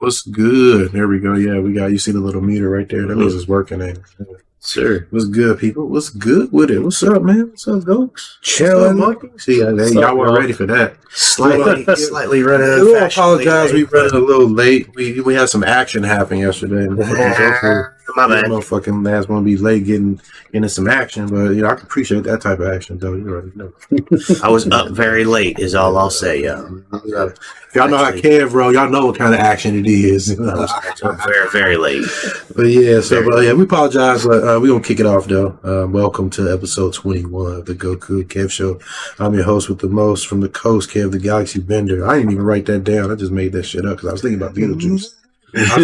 What's good? There we go. Yeah, we got. You see the little meter right there? That means it's working. Sure. What's good, people? What's good with it? What's up, man? What's up, folks? Chilling. Munkee? See, y'all weren't ready for that. Slightly running out of We fashion. apologize. We running a little late. We had some action happen yesterday. My bad. Motherfucking last one be late getting into some action, but I can appreciate that type of action, though. You already know. I was up very late, is all I'll say, yo. If y'all know how Kev, bro, y'all know what kind of action it is. I was very, very late. But yeah, we apologize, but we're gonna kick it off though. Welcome to episode 21 of the Goku Kev Show. I'm your host with the most from the coast, Kev the Galaxybender. I didn't even write that down. I just made that shit up because I was thinking about Beetlejuice. Yeah.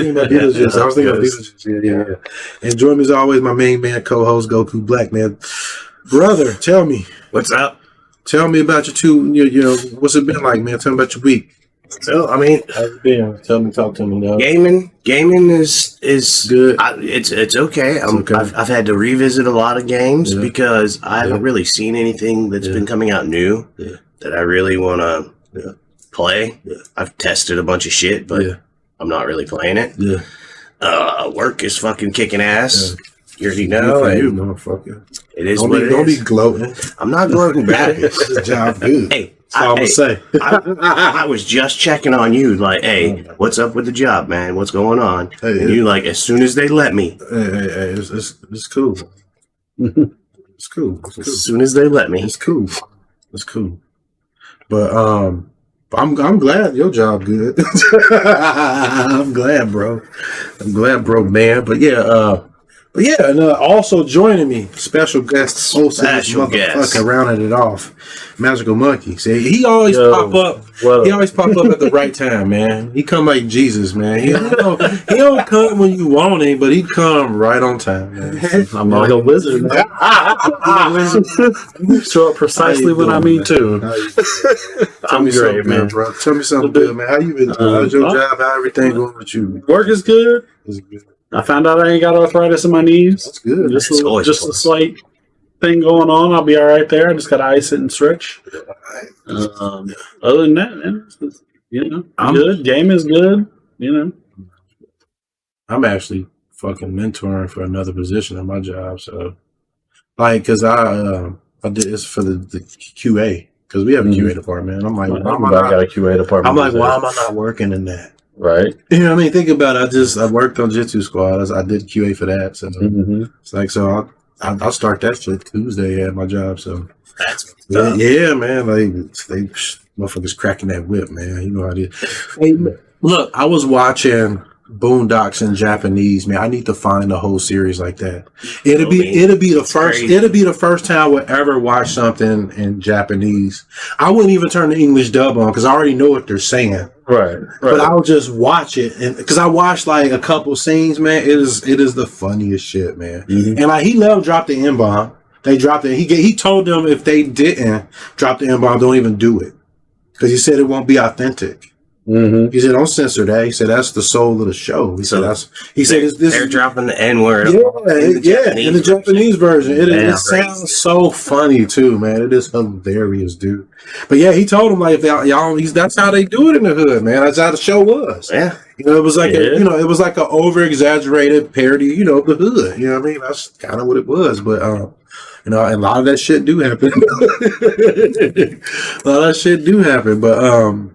And join me as always, my main man, co-host Goku Black, man. Brother, tell me. What's up? Tell me about your what's it been like, man? Tell me about your week. So, I mean, how's it been? Talk to me now. Gaming is good. It's okay. Okay. I've had to revisit a lot of games because I haven't really seen anything that's been coming out new that I really want to play. Yeah. I've tested a bunch of shit, but I'm not really playing it. Yeah. Work is fucking kicking ass. You already know. You motherfucker. It is Don't be gloating. I'm not gloating back. This job good. Hey, that's all I'm going to say. I was just checking on you, like, hey, what's up with the job, man? What's going on? Hey, and you like, as soon as they let me. Hey, it's cool. It's cool. As soon as they let me. It's cool. But I'm glad your job good. I'm glad, bro, man. But and also joining me, special guest host, motherfucker, rounding it off, Magical Munkee. See, he always pop up. He always pop up at the right time, man. He come like Jesus, man. He don't come when you want him, but he come right on time, man. I'm like a wizard, man. Show up precisely when I mean to. Tell me great, man. Good, bro. Tell me something good, man. How you been? How's your job? How everything going with you? Work is good. I found out I ain't got arthritis in my knees. That's good. Just a slight thing going on. I'll be all right there. I just got to ice it and stretch. Other than that, man, I'm good. Game is good. I'm actually fucking mentoring for another position in my job. So, because I did this for the QA because we have a QA department. I'm like, why am I got a QA department? I'm like, why am I not working in that? Right. You know what I mean? Think about it. I worked on Jitsu Squad. I did QA for that. So it's like, so I'll start that shit Tuesday at my job. So that's yeah, man. Like they motherfuckers cracking that whip, man. You know how it is. Hey, look, I was watching Boondocks in Japanese, man. I need to find a whole series like that. It'll be the first time I would ever watch something in Japanese. I wouldn't even turn the English dub on because I already know what they're saying. Right. But I'll just watch it, and because I watched like a couple scenes, man, it is the funniest shit, man. And like he let them drop the N-bomb. They dropped it. He told them if they didn't drop the N-bomb, don't even do it because he said it won't be authentic. He said, "Don't censor that." He said, "That's the soul of the show." He said, "They're dropping the N-word." In the Japanese version, it sounds so funny too, man. It is hilarious, dude. But yeah, he told him like, if y'all, that's how they do it in the hood, man. That's how the show was. Yeah, it was like it was like an over exaggerated parody, of the hood. You know what I mean? That's kind of what it was, but. And a lot of that shit do happen.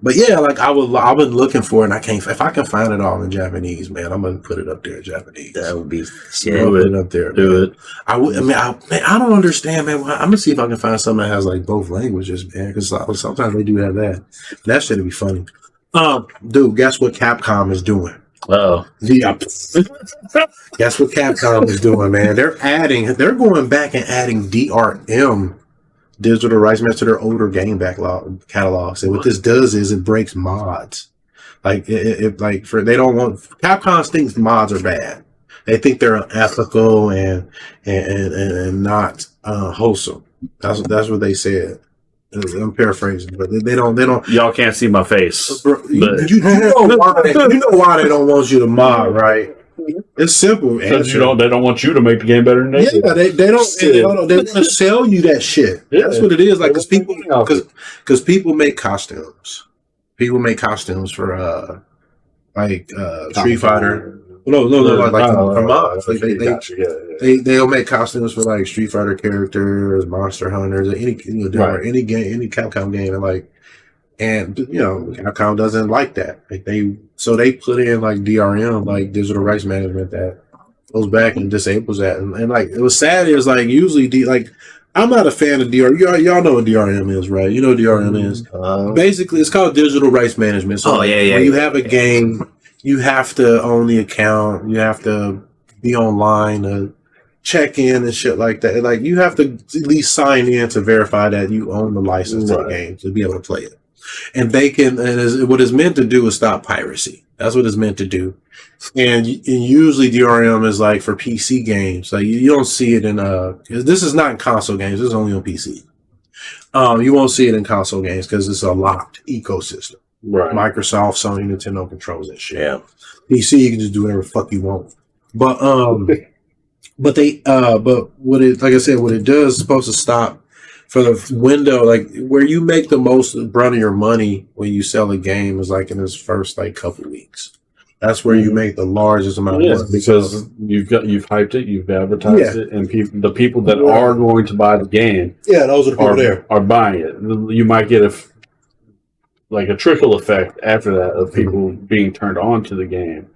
But yeah, like I've been looking for it, and I can't. If I can find it all in Japanese, man, I'm gonna put it up there in Japanese. That would be put it up there. Do it. I don't understand, man. I'm gonna see if I can find something that has like both languages, man. Because sometimes they do have that. That shit'd be funny. Dude, guess what Capcom is doing? Oh, yeah. That's what Capcom is doing, man. They're going back and adding DRM, digital rights to their older game catalogs. And what this does is it breaks mods. Like they don't want Capcom thinks mods are bad. They think they're unethical and not wholesome. That's what they said. I'm paraphrasing, but they don't. Y'all can't see my face. Bro, you know why they don't want you to mod, right? It's simple. Because they don't want you to make the game better than they do. Yeah, they don't. They want to sell you that shit. Yeah. That's what it is. Like, because people make costumes. People make costumes for like Street Fighter. No, like from mods. Like they'll make costumes for like Street Fighter characters, Monster Hunters, or any any game, any Capcom game, and Capcom doesn't like that. Like they put in like DRM, like digital rights management, that goes back and disables that. And like it was sad is like usually I'm not a fan of DRM. Y'all know what DRM is, right? You know what DRM is. Basically, it's called digital rights management. So when you have a game, you have to own the account. You have to be online to check in and shit like that. Like you have to at least sign in to verify that you own the license to the game to be able to play it. And what it's meant to do is stop piracy. That's what it's meant to do. And usually DRM is like for PC games. Like you don't see it in this is not in console games. This is only on PC. You won't see it in console games because it's a locked ecosystem. Right. Microsoft, Sony, Nintendo controls that shit. Yeah. PC, you can just do whatever the fuck you want. But what it does is supposed to stop for the window, like where you make the most brunt of your money when you sell a game is like in its first like couple weeks. That's where you make the largest amount of money. Because you've hyped it, you've advertised it, and the people that are going to buy the game, those are the people there are buying it. You might get a trickle effect after that of people being turned on to the game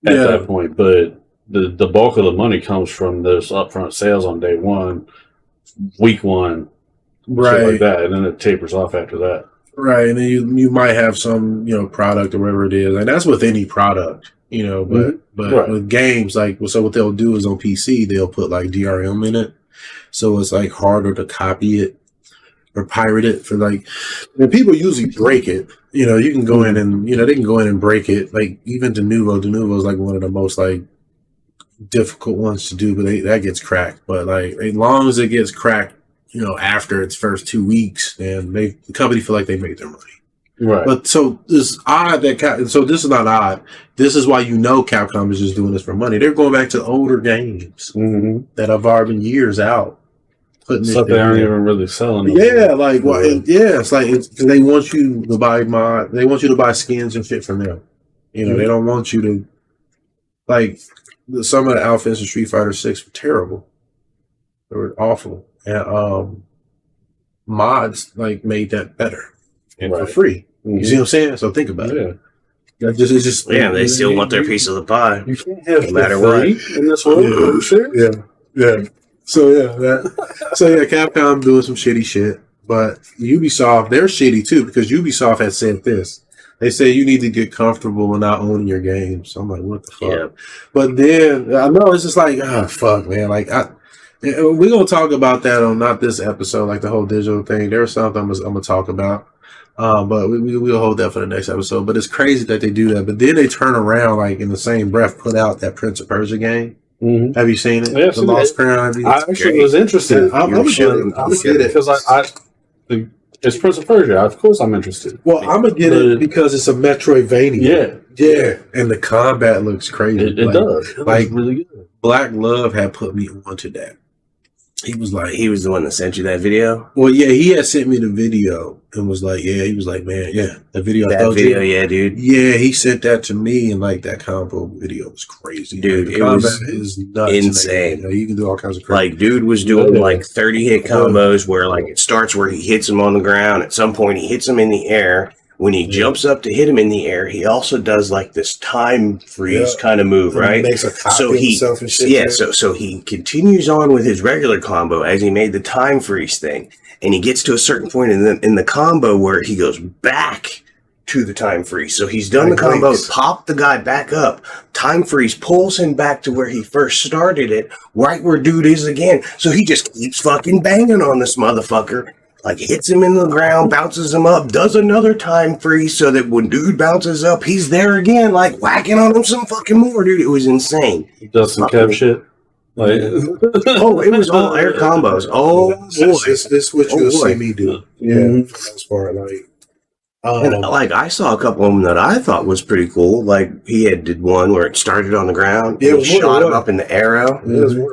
at that point. But the bulk of the money comes from those upfront sales on day one, week one, shit like that, and then it tapers off after that. Right, and then you might have some product or whatever it is, and that's with any product, but with games, like so what they'll do is on PC they'll put like DRM in it, so it's like harder to copy it or pirate it for like. And people usually break it. You can go in and they can go in and break it. Like even Denuvo is like one of the most like difficult ones to do, but that gets cracked. But like as long as it gets cracked, after its first 2 weeks, then the company feel like they made their money. Right. But so it's odd so this is not odd. This is why Capcom is just doing this for money. They're going back to older games that have already been years out. Putting stuff they aren't even really selling. Yeah, like it's like they want you to buy they want you to buy skins and shit from them. They don't want you to like some of the outfits in Street Fighter 6 were terrible. They were awful. And mods like made that better and for free. You see what I'm saying? So think about it. It's just they still want their piece of the pie. You can't have no matter what in this world. So Capcom doing some shitty shit, but Ubisoft, they're shitty too because Ubisoft has said this. They say you need to get comfortable with not owning your games. So I'm like, what the fuck? Yeah. But then I know it's just like, fuck, man. Like we're gonna talk about that on not this episode, like the whole digital thing. There's something I'm gonna talk about, but we'll hold that for the next episode. But it's crazy that they do that. But then they turn around, like in the same breath, put out that Prince of Persia game. Mm-hmm. Have you seen it? Yeah, the Lost Crown. I actually was interested. I'm gonna get it because it's Prince of Persia. Of course, I'm interested. Well, I'm gonna get it because it's a Metroidvania. Yeah, and the combat looks crazy. It does. It looks really good. Black Love had put me onto that. He was the one that sent you that video. Well, yeah, he had sent me the video and was like, man, that video. Dude. Yeah, he sent that to me, and like that combo video was crazy, dude. Like, the combat is nuts, insane. You can do all kinds of crazy. Like, dude was doing like 30 hit combos where like it starts where he hits him on the ground. At some point, he hits him in the air. When he jumps up to hit him in the air, he also does like this time freeze kind of move, right? So he continues on with his regular combo as he made the time freeze thing, and he gets to a certain point in the combo where he goes back to the time freeze. So he's done the combo, popped the guy back up, time freeze pulls him back to where he first started it, right where dude is again. So he just keeps fucking banging on this motherfucker. Like hits him in the ground, bounces him up, does another time freeze so that when dude bounces up, he's there again, like whacking on him some fucking more, dude. It was insane. He does some Kev shit. Like, it was all air combos. Oh boy, this is what you'll see me do. Yeah, as far like. And like I saw a couple of them that I thought was pretty cool. Like he did one where it started on the ground, and he shot him up in the arrow,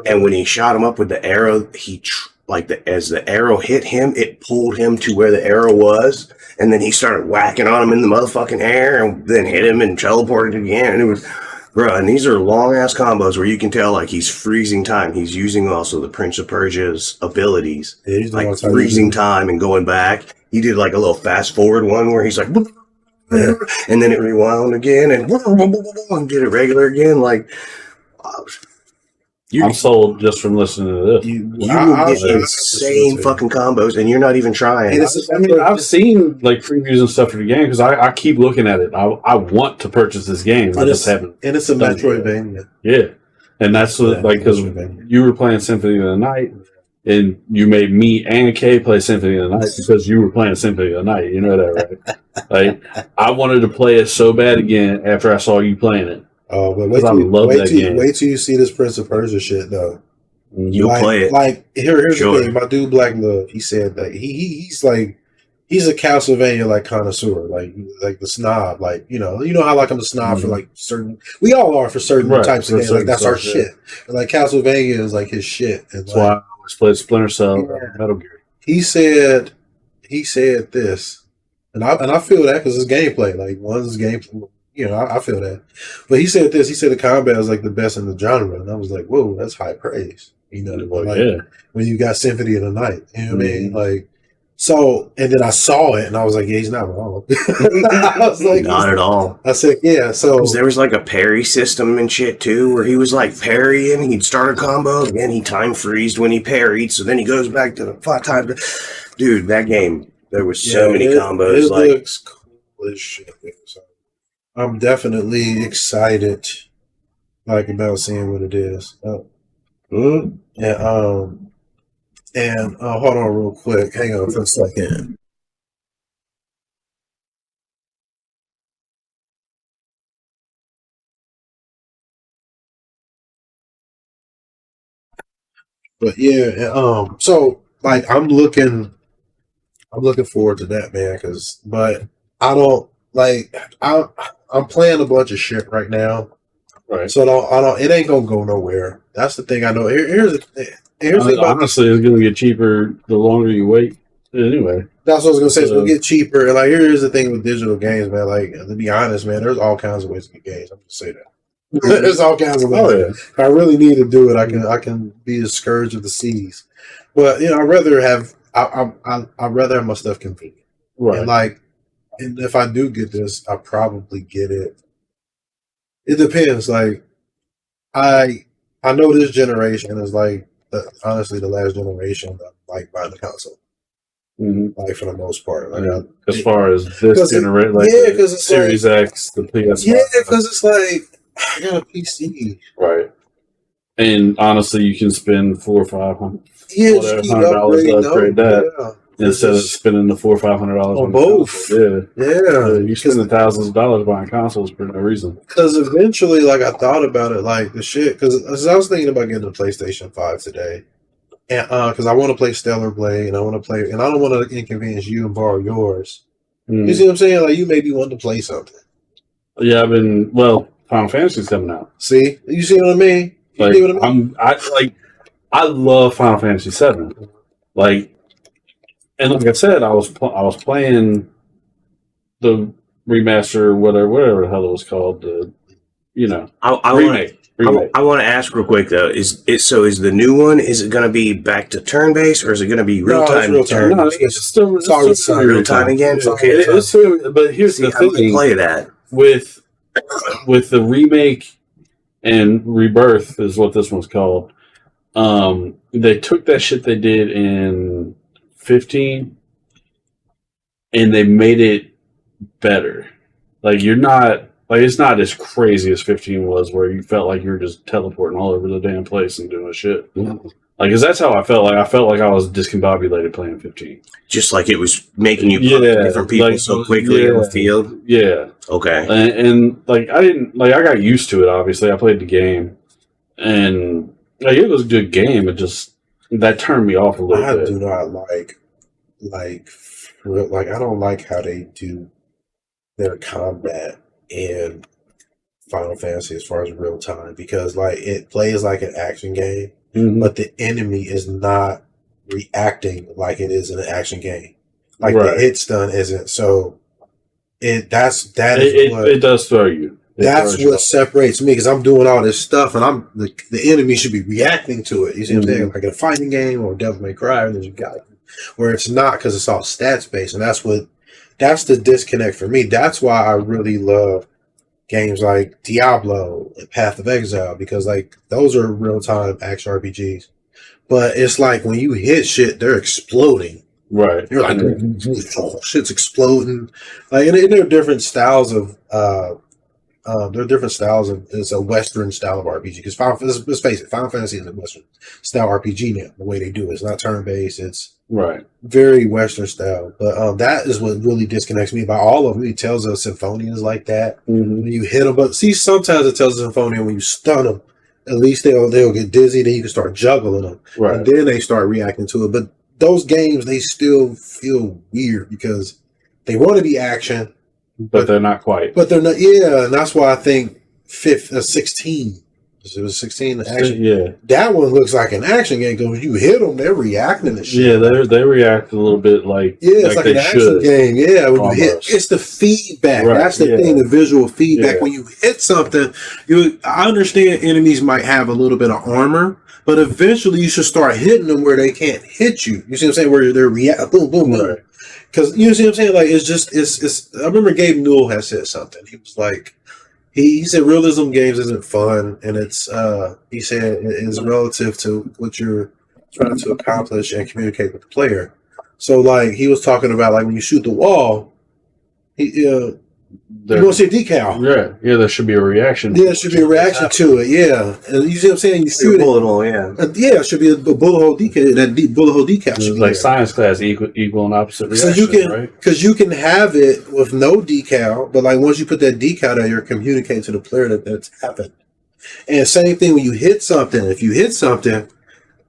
and when he shot him up with the arrow, he like as the arrow hit him, it pulled him to where the arrow was, and then he started whacking on him in the motherfucking air, and then hit him and teleported again. And it was, bro. And these are long ass combos where you can tell like he's freezing time. He's using also the Prince of Persia's abilities, like freezing time and going back. He did like a little fast forward one where he's like, and then it rewound again and did it regular again. Like, I'm sold just from listening to this. You will get insane fucking combos, and you're not even trying. I mean, I've seen like previews and stuff for the game because I keep looking at it. I want to purchase this game. I just haven't. And it's a Metroidvania. Yeah, and that's what, like, because you were playing Symphony of the Night, and you made me and Kay play Symphony of the Night because you were playing Symphony of the Night. You know that, right? Like, I wanted to play it so bad again after I saw you playing it. Oh, but wait till you see this Prince of Persia shit though. You'll play it. Like here's the thing. My dude Black Love, he said that he's a Castlevania like connoisseur, like the snob, like you know how like I'm a snob for like certain. We all are for certain types of games. Like that's our shit. And like Castlevania is like his shit. And that's why I always played Splinter Cell, Metal Gear. He said this, and I feel that because it's gameplay. Like one's gameplay. You know, I feel that. But he said this. He said the combat is like the best in the genre. And I was like, whoa, that's high praise. You know, when you got Symphony of the Night. You know what I mean? Like, so, and then I saw it and I was like, yeah, he's not wrong. I was like, not at all. I said, yeah. So there was like a parry system and shit too, where he was like parrying. He'd start a combo, and then he time freezed when he parried. So then he goes back to the 5 times. Dude, that game, there was so many combos. It looks cool as shit. So I'm definitely excited, like, about seeing what it is. And hold on real quick. Hang on for a second. But yeah, so like I'm looking forward to that, man. But I don't like I'm playing a bunch of shit right now, right? So I don't. It ain't gonna go nowhere. That's the thing I know. Here's the thing. Honestly, it's gonna get cheaper the longer you wait. Anyway, that's what I was gonna say. It's gonna get cheaper. And like, here's the thing with digital games, man. Like, to be honest, man, there's all kinds of ways to get games. I'm just saying that. There's all kinds of ways. Oh, yeah. If I really need to do it, I can be the scourge of the seas. But you know, I'd rather have my stuff convenient. Right. And if I do get this, I'll probably get it. It depends. Like, I know this generation is like honestly the last generation that like buying the console. Mm-hmm. Like for the most part, like as far as this generation, like because it's Series X, the PS5. Yeah, because it's like I got a PC, right? And honestly, you can spend $400 or $500, $100 to upgrade that. Instead of spending the $400 or $500 on both, you spending thousands of dollars buying consoles for no reason. Because eventually, like I thought about it, like the shit. Because I was thinking about getting a PlayStation 5 today, and because I want to play Stellar Blade, and I want to play, and I don't want to inconvenience you and borrow yours. You see what I'm saying? Like you may be wanting to play something. Yeah, Final Fantasy's coming out. See, you see what I mean? Like, I love Final Fantasy 7. Like. And like I said, I was playing the remaster, whatever the hell it was called. Remake. I want to ask real quick though: is the new one? Is it going to be back to turn based, or is it going to be real time? No, it's still real time again. Okay, but here's the thing: play that with the remake and rebirth is what this one's called. They took that shit they did in 15 and they made it better. Like you're not like it's not as crazy as 15 was, where you felt like you were just teleporting all over the damn place and doing shit. Mm-hmm. Like, cause that's how I felt. Like I felt like I was discombobulated playing 15. Just like it was making you different people so quickly in the field. Yeah. Okay. And like I got used to it. Obviously, I played the game, and like it was a good game. It just that turned me off a little bit. I do not like I don't like how they do their combat in Final Fantasy as far as real time, because like it plays like an action game, but the enemy is not reacting like it is in an action game. Like Right. the hit stun isn't. So it does throw you. That's What separates me, because I'm doing all this stuff and I'm the enemy should be reacting to it. You see what I'm saying? Like in a fighting game or Devil May Cry, and then you got where it's not, because it's all stats based, and that's the disconnect for me. That's why I really love games like Diablo and Path of Exile, because like those are real time action RPGs. But it's like when you hit shit, they're exploding. Right. You're like, shit's exploding. Like, and there are different styles of it's a Western style of RPG. Because let's face it, Final Fantasy is a Western style RPG now. The way they do it, it's not turn based. It's very Western style. But that is what really disconnects me about all of them. It tells us Symphony is like that. When you hit them, but see, sometimes it tells us Symphony when you stun them, at least they'll get dizzy. Then you can start juggling them, and then they start reacting to it. But those games, they still feel weird because they want to be action. But they're not quite. But they're not. Yeah, and that's why I think 16. It was 16. Action. Yeah, that one looks like an action game because when you hit them, they're reacting to shit. Yeah, they react a little bit like it's like an action game. Yeah, when you hit, it's the feedback. Right. That's the thing. The visual feedback. When you hit something, I understand enemies might have a little bit of armor, but eventually you should start hitting them where they can't hit you. You see what I'm saying? Where they're boom, boom, boom. Right. Because you see what I'm saying? Like, it's I remember Gabe Newell has said something. He was like, he said realism games isn't fun, and it's he said it is relative to what you're trying to accomplish and communicate with the player. So like he was talking about like when you shoot the wall, you want to see a decal. Yeah, there should be a reaction. Yeah, there should be a reaction to it. Yeah, and you see what I'm saying? You shoot a bullet hole. Yeah, it should be a bullet hole decal. That bullet hole decal should be like science class, equal and opposite reaction. So you can, right? Because you can have it with no decal, but like once you put that decal there, you're communicating to the player that that's happened. And same thing when you hit something. If you hit something and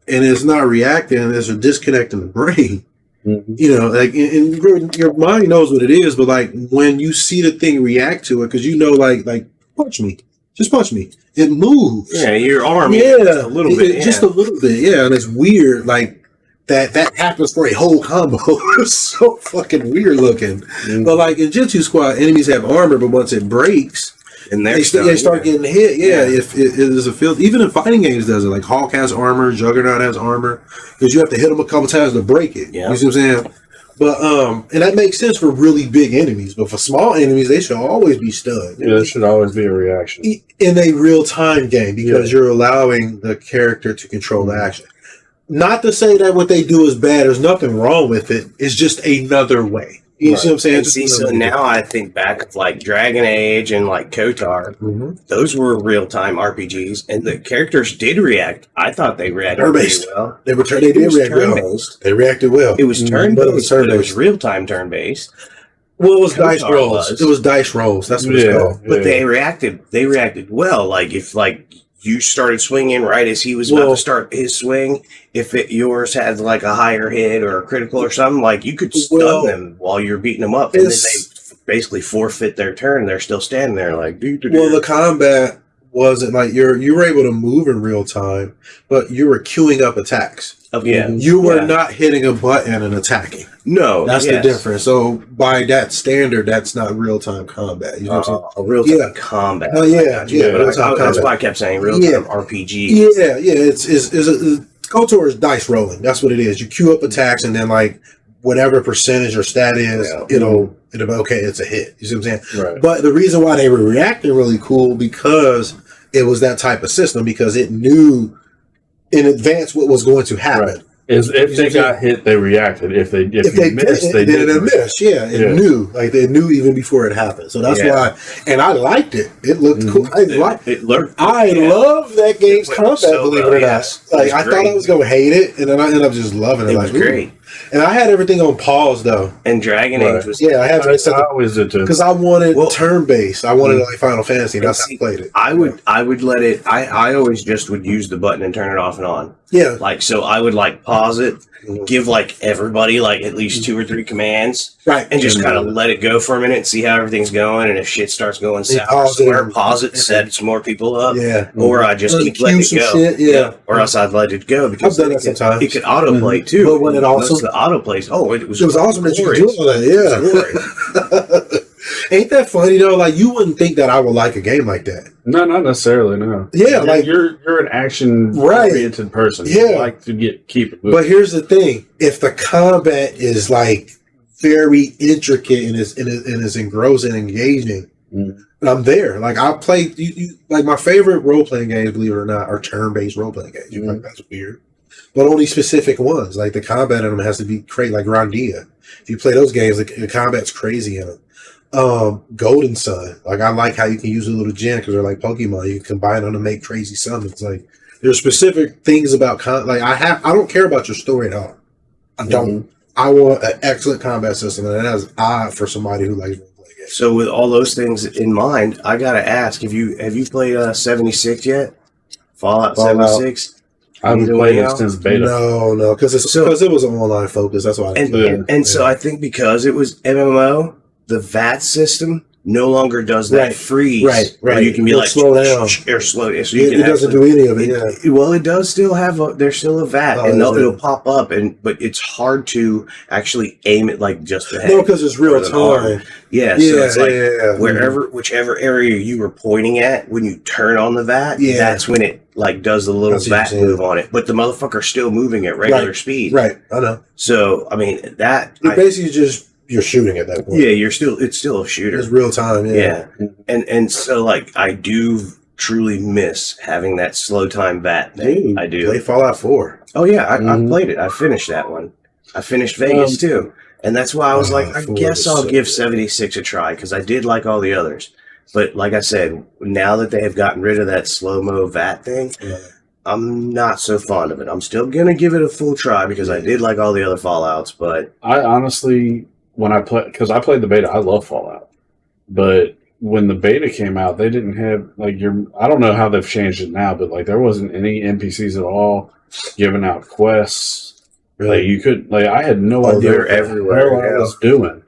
it's not reacting, there's a disconnect in the brain. You know, like your mind knows what it is, but like when you see the thing react to it, because you know, like punch me, just punch me, it moves. Yeah, your arm. Yeah, just a little bit. Just a little bit. Yeah, and it's weird. Like that happens for a whole combo. It's so fucking weird looking. But like in Jitsu Squad, enemies have armor, but once it breaks. And they start getting hit. Yeah, if it is a field, even in fighting games, does it? Like Hulk has armor, Juggernaut has armor, because you have to hit them a couple times to break it. Yeah. You see what I'm saying? But and that makes sense for really big enemies. But for small enemies, they should always be stunned. Yeah, there should always be a reaction in a real time game because you're allowing the character to control the action. Not to say that what they do is bad. There's nothing wrong with it. It's just another way. You see what I'm saying? And see, so now I think back of like Dragon Age and like KOTOR. Those were real-time RPGs, and the characters did react. I thought they reacted pretty well. They did react well. They reacted well. It was turn-based, but it was real-time turn-based. Well, it was dice rolls. It was dice rolls. That's what it's called. But they reacted well. Like if you started swinging right as he was about to start his swing. If yours had like a higher hit or a critical or something, like you could stun them while you're beating them up, and then they basically forfeit their turn. They're still standing there like. Well, the combat wasn't like you were able to move in real time, but you were queuing up attacks. You were not hitting a button and attacking. No, that's the difference. So by that standard, that's not real time combat. You know what I'm saying? A real time combat. Oh that's why I kept saying real time RPG. It's KOTOR is dice rolling. That's what it is. You queue up attacks and then like whatever percentage or stat is, it'll okay, it's a hit. You see what I'm saying? Right. But the reason why they were reacting really cool because it was that type of system because it knew in advance what was going to happen. Right. If they got hit, they reacted. If they missed, they didn't miss. Yeah, it knew. Like they knew even before it happened. So that's why. And I liked it. It looked cool. I love that game's combat. Believe it or not. Like I thought I was gonna hate it, and then I ended up just loving it. It was great. And I had everything on pause though. And Dragon Age was I had to I always did too because I wanted turn based. I wanted like Final Fantasy. That's how I played it. I would let it. I always just would use the button and turn it off and on. Yeah. Like so, I would like pause it give like everybody like at least 2 or 3 commands, Right. and just kind of let it go for a minute and see how everything's going. And if shit starts going south, pause it, set some more people up. Yeah. Or I just keep letting it go. Shit, yeah. Or else I'd let it go because I've done that sometimes. it could autoplay too. But when it also the autoplays, it was awesome that you could do all that. Yeah. Ain't that funny though? Like you wouldn't think that I would like a game like that. No, not necessarily. No. Yeah, like you're an action oriented person. Yeah, you like to keep it moving. But here's the thing: if the combat is like very intricate and is engrossing and engaging, I'm there. Like I play, like my favorite role playing games, believe it or not, are turn based role playing games. Like that's weird, but only specific ones. Like the combat in them has to be crazy. Like Grandia, if you play those games, the combat's crazy in them. Golden Sun, like I like how you can use a little gin because they're like Pokemon. You can combine them to make crazy summons. Like there's specific things about I don't care about your story at all. I don't. I want an excellent combat system, and that's odd for somebody who likes role play games. So with all those things in mind, I gotta ask: have you played 76 yet? Fallout 76. I haven't played it since beta. No, because it was an online focus. That's why. So I think because it was MMO. The VAT system no longer does that freeze. Right. You can be like slow down or slow. So it doesn't do any of it. Well, it does still have. There's still a VAT, and it'll pop up, but it's hard to actually aim it like just ahead. No, because it's real time. Yeah, so it's like whichever area you were pointing at when you turn on the VAT, that's when it like does the little VAT move on it. But the motherfucker's still moving at regular speed. Right, I know. So I mean that basically just. You're shooting at that point. Yeah, it's still a shooter. It's real time, yeah. And so like I do truly miss having that slow time VAT thing. I do. Play Fallout 4. Oh yeah, I played it. I finished that one. I finished Vegas too. And that's why I was like, I guess I'll give 76 a try because I did like all the others. But like I said, now that they have gotten rid of that slow-mo VAT thing, I'm not so fond of it. I'm still going to give it a full try because I did like all the other Fallouts, but I honestly... because I played the beta, I love Fallout. But when the beta came out, they didn't have I don't know how they've changed it now, but like there wasn't any NPCs at all giving out quests. Really? Like you could I had no idea they're everywhere. What I was doing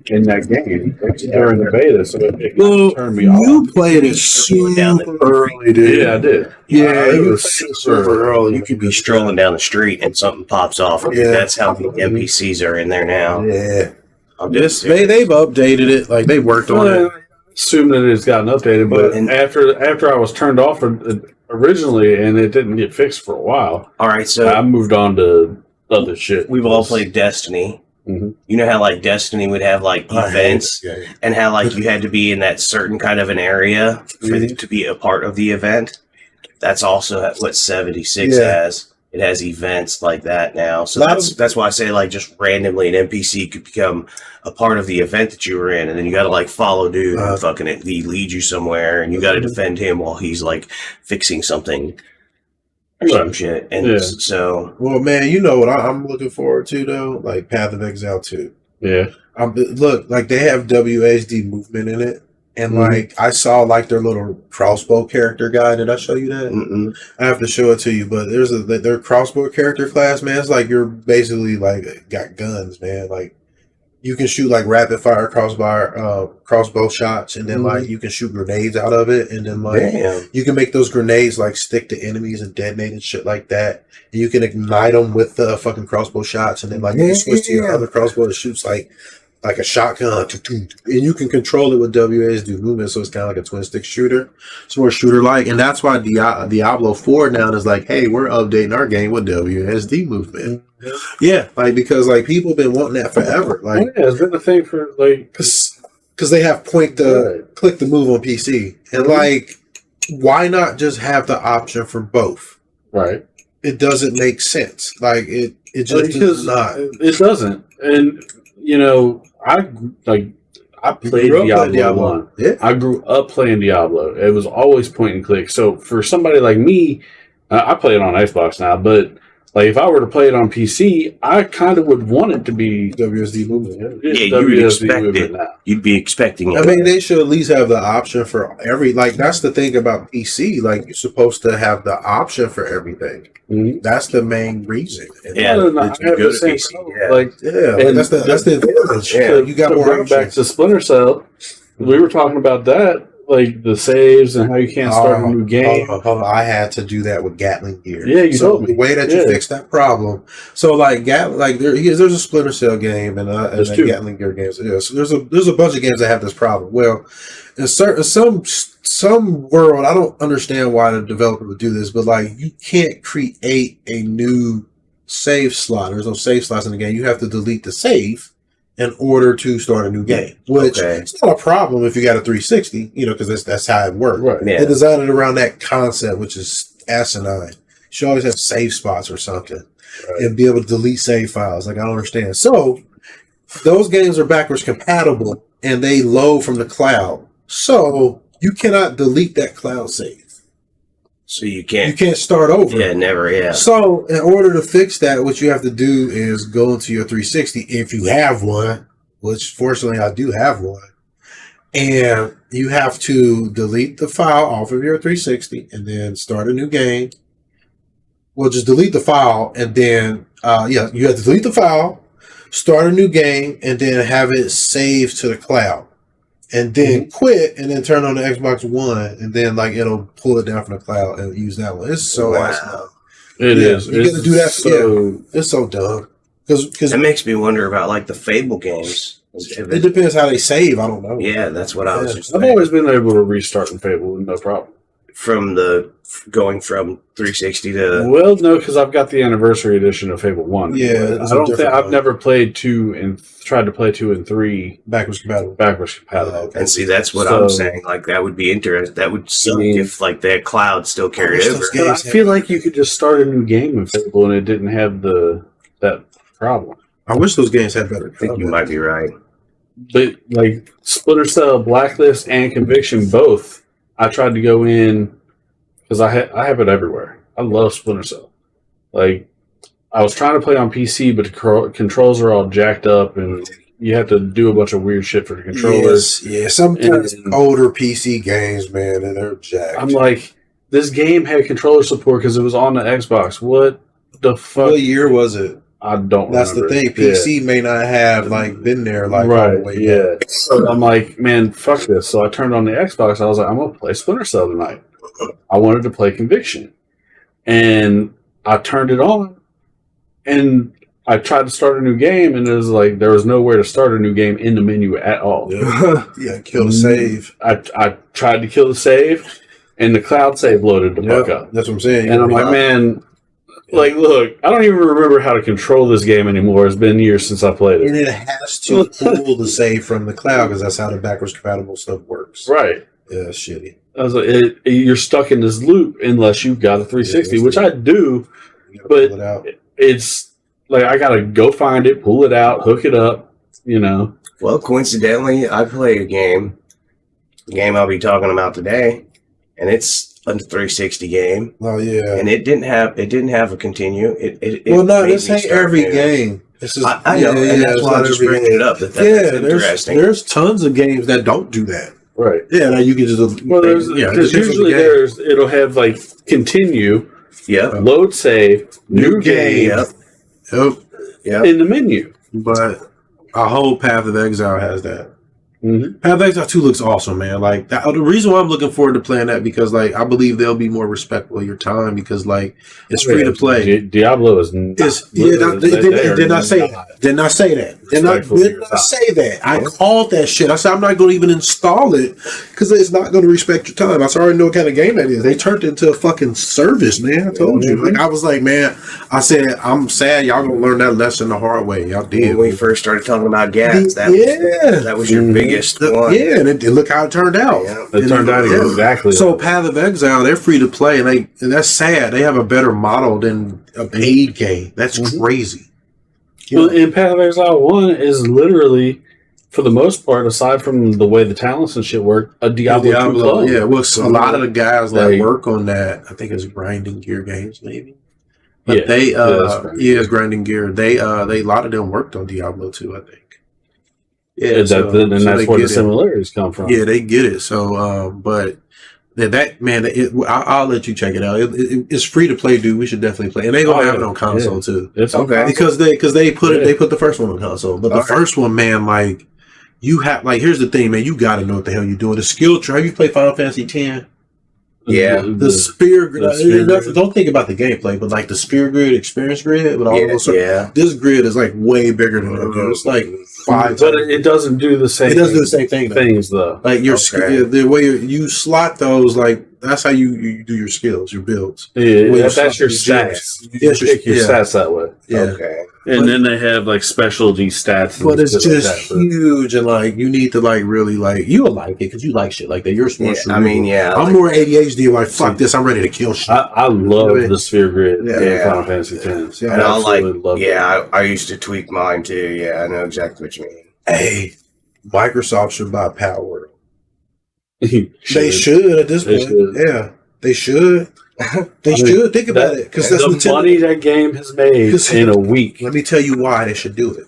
in that game during the beta, so it turned me off. You played it super early, dude. Yeah, I did. Yeah, it was super early. You could be strolling down the street and something pops off. Yeah. That's how the NPCs are in there now. Yeah. They've updated it. Like they worked on it. Assume that it's gotten updated, but after I was turned off originally, and it didn't get fixed for a while. All right, so I moved on to other shit. We've all played Destiny. You know how like Destiny would have like events, and how like you had to be in that certain kind of an area to be a part of the event. That's also what 76 has. It has events like that now. So that's why I say like just randomly an NPC could become a part of the event that you were in, and then you got to like follow dude and fucking he leads you somewhere, and you got to defend him while he's like fixing something or some shit. And so, well, man, you know what I'm looking forward to though, like Path of Exile 2. Yeah, look, like they have WASD movement in it. And like I saw like their little crossbow character guy. Did I show you that? I have to show it to you. But there's their crossbow character class, man. It's like you're basically like got guns, man. Like you can shoot like rapid fire crossbow shots, and then like you can shoot grenades out of it, and then like you can make those grenades like stick to enemies and detonate and shit like that. And you can ignite them with the fucking crossbow shots, and then like you can switch to your other crossbow that shoots like a shotgun, and you can control it with WASD movement, so it's kind of like a twin stick shooter. It's more shooter like, and that's why Diablo 4 now is like, hey, we're updating our game with WASD movement. Yeah, like because like people been wanting that forever. Like, it's been a thing for like because they have click the move on PC, and like why not just have the option for both? Right. It doesn't make sense. Like it just does not. It doesn't, and you know. I played Diablo 1. Yeah. I grew up playing Diablo. It was always point and click. So for somebody like me, I play it on Xbox now, but Like, if I were to play it on PC, I kind of would want it to be WSD movement. Yeah, you would expect it. You'd be expecting it. I mean, they should at least have the option for every. Like, that's the thing about PC. Like, you're supposed to have the option for everything. Mm-hmm. That's the main reason. Yeah, I have the same PC. problem. Yeah. Like, Yeah, that's the advantage. Yeah. You got more bring back options. to Splinter Cell. We were talking about that, like the saves and how you can't start a new game. Hold on. I had to do that with Gatling gear. Yeah, you so told me. the way that you fix that problem. So like there's a Splinter Cell game and There's a two. Gatling gear games. Yeah, so there's a bunch of games that have this problem. Well, in some world, I don't understand why the developer would do this, but like you can't create a new save slot. There's no save slots in the game. You have to delete the save in order to start a new game, which it's not a problem if you got a 360, because that's how it works. Right. Yeah. They designed it around that concept, which is asinine. You should always have save spots or something and be able to delete save files. Like, I don't understand. So those games are backwards compatible and they load from the cloud. So you cannot delete that cloud save. So you You can't. can't start over. Yeah, never. Yeah. So, in order to fix that, what you have to do is go into your 360 if you have one, which fortunately I do have one, and you have to delete the file off of your 360 and then start a new game. Well, just delete the file and then, you have to delete the file, start a new game, and then have it saved to the cloud. And then quit, and then turn on the Xbox One, and then it'll pull it down from the cloud and use that one. It's so asinine. It is. You got to do that. So, It's so dumb because That makes me wonder about like the Fable games. it depends how they save. I don't know. Yeah, that's what I was just I've saying. always been able to restart in Fable with no problem. From going from 360 to Well, no, because I've got the anniversary edition of Fable 1. Yeah, I it's a don't think different I've one. never played 2 and tried to play 2 and 3 Backwards compatible. backwards compatible. Okay. and see that's what So- I'm saying. Like that would be interesting. That would suck mean- if like that cloud still carried wish over. those But I games feel like you could just start a new game in Fable and it didn't have that problem. I wish those games had better. I think you might be right. But like Splinter Cell, Blacklist, and Conviction both, I tried to go in because I have it everywhere. I love Splinter Cell. Like I was trying to play on PC, but the controls are all jacked up, and you have to do a bunch of weird shit for the controllers. Yeah. Sometimes And- older PC games, man, and they're jacked. I'm like, this game had controller support because it was on the Xbox. What the fuck? What year was it? I don't. That's the remember. thing. PC may not have been there all the Right, way yeah. back. So I'm like, man, fuck this. So I turned on the Xbox. I was like, I'm gonna play Splinter Cell tonight. I wanted to play Conviction, and I turned it on, and I tried to start a new game, and it was like there was nowhere to start a new game in the menu at all. Yeah, kill the save. I tried to kill the save, and the cloud save loaded the fuck up. That's what I'm saying. And I'm like, man, like, look, I don't even remember how to control this game anymore. It's been years since I played and it. it has to pull the save from the cloud because that's how the backwards compatible stuff works. Right. Yeah, it's shitty. I was like, you're stuck in this loop unless you've got a 360, Yeah, which I do. You gotta But- pull it out. It's like I gotta go find it, pull it out, hook it up. Well, coincidentally, I played the game I'll be talking about today, and it's a 360 game, Oh yeah. and it didn't have a continue. Well, no, made this me ain't start every new. game. This is, I know, and that's it's why I'm not just every bringing game. it up. That's interesting. There's tons of games that don't do that. Right. Yeah, now you can just Well, it because depends on the usually game. it'll have like continue, Yep. load save, new game Yep. Yep. Yep. in the menu. But I hope Path of Exile has that. Mm-hmm. Path of Exile 2 looks awesome, man. Like the reason why I'm looking forward to playing that because I believe they'll be more respectful of your time because it's free to play. Diablo is not. Did not say that. Did not say that. Did not say that. I called that shit. I said I'm not going to even install it because it's not going to respect your time. I already know what kind of game that is. They turned it into a fucking service, man. I told you. Like I was like, man. I said I'm sad. Y'all gonna learn that lesson the hard way. Y'all did. When we first started talking about gas, that was your biggest one. Yeah, and look how it turned out. Yeah. It turned out exactly. So Path of Exile, they're free to play, and that's sad. They have a better model than a paid game. That's crazy. Well, in Path of Exile 1 is literally, for the most part, aside from the way the talents and shit work, a Diablo 2 clone. Yeah, well, a lot of the guys that Like- work on that, I think it's Grinding Gear Games, maybe. But Yeah. they That's grinding gear. They a lot of them worked on Diablo 2, I think. Yeah, and so that's they where the get it. similarities come from. Yeah, they get it. So, but that man, I'll let you check it out. It's free to play, dude. We should definitely play, and they gonna have it on console too. It's Okay. Because they put the first one on console, but the first one, man, like you have like here's the thing, man. You got to know what the hell you're doing. The skill tree. Have you played Final Fantasy X? Yeah. The spear grid. grid. Don't think about the gameplay, but like the spear grid, experience grid, with all those. Yeah. This grid is like way bigger than that. Dude. It's like 5. But it doesn't do the same. It doesn't do the same thing. Things though. Like your the way you slot those, like that's how you do your skills, your builds. Yeah, that's your stats. You pick your stats that way. Yeah. Okay. And then they have like specialty stats. But it's just like that, huge, and like you need to like really like you'll like it because you like shit like that. You're a smart. I mean, yeah. I'm more ADHD. Like fuck this, I'm ready to kill shit. I love the sphere grid in Yeah. Final Fantasy X. And I love it. I used to tweak mine too. Yeah, I know exactly what you mean. Hey, Microsoft should buy Power World. They Should. should at this They point. should. Yeah, they should. They should think about it because that's the Nintendo. money that game has made in a week. Let me tell you why they should do it.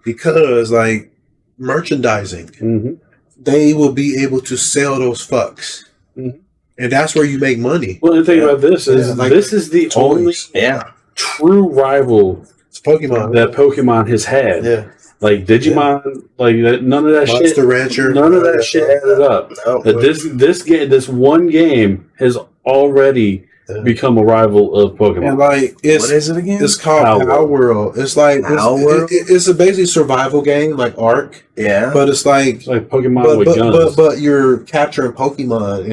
Because like merchandising, Mm-hmm. they will be able to sell those fucks, Mhm. and that's where you make money. Well, the thing about this is Yeah, like this is the only Yeah. true rival It's Pokemon. that Pokemon has had. Yeah, Like Digimon, like that, none of that shit. Monster Rancher. None of that shit added up. No. This one game has already become a rival of and Pokemon. like What is it again? it's called Power Power World. It's like Power World? it's a basically survival game like Ark, Yeah. but it's like It's like Pokemon with guns. but you're capturing Pokemon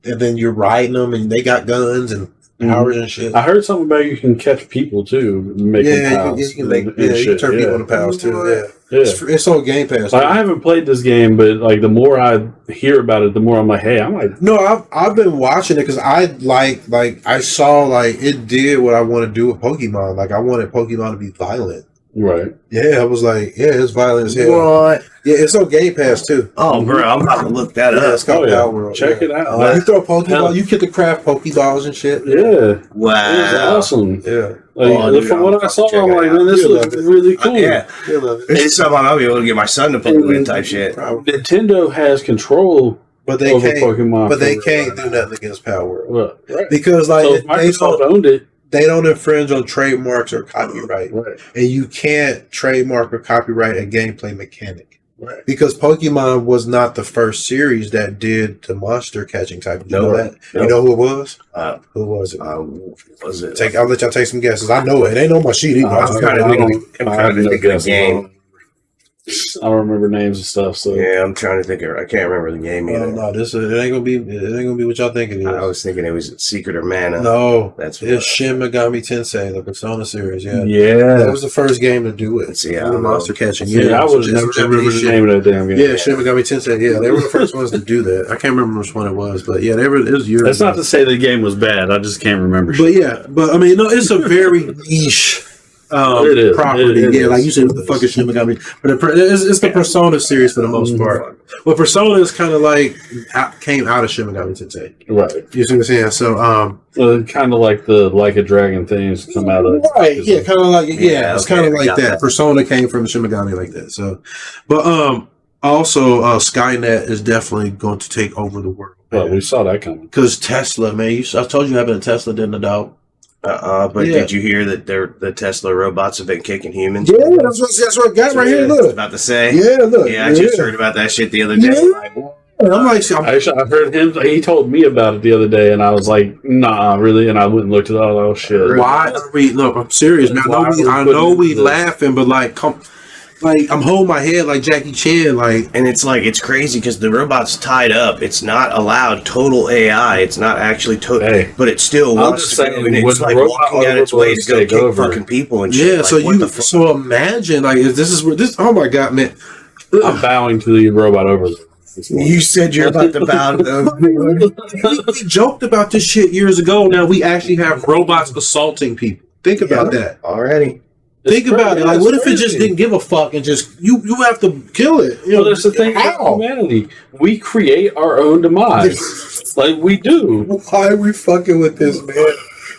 and then you're riding them and they got guns and powers and shit. I heard something about you can catch people too, make them pals. you can make and you shit. can turn people into pals too. Yeah, Yeah. it's on Game Pass. Like, I haven't played this game, but like the more I hear about it, the more I'm like, hey, I'm like, No, I've been watching it because I like I saw like it did what I want to do with Pokemon. Like I wanted Pokemon to be violent. right. Yeah, I was like, yeah, it's violent as hell. What? Yeah, it's on Game Pass too. Oh, bro, I'm about to look that Yeah, up. it's called Oh, yeah. Power World. Check yeah. it out. Like, you throw Pokeball, Hell. you get to craft Pokeballs and shit. Yeah. It was Wow. awesome. Yeah. Like, Oh, dude, from what I saw, check I'm it like, out. man, this You'll looks love it. really cool. Yeah. You love it. It's something I'll be able to get my son to play with type shit. Nintendo has control But they over can't. Pokemon. But they for- can't do nothing against Power World Well, right. because like So if Microsoft owned it, they don't infringe on trademarks or copyright, right. and you can't trademark or copyright a gameplay mechanic. Right. Because Pokemon was not the first series that did the monster catching type. Did you know that? No. You know who it was? Uh, Who was it? Was it? I'll let y'all take some guesses. I know it. It ain't on my sheet either. I'm trying to think of the game. I don't remember names and stuff. So Yeah, I'm trying to think of. I can't remember the game either. No, it ain't gonna be what y'all think it is. I was thinking it was Secret or Mana. No, That's it's Shin Megami Tensei, the Persona series. Yeah, that yeah. was the first game to do it. Let's see, I The don't know. monster catching. See, I would never remember the name of that damn game. Yeah, Shin Megami Tensei. Yeah, they were the first ones to do that. I can't remember which one it was, but yeah, it was years. That's ago. not to say the game was bad. I just can't remember. But yeah, I mean, no, it's a very niche It is. property. It yeah, is. like you said, what the fuck is Shin Megami? But it's the Persona series for the most part. But Persona is kind of like came out of Shin Megami Tensei. Right. You see what I'm saying? So, Kind of like the Like a Dragon things come out of. right, yeah, kind of like it's okay, kind of I like got that. that. Persona came from Shin Megami like that. So, but also Skynet is definitely going to take over the world. Well, we saw that coming. Because Tesla, man, I told you having a Tesla didn't doubt. But Yeah. did you hear that the Tesla robots have been kicking humans? Yeah, that's what I got right here. I was Look, about to say. yeah, look, Yeah, I just heard about that shit the other day. Yeah. Like, I'm like, I heard him. He told me about it the other day, and I was like, "Nah, really." And I went and looked at all. Oh shit! why are we? Look, I'm serious, man. Why are we I know putting we this? laughing, but like, I'm holding my head like Jackie Chan, like. and it's crazy because the robot's tied up. It's not allowed total AI. It's not actually total, Hey. but it still I'm wants just to saying, go, and when it's like robot walking out its way to overlords go take kick over. fucking people and shit. Yeah, Like, so what the fuck? so imagine like if this is where this. Oh my god, man! I'm bowing to the robot overlord. You said you're about to bow to them. We joked about this shit years ago. Now we actually have robots assaulting people. Think about that. already. Think about it. Like, It's what if it crazy. just didn't give a fuck and just you have to kill it? You Well, that's the thing about how? humanity. We create our own demise. Like we do. Why are we fucking with this, man?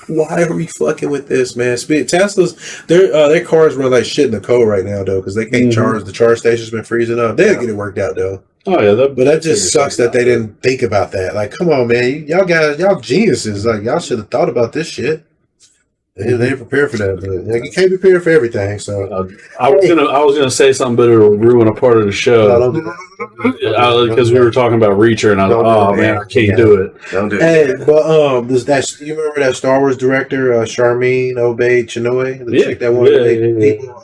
Why are we fucking with this, man? Teslas, their cars run like shit in the cold right now, though, because they can't charge. The charge station's been freezing up. They'll get it worked out, though. Oh yeah, but that just sucks that they didn't think about that. Like, come on, man, y'all geniuses. Like, y'all should have thought about this shit. They ain't prepared for that, but like, you can't be prepared for everything. So I was gonna say something, but it'll ruin a part of the show because we were talking about Reacher, and I was like, oh man, I can't do it. Don't do it. Hey, but you remember that Star Wars director, Charmin Obey-Chinoy, the chick that wanted to make people,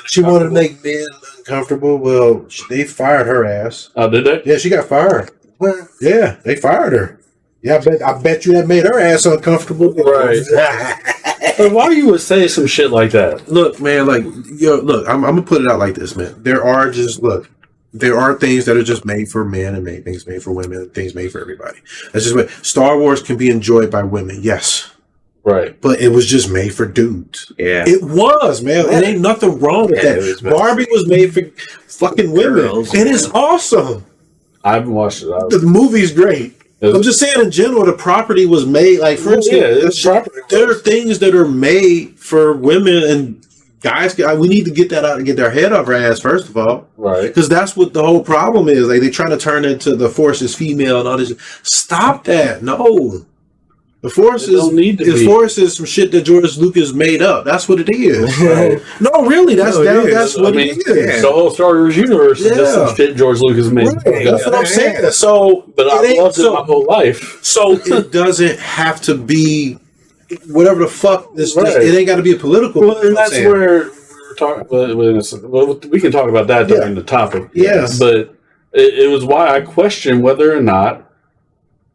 she wanted to make men uncomfortable. Well, they fired her ass. Oh, did they? Yeah, she got fired. Well, yeah, they fired her. Yeah, I bet you that made her ass uncomfortable. Right. But why you would say some shit like that? Look, man, look, I'm gonna put it out like this, man. There are things that are just made for men and things made for women and things made for everybody. That's just what Star Wars can be enjoyed by women, yes. Right. But it was just made for dudes. Yeah. It was, man. It ain't nothing wrong with that. Barbie was made for fucking women. And it's awesome. I haven't watched it. The movie's great. I'm just saying, in general, the property was made, like, for instance, there are things that are made for women and guys. We need to get that out and get their head off our ass, first of all. Right. Because that's what the whole problem is. Like, they're trying to turn into the Force is female and all this. Stop that. No. The Force is some shit that George Lucas made up. That's what it is. Right. No, really, that's what it is. The whole Star Wars universe is just some shit George Lucas made. Right. That's what I'm saying. So, but I loved it my whole life. So it doesn't have to be whatever the fuck. It ain't got to be a political. Well, and that's where we're talking. Well, we can talk about that during the topic. Yes, but it was why I question whether or not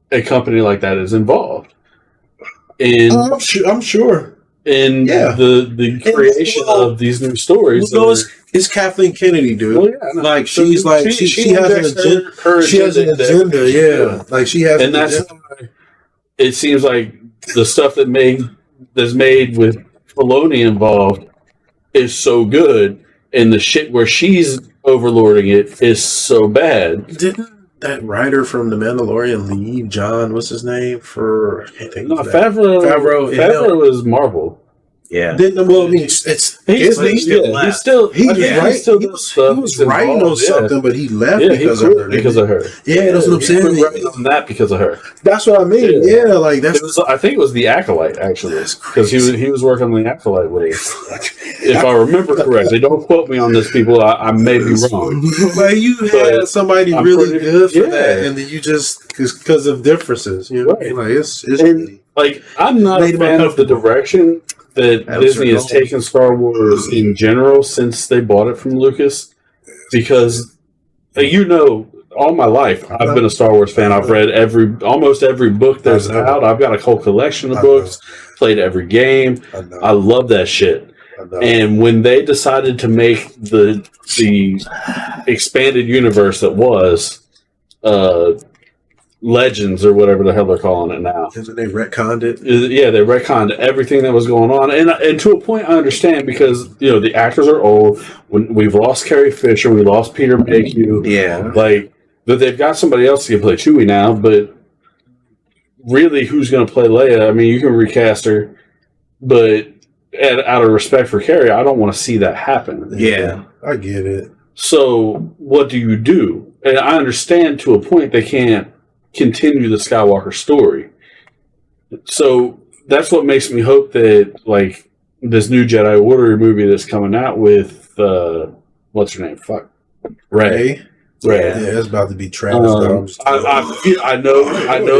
a company like that is involved. I'm sure. In the creation of these new stories. It's Kathleen Kennedy, dude. Well, yeah, no. Like she has an agenda. She has an agenda. Yeah, like she has. And that's why it seems like the stuff that's made with Filoni involved is so good, and the shit where she's overlording it is so bad. Didn't that writer from The Mandalorian leave? John, what's his name? I can't think of that. Favreau is Marvel. Yeah. He was writing on something, but he left because of her. Yeah, that's what I'm saying. He writing on that because of her. That's what I mean. Yeah, like that's. I think it was the Acolyte actually, because he was working on the Acolyte with her. If I remember correctly, don't quote me on this, people. I may be wrong. Well, you had somebody really good for that, and then you just because of differences, you know, like it's like I'm not a fan of the direction that Disney has taken Star Wars in general since they bought it from Lucas, because all my life I've been a Star Wars fan. I've read almost every book there's out. I've got a whole collection of books, played every game. I love that shit. And when they decided to make the expanded universe that was Legends or whatever the hell they're calling it now. Isn't they retconned it? Yeah, they retconned everything that was going on, and to a point I understand, because the actors are old. When we've lost Carrie Fisher, we lost Peter Mayhew. Yeah, like that they've got somebody else to play Chewie now, but really, who's going to play Leia? I mean, you can recast her, but out of respect for Carrie, I don't want to see that happen. Yeah, I get it. So what do you do? And I understand to a point they can't continue the Skywalker story. So that's what makes me hope that, like, this new Jedi Order movie that's coming out with what's her name? Fuck, Rey. Yeah, it's about to be trash. I know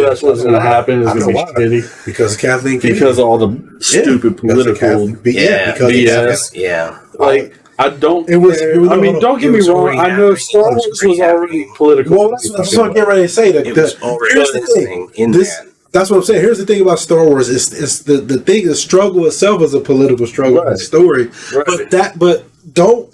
that's what's going to happen. It's going to be shitty because of Kathleen, because of all the stupid political BS. Yeah, like. I don't. Don't get me wrong. I know Star Wars was already political. Well, that's what I'm getting ready to say. That it was already that's what I'm saying. Here's the thing about Star Wars: it's the thing. The struggle itself is a political struggle, right. Story. Right. But don't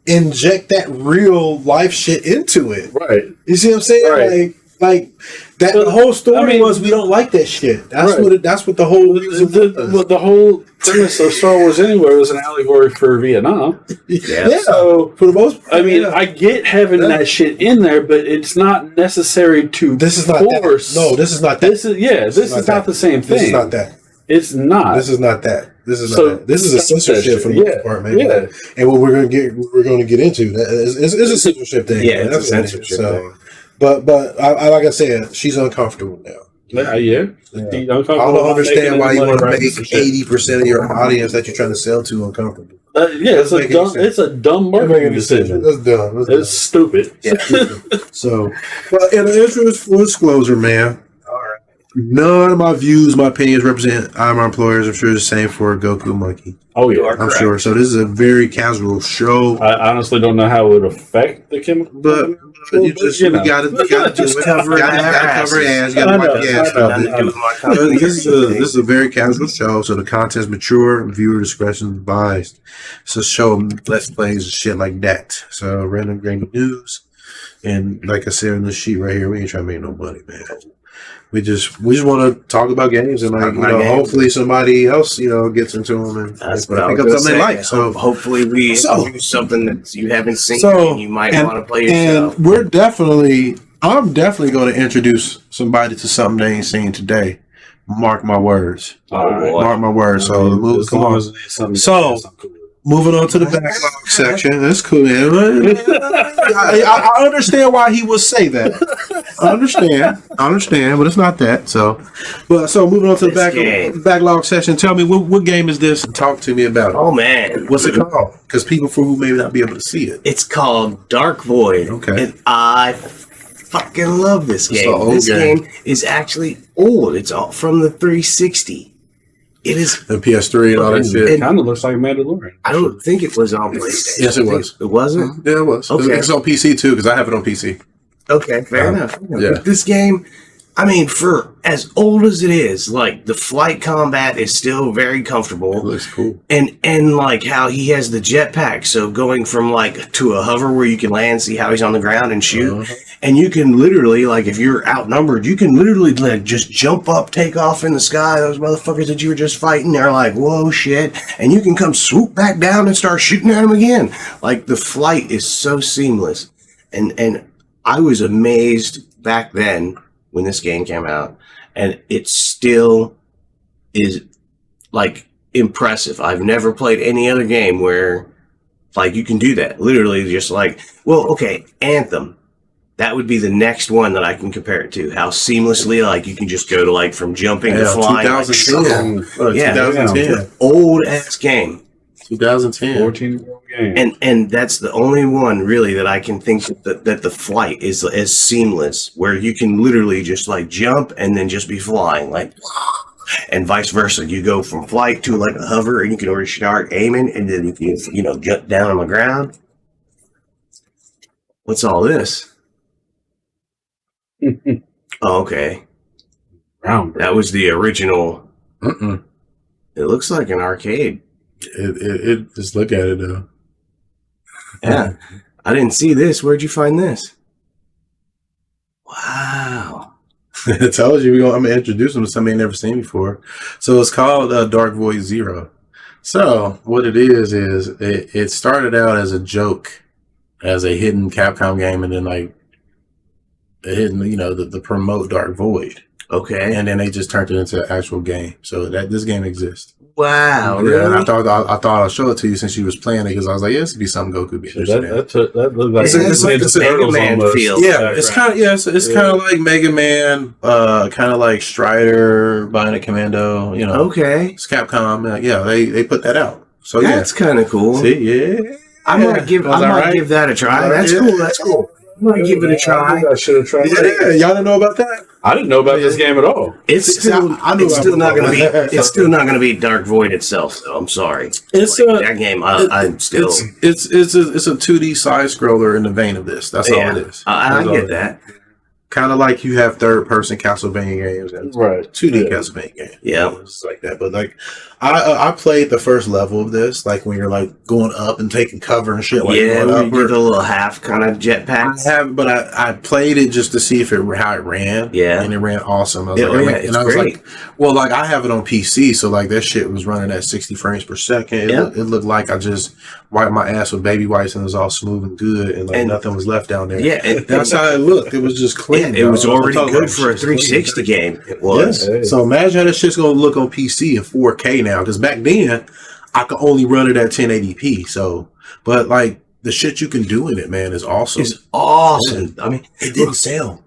inject that real life shit into it. Right. You see what I'm saying? Right. Like that. The whole story was we don't like that shit. That's what. That's what the whole reason. The whole premise of Star Wars anyway was an allegory for Vietnam. Yeah. So for the most part, I mean, I get having that shit in there, but it's not necessary to. This is not force. That. No, this is not that. This is not the same thing. This is not that. It's not. This is not that. This is So, not that. This is a censorship for the most part, man. Yeah. And what we're going to get into that is a censorship thing. Yeah, man. it's a That's what it is. censorship So, thing. but I like I said, she's uncomfortable now. Yeah. I don't understand why you want to make 80% of your audience that you're trying to sell to uncomfortable. Yeah, it's a dumb marketing decision. That's dumb. It's stupid. Yeah. So, well, in the interest full disclosure, man, none of my views, my opinions represent my employers. I'm sure it's the same for Goku Munkee. Oh yeah, I'm sure. So this is a very casual show. I honestly don't know how it would affect the chemical, But you just you gotta just cover it. You gotta cover your ass. You gotta wipe your ass off. This is a very casual show, so the content's mature. Viewer discretion is advised. It's a show of let's plays and shit like that. So random gaming news, and like I said in the sheet right here, we ain't trying to make no money, man. We just want to talk about games and hopefully somebody else gets into them and That's what I pick was up gonna something they say. like. So hopefully we do something that you haven't seen and you might want to play yourself. And I'm definitely going to introduce somebody to something they ain't seen today. Mark my words. Mark my words. So come on. So moving on to the backlog section. That's cool, man. I understand why he would say that. I understand, but it's not that. So moving on to the backlog section. Tell me what game is this? And talk to me about it. Oh man, what's it called? Because people who may not be able to see it. It's called Dark Void. Okay, and I fucking love this game. This game is actually old. It's all from the 360. It is the PS3 and all that shit. It kind of looks like Mandalorian. I don't think it was on PlayStation. Yes, it was. It wasn't? Yeah, it was. Okay. It's on PC too, because I have it on PC. Okay, fair enough. Yeah. But this game, I mean, for as old as it is, like the flight combat is still very comfortable. It looks cool. And like how he has the jetpack, so going from like to a hover where you can land, see how he's on the ground and shoot. And you can literally, like if you're outnumbered, you can literally like just jump up, take off in the sky. Those motherfuckers that you were just fighting, they're like, whoa, shit. And you can come swoop back down and start shooting at them again. Like the flight is so seamless. And I was amazed back then when this game came out, and it still is like impressive. I've never played any other game where like you can do that. Literally just like, well, okay, Anthem. That would be the next one that I can compare it to. How seamlessly, like, you can just go to, like, from jumping to flying. 2010. Like, 2010. Old-ass game. 2010. 14-year-old game. And that's the only one, really, that I can think that the flight is as seamless, where you can literally just, like, jump and then just be flying, like, and vice versa. You go from flight to, like, a hover, and you can already start aiming, and then you can, jump down on the ground. What's all this? Oh, okay. That was the original. Mm-mm. It looks like an arcade. It just look at it though. Yeah. I didn't see this. Where'd you find this? Wow. I told you I'm gonna introduce them to something I've never seen before. So it's called Dark Void Zero. So what it is it started out as a joke, as a hidden Capcom game, and then like hidden, the promote Dark Void. Okay. And then they just turned it into an actual game. So that this game exists. Wow. Yeah, Really? and I thought I'll show it to you since you was playing it, because I was like, yeah, this would be something Goku be interested in. That looks like It's like the Mega Man feel. Yeah, it's kind of it's kind of like Mega Man, kind of like Strider, Bionic Commando. Okay. It's Capcom. Yeah, they put that out. So That's kind of cool. See, yeah. I might give that a try. That's cool. That's cool. I might give it a try. I should have tried. Yeah, y'all didn't know about that? I didn't know about this game at all. It's still not going to be Dark Void itself. So I'm sorry. It's like, that game. I'm still. It's a 2D side scroller in the vein of this. That's all it is. I get that. Kind of like you have third person Castlevania games and 2D Castlevania games. Yeah, it's like that. But like, I played the first level of this, like when you're like going up and taking cover and shit. Like you do the little half kind of jetpack. But I played it just to see how it ran. Yeah, and it ran awesome. I was it's great. Like, I have it on PC, so like that shit was running at 60 frames per second. It looked like I just wiped my ass with baby wipes and it was all smooth and good, and nothing was left down there. Yeah, that's how it looked. It was just clean. waiting. it was dog. I'm already talking good about for a shit's waiting. 360 game. It was. Yes. So imagine how this shit's gonna look on PC in 4K now. Because back then, I could only run it at 1080p. So, but like the shit you can do in it, man, is awesome. It's awesome. I mean, It didn't sell.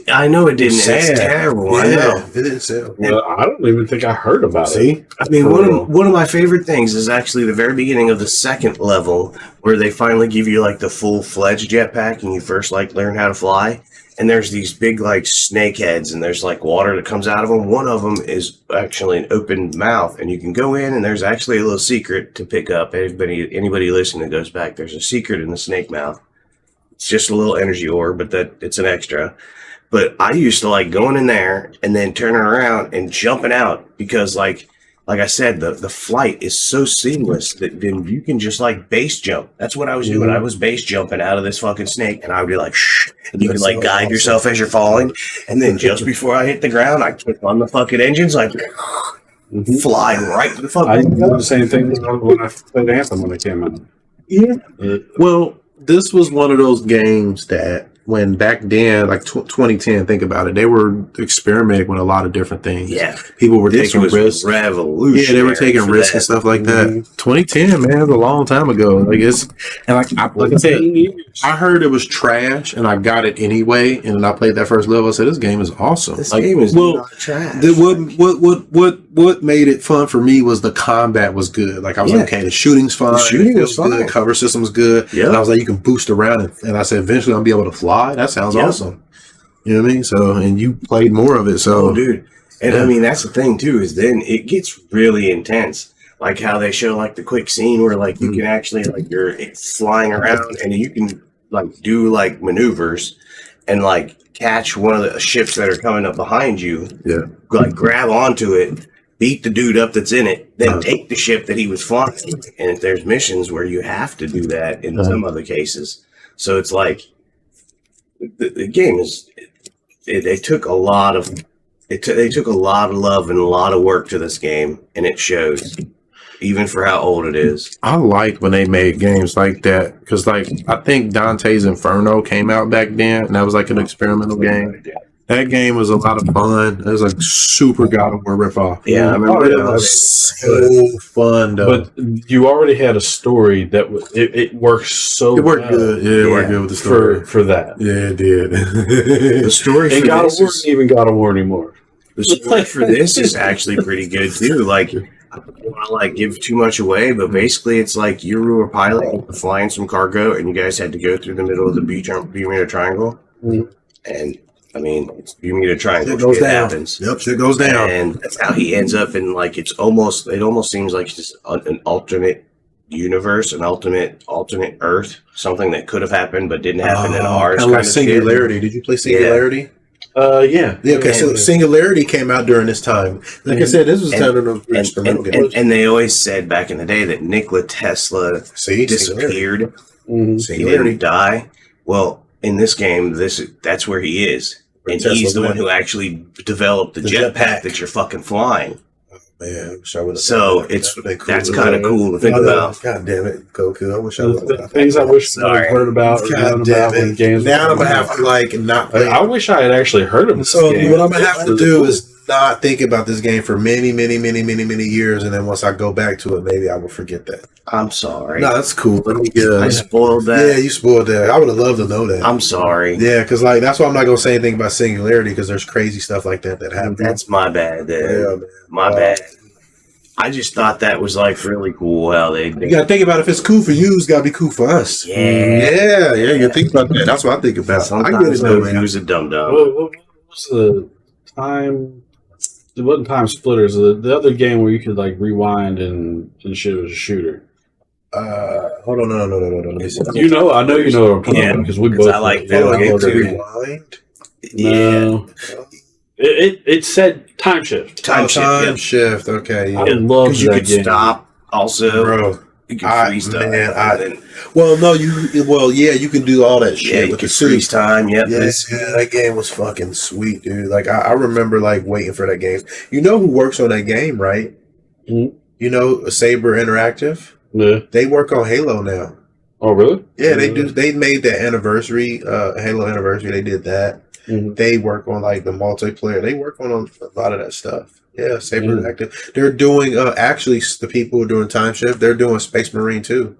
I know it didn't. It's It's sad. terrible. I know. It didn't sell. Well, I don't even think I heard about it. See, I mean, For one of my favorite things is actually the very beginning of the second level, where they finally give you like the full-fledged jetpack, and you first like learn how to fly. And there's these big like snake heads, and there's like water that comes out of them. One of them is actually an open mouth, and you can go in, and there's actually a little secret to pick up. Anybody listening that goes back, there's a secret in the snake mouth. It's just a little energy orb, but it's an extra. But I used to like going in there and then turning around and jumping out because like I said, the flight is so seamless that then you can just like base jump. That's what I was doing. I was base jumping out of this fucking snake, and I would be like, shh, and you can like guide yourself as you're falling. And then just before I hit the ground, I click on the fucking engines, like fly right to the fucking. I did the same thing when I played Anthem when it came out. yeah. Well, this was one of those games that when back then, like 2010, think about it, they were experimenting with a lot of different things. Yeah, People were this taking was risks. revolutionary. Yeah, they were taking for risks that. and stuff like that. 2010, man, it was a long time ago. Like it's and like I said, I heard it was trash, and I got it anyway. And then I played that first level. I said, "This game is awesome." This Like, game is well, not trash. what made it fun for me was the combat was good. Like I was like, okay, the shooting's fine. The shooting it was feels good. fine. Cover system's good. Yeah. And I was like, you can boost around, and I said, eventually I'll be able to fly. That sounds Yeah. awesome. You know what I mean? So, and you played more of it. So, Oh, dude. And I mean, that's the thing too, is then it gets really intense. Like how they show like the quick scene where like you can actually like you're flying around and you can like do like maneuvers and like catch one of the ships that are coming up behind you, yeah. like grab onto it, beat the dude up that's in it, then take the ship that he was flying. And if there's missions where you have to do that in some other cases. So it's like the game is they took a lot of they took a lot of love and a lot of work to this game, and it shows, even for how old it is. I like when they made games like that because, like, I think Dante's Inferno came out back then, and that was like an experimental game. That game was a lot of fun. It was like super God of War ripoff. Yeah, I remember it that. was so fun though. But you already had a story that it works so It worked well good. Yeah, it worked good with the story. for that. Yeah, it did. The story And for God of this War is, isn't even God of War anymore. the story for this is actually pretty good too. Like, I don't want to like give too much away, but basically it's like you were a pilot flying some cargo, and you guys had to go through the middle of the Bermuda Triangle, and I mean, it's Bermuda Triangle. It goes Shit down. happens. Yep, shit goes down. And that's how he ends up in like it almost seems like it's just an alternate universe, an alternate Earth, something that could have happened but didn't happen in ours. Kind of like Singularity. Did you play Singularity? Yeah. Yeah. Okay, so Singularity came out during this time. Like I said, this was kind of an experimental game. And they always said back in the day that Nikola Tesla See, disappeared. He Singularity. didn't die. Well, in this game, that's where he is. And Tesla's he's the one man. who actually developed the jetpack that you're fucking flying. Man, I wish I would have. So that's kind of cool to think about. God damn it, Goku! I wish I would The have. things I wish I Sorry. had heard about or known God about damn when it! games. Now were I'm gonna coming have out. to like not play. I wish I had actually heard of this So game. what I'm gonna have to do is not think about this game for many years, and then once I go back to it, maybe I will forget that. I'm sorry. No, that's cool. Let me I spoiled that. Yeah, you spoiled that. I would have loved to know that. I'm sorry. Yeah, because like that's why I'm not gonna say anything about Singularity because there's crazy stuff like that happens. That's my bad, dude. Yeah, man. My bad. I just thought that was like really cool how they You gotta think about if it's cool for you, it's gotta be cool for us. Yeah. Yeah. You think about that. That's what I think about. I Sometimes get it though, he man. was a dum dum. What was the time? It wasn't Time Splitters. The other game where you could like rewind and shit was a shooter. Hold on, no. Let me see. You know, I know you know what I'm talking Yeah, about because we 'cause both. I like we that both game loved too. it. Rewind. No. It said time shift. Time shift. shift. Okay, I yeah. love Because you that could game. stop also. Bro. You can freeze time. man, you can do all that shit Yeah, you with can the suit. freeze time. Yep. Yeah, that game was fucking sweet, dude. Like I remember like waiting for that game. You know who works on that game, right? Mhm. You know Saber Interactive? Yeah. They work on Halo now. Oh, really? Yeah, they do. They made that anniversary, Halo anniversary. They did that. they work on like the multiplayer. They work on a lot of that stuff. Yeah, Saber Active. They're doing actually the people who are doing Time Shift. They're doing Space Marine too.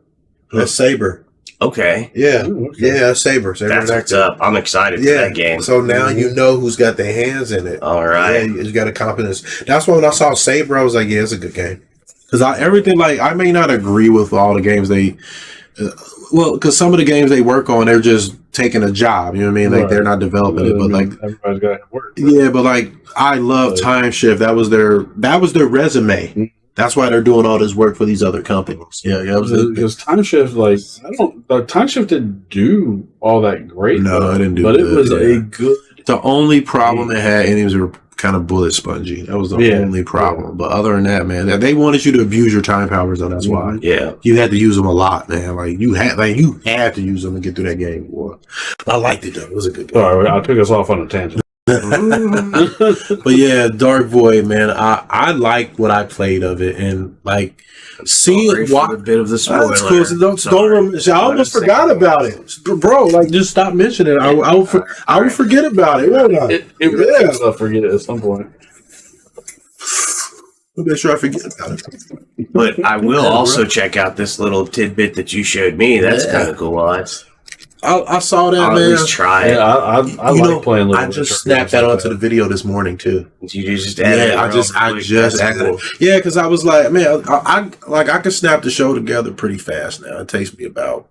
That's Saber. Okay. Yeah, yeah, Saber. That's what's up. I'm excited for that game. So now you know who's got their hands in it. All right. Yeah, you got a confidence. That's why when I saw Saber, I was like, yeah, it's a good game. Because everything, like, I may not agree with all the games they, because some of the games they work on, they're just taking a job. You know what I mean? Like they're not developing it, but like everybody's got to work. Yeah, but like I love Time Shift. That was their resume. That's why they're doing all this work for these other companies. Yeah, because Time Shift, like Time Shift didn't do all that great. No, it didn't do. But it was a good. The only problem it had, enemies were kind of bullet spongy. That was the only problem. But other than that, man, they wanted you to abuse your time powers, though. That's why. Yeah, you had to use them a lot, man. Like you had to use them to get through that game. Boy. I liked it though. It was a good game. All right, I took us off on a tangent. But yeah, Dark Void, man, I liked what I played of it, and like seeing a bit of the spoiler. I almost forgot about it, bro. Like, just stop mentioning it. I will forget about it. Won't I? It really I'll forget it at some point. I'll make sure I forget about it. But I will also check out this little tidbit that you showed me. That's kind of cool. I saw that, I'll man. At least try it. Yeah, I like playing. I just snapped that onto the video this morning too. You just added I just added it. Yeah, because I was like, man, I can snap the show together pretty fast now. It takes me about.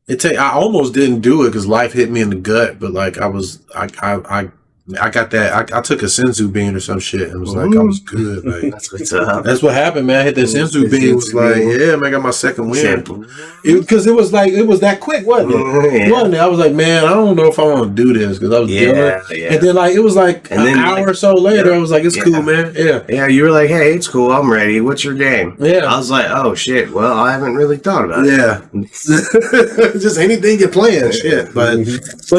I almost didn't do it because life hit me in the gut, but like I got that. I took a senzu bean or some shit and was like, I was good. Like, that's what's up. That's what happened, man. I hit that senzu bean. Was like, yeah, man, I got my second win. Because it was that quick, wasn't it? Wasn't it? I was like, man, I don't know if I want to do this because I was dealing. Yeah. And then like it was like an hour or so later, I was like, it's cool, man. Yeah. Yeah, you were like, hey, it's cool. I'm ready. What's your game? Yeah. I was like, oh shit. Well, I haven't really thought about it. Yeah. Just anything you're playing, shit. But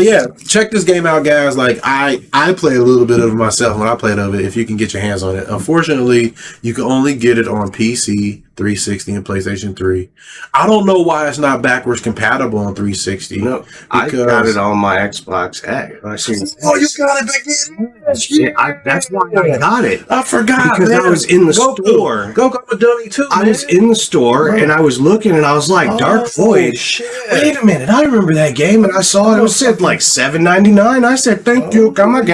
yeah, check this game out, guys. Like I play a little bit of it myself when I played of it, if you can get your hands on it. Unfortunately, you can only get it on PC, 360, and PlayStation 3. I don't know why it's not backwards compatible on 360. No, I got it on my Xbox X. Oh, you got it back then? That's why I got it. I forgot, because I was in the store. Go a dummy too, man. I was in the store and I was looking and I was like, Dark Void. Shit. Wait a minute, I remember that game, and I saw it was said like $7.99. I said, thank you, come again.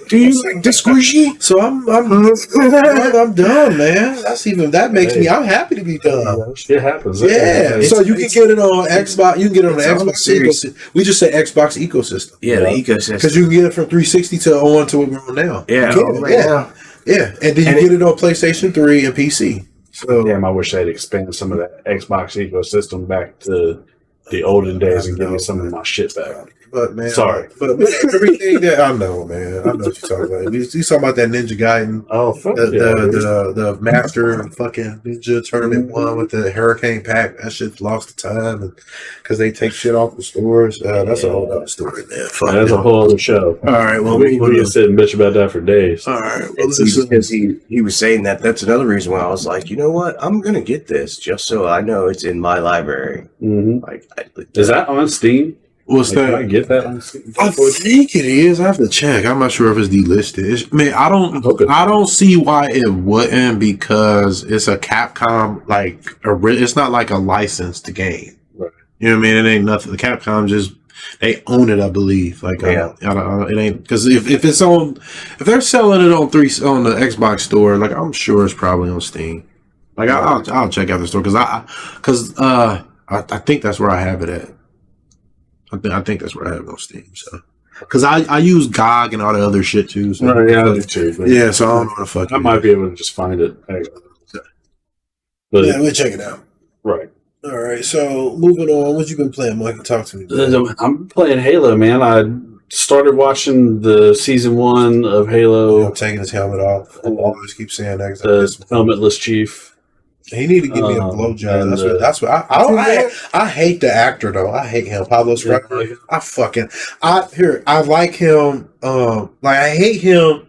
Do you like the squishy? So I'm done, man. That makes me. I'm happy to be done. It happens. Yeah. So you can get it on Xbox. You can get it on the Xbox ecosystem. We just say Xbox ecosystem. Yeah, the ecosystem. Because you can get it from 360 to what we're on now. Yeah. Yeah. And then you get it on PlayStation 3 and PC. So damn, I wish they'd expand some of that Xbox ecosystem back to the olden days and give me some of my shit back. But man, sorry. But everything that I know, man, I know what you're talking about. You talking about that Ninja Gaiden? Oh, fuck the Master fucking Ninja Tournament one with the Hurricane Pack. That shit lost the time, and because they take shit off the stores. That's a whole other story, man. That's a whole other show. All right, well, we can sit and bitch about that for days. All right, well, because he was saying that. That's another reason why I was like, you know what, I'm gonna get this just so I know it's in my library. Like, is that on Steam? What's that? Can I get that on Steam? I think it is. I have to check. I'm not sure if it's delisted. I don't see why it wouldn't, because it's a Capcom, like it's not like a licensed game. Right. You know what I mean? It ain't nothing. The Capcom just they own it, I believe. Like it ain't, because if they're selling it on the Xbox store, like I'm sure it's probably on Steam. Like I'll check out the store because I think that's where I have it at. I think that's where I have it on Steam. So, because I use GOG and all the other shit too. So. Right, yeah, I do too. Yeah, so I don't know what the fuck. I might be able to just find it. But yeah, we'll check it out. Right. All right. So moving on, what you been playing, Mike? Talk to me. I'm playing Halo, man. I started watching the season 1 of Halo. I'm taking his helmet off. I always keep saying that. The helmetless chief. He need to give me a blowjob. That's what I hate the actor though. I hate him, Pablo Schreiber. I like him. I hate him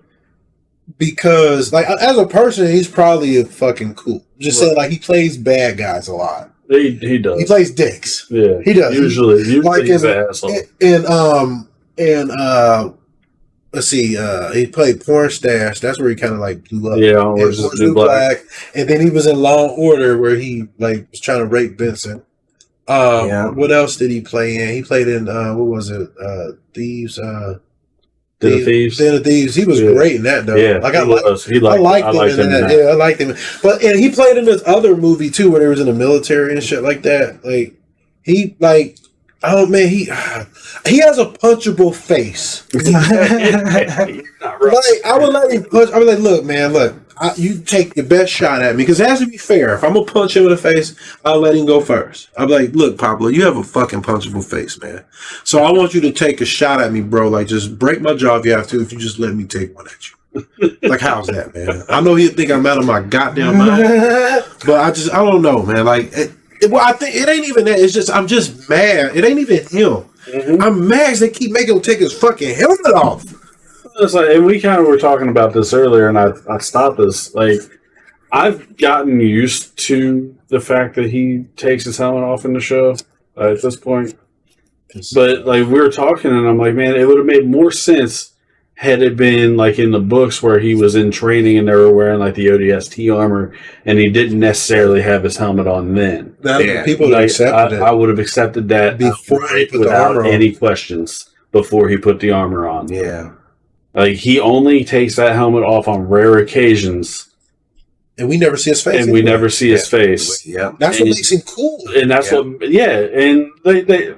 because like as a person, he's probably a fucking cool. Just saying, like he plays bad guys a lot. He does. He plays dicks. Yeah, he does. Usually like he's an asshole. And let's see, he played Porn Stash. That's where he kind of like blew up. Yeah, Orange is the New Black. And then he was in Law and Order where he like was trying to rape Vincent. What else did he play in? He played in what was it? Thieves. Den of Thieves. He was great in that though. Yeah, like I liked him in that. Yeah, I liked him. But and he played in this other movie too, where he was in the military and shit like that. Like he like. Oh man, he has a punchable face. Like I would let him punch. I would like, look, man, you take your best shot at me because it has to be fair. If I'm gonna punch him in the face, I'll let him go first. I'm like, look, Pablo, you have a fucking punchable face, man. So I want you to take a shot at me, bro. Like, just break my jaw if you have to. If you just let me take one at you. Like, how's that, man? I know he'd think I'm out of my goddamn mind, but I don't know, man. Like. Well, I think it ain't even that. It's just I'm just mad. It ain't even him. Mm-hmm. I'm mad they keep making him take his fucking helmet off. It's like, and we kind of were talking about this earlier, and I stopped this. Like, I've gotten used to the fact that he takes his helmet off in the show at this point. But like we were talking, and I'm like, man, it would have made more sense had it been like in the books where he was in training and they were wearing like the ODST armor and he didn't necessarily have his helmet on then. People like, accepted it. I would have accepted that before he put without the armor any questions before he put the armor on. Yeah. Like he only takes that helmet off on rare occasions. And we never see his face. And we never see his face. Yeah. That's what makes him cool. And that's and they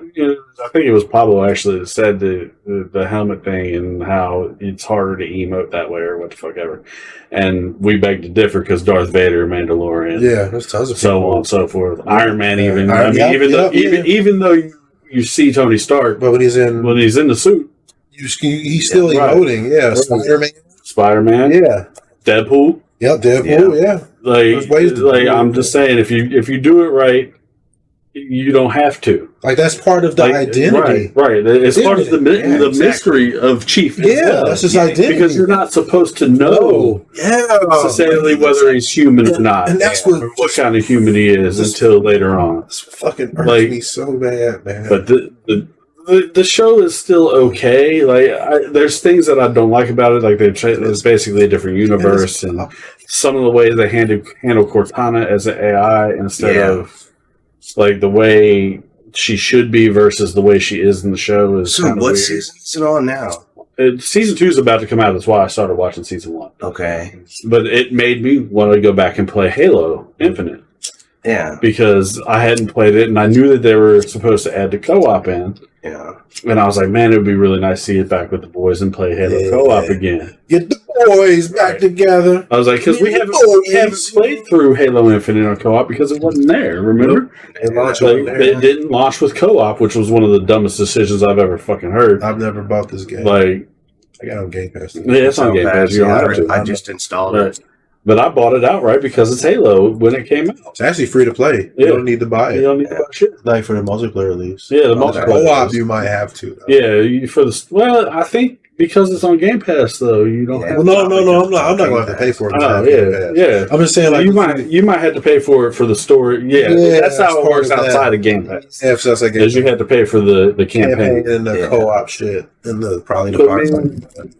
I think it was Pablo actually that said the helmet thing and how it's harder to emote that way or what the fuck ever. And we beg to differ because Darth Vader, Mandalorian. Yeah, there's tons of so people. on and so forth. Iron Man even. Even though you see Tony Stark, but when he's in the suit, he's still emoting. Yeah. Right. Spider-Man. Yeah. Deadpool. Yep, Deadpool, yeah. Like I'm just saying, if you do it right, you don't have to. Like that's part of the identity, right? It's part of the mystery of Chief. Yeah, that's his identity because you're not supposed to know necessarily whether he's human or not, and that's what kind of human he is until later on. This fucking irks me so bad, man. But the show is still okay. Like there's things that I don't like about it. Like it's basically a different universe, and some of the ways they handle Cortana as an AI instead of like the way she should be versus the way she is in the show is kind of weird. Season is it on now? Season 2 is about to come out. That's why I started watching season 1. Okay, but it made me want to go back and play Halo Infinite. Yeah, because I hadn't played it, and I knew that they were supposed to add the co-op in. Yeah, and I was like, man, it would be really nice to see it back with the boys and play Halo co-op again. Get the boys back together. I was like, because we haven't played through Halo Infinite on co-op because it wasn't there. Remember? It didn't launch with co-op, which was one of the dumbest decisions I've ever fucking heard. I've never bought this game. Like, I got on Game Pass. Yeah, it's on Game Pass. You don't have to. I just installed it. But I bought it outright because it's Halo when it came out. It's actually free to play. You don't need to buy it. You don't need to buy shit. Like for the multiplayer at least. Yeah, the multiplayer. Co-op you might have to. Though. Yeah, I think because it's on Game Pass though, you don't have no, I'm not going to have to pay for it. Yeah. I'm just saying like you might have to pay for it for the story. Yeah, that's how it works outside of Game Pass. Yeah, so that's like you had to pay for the campaign and the co-op shit and the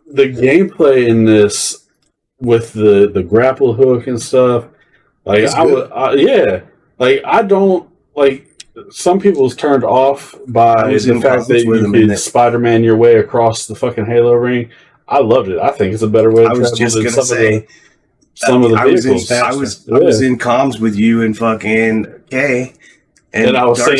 the gameplay in this with the grapple hook and stuff, like I don't like. Some people's turned off by the fact that you can Spider-Man your way across the fucking Halo ring. I loved it. I think it's a better way to travel than some of the vehicles. I was in comms with you and fucking Kay. And I was saying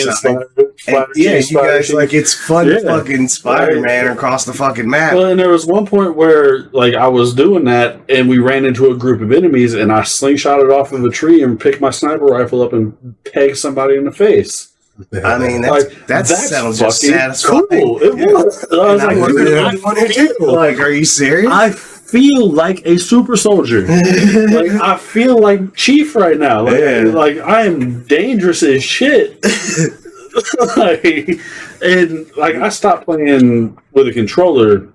you guys like it's fun fucking Spider-Man across the fucking map. Well, and there was one point where like I was doing that and we ran into a group of enemies and I slingshotted off of a tree and picked my sniper rifle up and pegged somebody in the face. I mean, that sounds just satisfying. Cool. It was. Like, are you serious? I feel like a super soldier. Like I feel like Chief right now. Like I am dangerous as shit. I stopped playing with a controller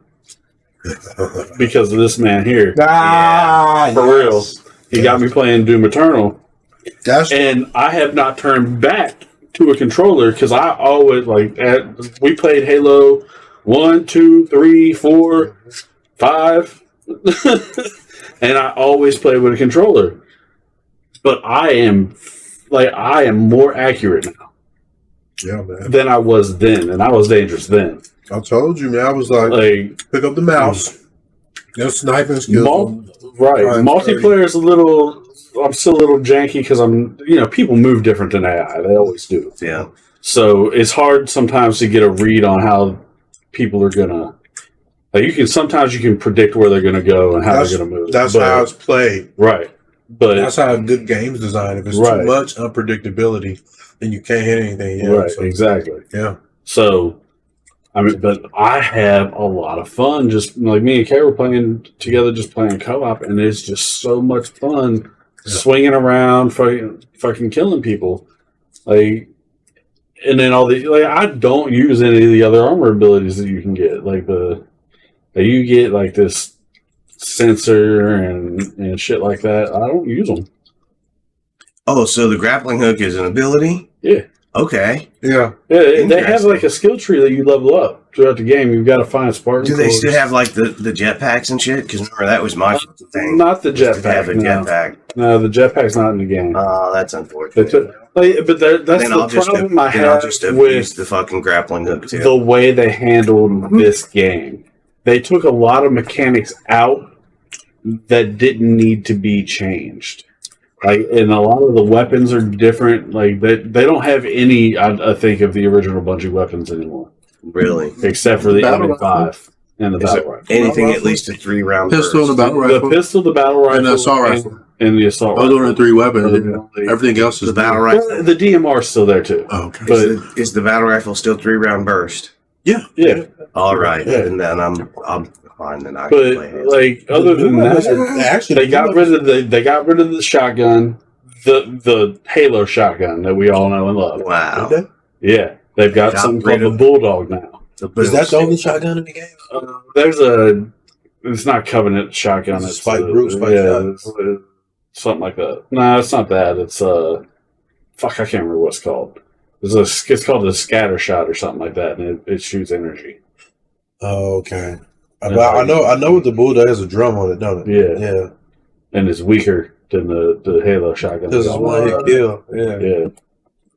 because of this man here. For real. He got me playing Doom Eternal. And I have not turned back to a controller because I always we played Halo 1, 2, 3, 4, 5. And I always play with a controller. But I am more accurate now. Yeah, man. Than I was then, and I was dangerous then. I told you, man. I was like pick up the mouse. Your sniping skills. Right. Multiplayer is I'm still a little janky because people move different than AI. They always do. Yeah. So it's hard sometimes to get a read on how people are gonna. Sometimes you can predict where they're gonna go and how they're gonna move. That's how it's played. Right. But that's how a good game's designed. If it's too much unpredictability, then you can't hit anything. Yeah, right. Exactly. Yeah. So, but I have a lot of fun. Just like me and Kay were playing together, just playing co-op, and it's just so much fun swinging around, fucking killing people. And then I don't use any of the other armor abilities that you can get. You get this sensor and shit like that. I don't use them. Oh, so the grappling hook is an ability? Yeah. Okay. Yeah. They have a skill tree that you level up throughout the game. You've got to find Spartan. Do they still have the jetpacks and shit? Because remember that was my thing. Not the jetpack. Jetpack. No, the jetpack's not in the game. Oh, that's unfortunate. But that's the problem I have with the fucking grappling hook too. The way they handled this game. They took a lot of mechanics out that didn't need to be changed. And a lot of the weapons are different. They don't have any, I think, of the original Bungie weapons anymore. Really? Except for the M5 and the battle rifle. Anything at least a 3-round pistol and the battle rifle. The pistol, the battle rifle, and the assault rifle. And the assault rifle. Those are the 3 weapons. Everything else is the battle rifle. The DMR is still there too. Oh, okay. But is the battle rifle still 3-round burst? Yeah. Yeah. All right. Yeah. And then I'm fine. Then I can play it. Other than that, they got rid of the shotgun, the Halo shotgun that we all know and love. Wow. Yeah, they've got something called the Bulldog now. Is that the only shotgun in the game? It's not Covenant shotgun. It's Spike shotgun. Something like that. No, it's not that. It's I can't remember what it's called. It's called the scatter shot or something like that, and it shoots energy. Oh, okay. I know what the Bulldog has a drum on it, don't it? Yeah. And it's weaker than the Halo shotgun. Because it's one hit kill. Yeah.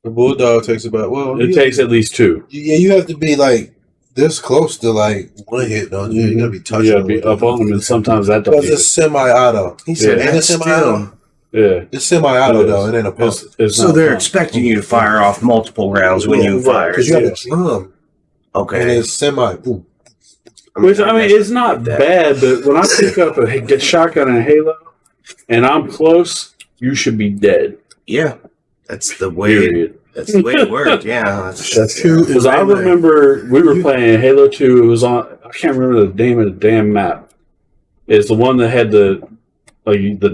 The Bulldog takes it takes at least 2. Yeah, you have to be this close to one hit, don't you? You gotta be touching. You gotta be up on them, and sometimes that because it's semi-auto. He said, "Ain't it semi-auto?" Yeah, it's semi-auto though. It ain't a pump. So they're expecting you to fire off multiple rounds when you fire. Because you have a drum. Okay. And it's semi. Boom. Which it's not bad, but when I pick up a shotgun in Halo, and I'm close, you should be dead. Yeah, that's the way. That's the way it worked. Yeah, that's true. Because I remember we were playing Halo 2. It was on. I can't remember the name of the damn map. It's the one that had the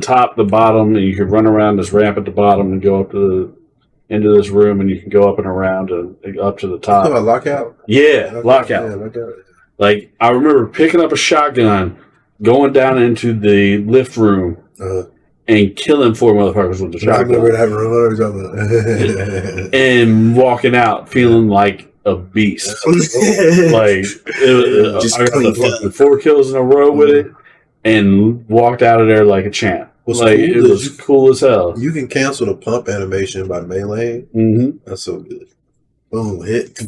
top, the bottom, and you could run around this ramp at the bottom and go up into this room, and you can go up and around and up to the top. Lockout? Yeah, Lockout. Yeah, Lockout. I remember picking up a shotgun, going down into the lift room, and killing 4 motherfuckers with the shotgun. And walking out feeling like a beast. I got 4 kills in a row with it, and walked out of there like a champ. It was cool as hell. You can cancel the pump animation by melee. Mm-hmm. That's so good. Boom, hit.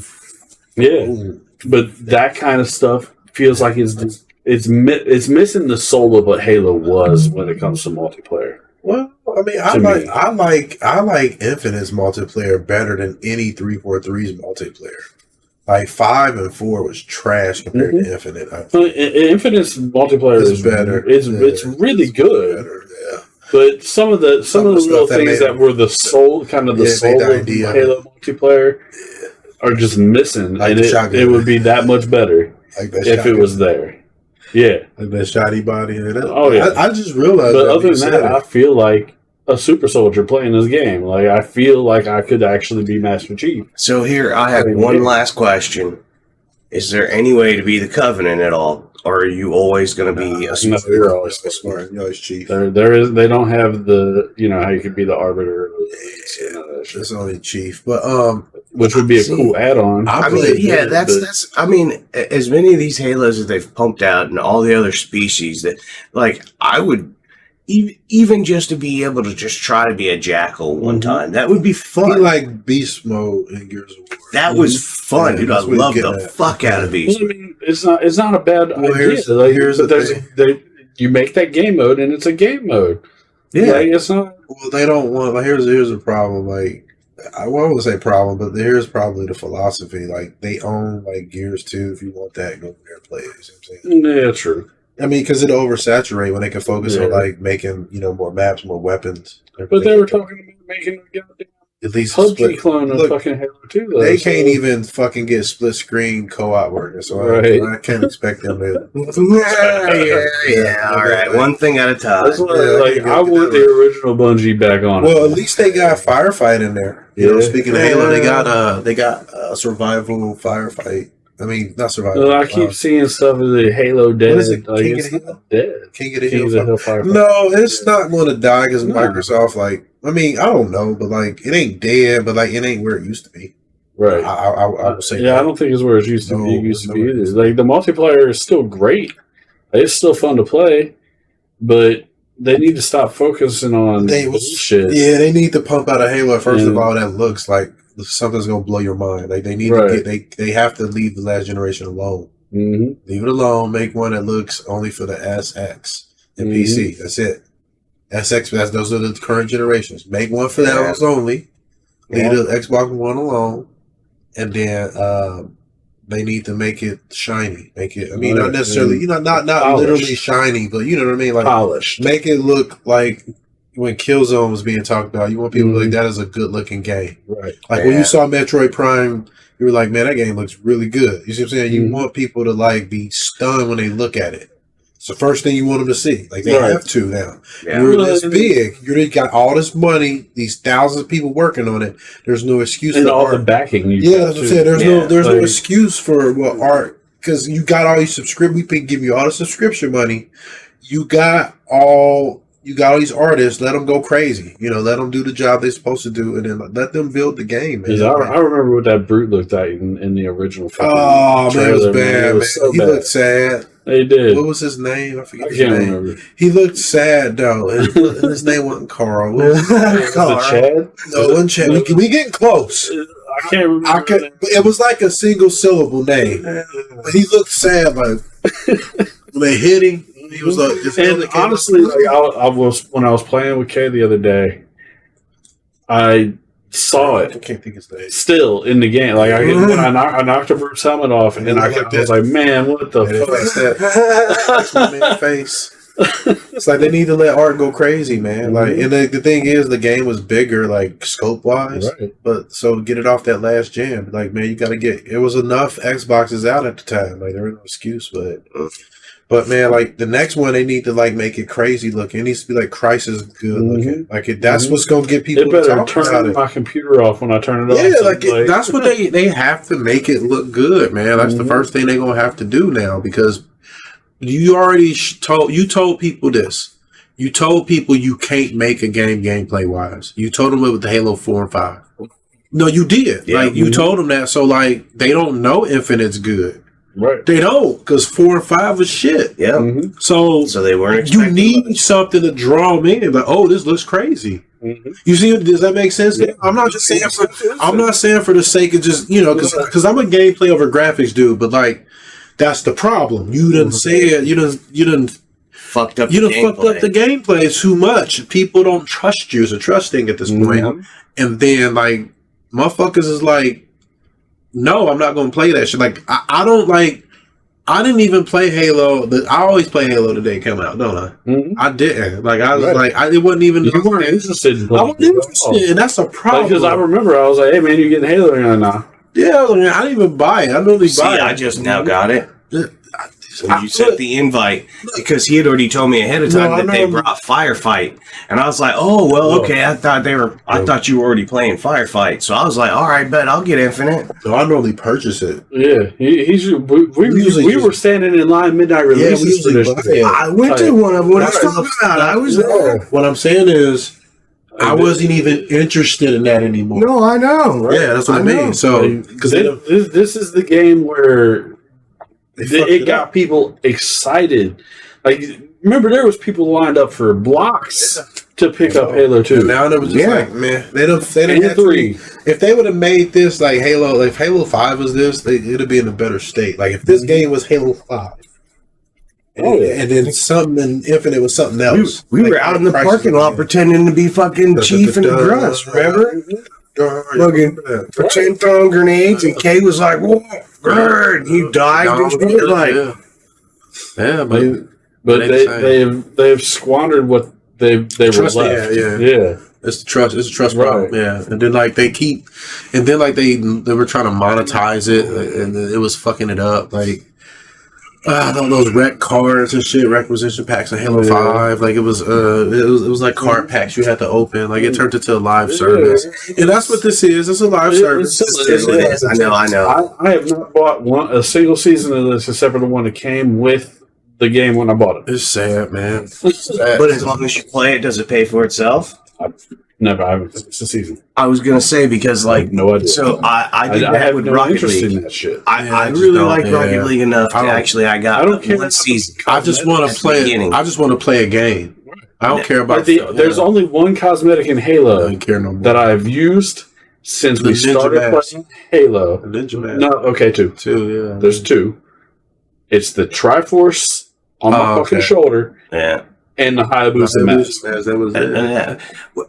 Yeah. Boom. But that kind of stuff feels like it's missing the soul of what Halo was when it comes to multiplayer. Well, I mean, I like Infinite's multiplayer better than any 343's multiplayer. 5 and 4 was trash compared to Infinite. Infinite's multiplayer is better. It's really good. Better, yeah. But some of the little things that were the soul, kind of the soul of Halo multiplayer, are just missing, and it would be that much better if it was there. Yeah, like that shoddy body. I just realized. But other than that, I feel like a super soldier playing this game. I feel like I could actually be Master Chief. So here, I have one last question: is there any way to be the Covenant at all, or are you always going to be a super? You're always smart. You're always Chief. They don't have the how you could be the Arbiter. edition. It's only Chief, but which would be a cool add-on. I mean, yeah, that's. I mean, as many of these Halos that they've pumped out, and all the other species that, like, I would even just to be able to just try to be a jackal one time, that would be fun. He like beast mode in Gears of War. That was fun, dude. I love the fuck out of beast. Well, I mean, it's not a bad idea. Here's You make that game mode, and it's a game mode. Yeah, like, it's not. Well, they don't want. Like, here's a problem. Like, I won't say problem, but here's probably the philosophy. Like, they own like Gears 2. If you want that, go there and play it. You know what I'm saying? Yeah, true. I mean, because it'll oversaturate when they can focus on like making more maps, more weapons. But they were talking about making a goddamn at least PUBG clone of fucking Halo 2. Though, they can't even fucking get split screen co-op working, so I can't expect them to. yeah. All right, one thing at a time. That's why, I want the original Bungie back on. Well, at least they got firefight in there. You know, speaking of Halo, they got survival firefight. I mean, not survival. I keep seeing stuff of the Halo Dead. What is it? Like, King of the Hill? Dead. King of the Hill Firefight. No, it's not going to die because Microsoft, I mean, I don't know, but it ain't dead, but it ain't where it used to be. Right. I would say. Yeah, I don't think it's where it used to be. It used to be either. Like, the multiplayer is still great. It's still fun to play, but they need to stop focusing on shit. Yeah, they need to pump out a Halo first of all that looks like something's gonna blow your mind. Like, they need to get they have to leave the last generation alone. Mm-hmm. Leave it alone. Make one that looks only for the SX and PC. That's it. SX. Those are the current generations. Make one for those only. Leave the Xbox One alone, and then they need to make it shiny. Make it. I mean, not necessarily. Not polished. Literally shiny, but you know what I mean. Like polished. Make it look like when Killzone was being talked about. You want people to like that is a good looking game. Right. Like when you saw Metroid Prime, you were like, man, that game looks really good. You see what I'm saying? You want people to be stunned when they look at it. It's the first thing you want them to see. Like, they have to now. Yeah. You're this big. You got all this money. These thousands of people working on it. There's no excuse and for all art. the backing. That's what I'm saying. There's no excuse for art because you got all these subscription. We can give you all the subscription money. You got all these artists. Let them go crazy. Let them do the job they're supposed to do, and then let them build the game. Man. I remember what that brute looked like in the original. Oh man, it was bad. Man. So he looked sad. They did. What was his name? I forget his can't name. remember. He looked sad though. His name wasn't Carl. Was it Chad? No, it wasn't Chad. We getting close. I can't remember. It was like a single syllable name, but he looked sad. Like when they hit him, he was like. And honestly, I was when I was playing with Kay the other day, I saw it. I can't think his name. Still in the game, like I knocked a brute's helmet off, and I was like, "Man, what the fuck?" That's my man's face. It's like they need to let art go crazy, man. Like, and the thing is, the game was bigger, like scope wise, but so to get it off that last gen, like, man, you got to get. It was enough Xboxes out at the time, like there was no excuse, but man, like the next one, they need to make it crazy looking. It needs to be like Crisis good looking. Like that's what's gonna get people. It better turn my computer off when I turn it off. Yeah, that's what they have to make it look good, man. That's the first thing they're gonna have to do now because you already told people this. You told people you can't make a game gameplay wise. You told them it with the Halo 4 and 5. No, you did. Yeah. You told them that, so they don't know Infinite's good. Right. They don't, because 4 and 5 was shit. Yeah. Mm-hmm. So they weren't. You need something to draw them in. Like, oh, this looks crazy. Mm-hmm. You see? Does that make sense? Yeah. I'm not just saying. I'm not saying for the sake of just because I'm a gameplay over graphics dude, but that's the problem. You done said you done fucked up. Fucked up the gameplay too much. People don't trust you. It's a trust thing at this point. And then motherfuckers is no, I'm not going to play that shit. I don't I didn't even play Halo. I always play Halo the day it came out, don't I? Mm-hmm. I didn't. I was it wasn't even. You weren't interested in playing. I wasn't interested, and that's a problem. Because I remember I was like, hey, man, you're getting Halo. And nah. Yeah, I didn't even buy it. I normally buy it. I just now got it. When you sent the invite, because he had already told me ahead of time that they brought Firefight, and I was like, "Oh well, okay." I thought you were already playing Firefight, so I was like, "All right, bet I'll get Infinite." So I normally purchase it. Yeah, we were standing in line midnight releases for this. I went to one of them. I was there. What I'm saying is, I wasn't even interested in that anymore. No, I know. Right? Yeah, that's what I mean. So, because this is the game where it got people excited. Like, remember, there was people lined up for blocks to pick up Halo 2. And now it was just like, man, they didn't have 3. If they would have made this like Halo, if Halo 5 was this, it'd have been in a better state. Like if this game was Halo 5. And then something in Infinite was something else. We were out in the parking lot pretending to be fucking Chief and Gruss, remember? Fucking pretend throwing grenades, and Kay was like, "Whoa, bird!" He dived and shit, like, but they've squandered what they were left. Yeah. It's the trust. It's a trust problem. Yeah, and then like they were trying to monetize it, and it was fucking it up. Like those rec cards and shit, requisition packs in Halo 5. Like it was like card packs you had to open. Like it turned into a live service, and that's what this is. It's a live service. I know. I have not bought a single season of this except for the one that came with the game when I bought it. It's sad, man. But as long as you play it, does it pay for itself? I haven't finished the season. I was gonna say because like no idea. So I did that have with no Rocket interest League. in that shit. I really like Rocket League enough to actually I got one season. I just want to play. I just want to play a game. I don't care about. There's only one cosmetic in Halo I don't care no more. that I've used since we started playing Halo. Ninja Mask. No, okay, two. Yeah. There's 2. It's the Triforce on my fucking shoulder. Yeah. And the Hayabusa mask. That was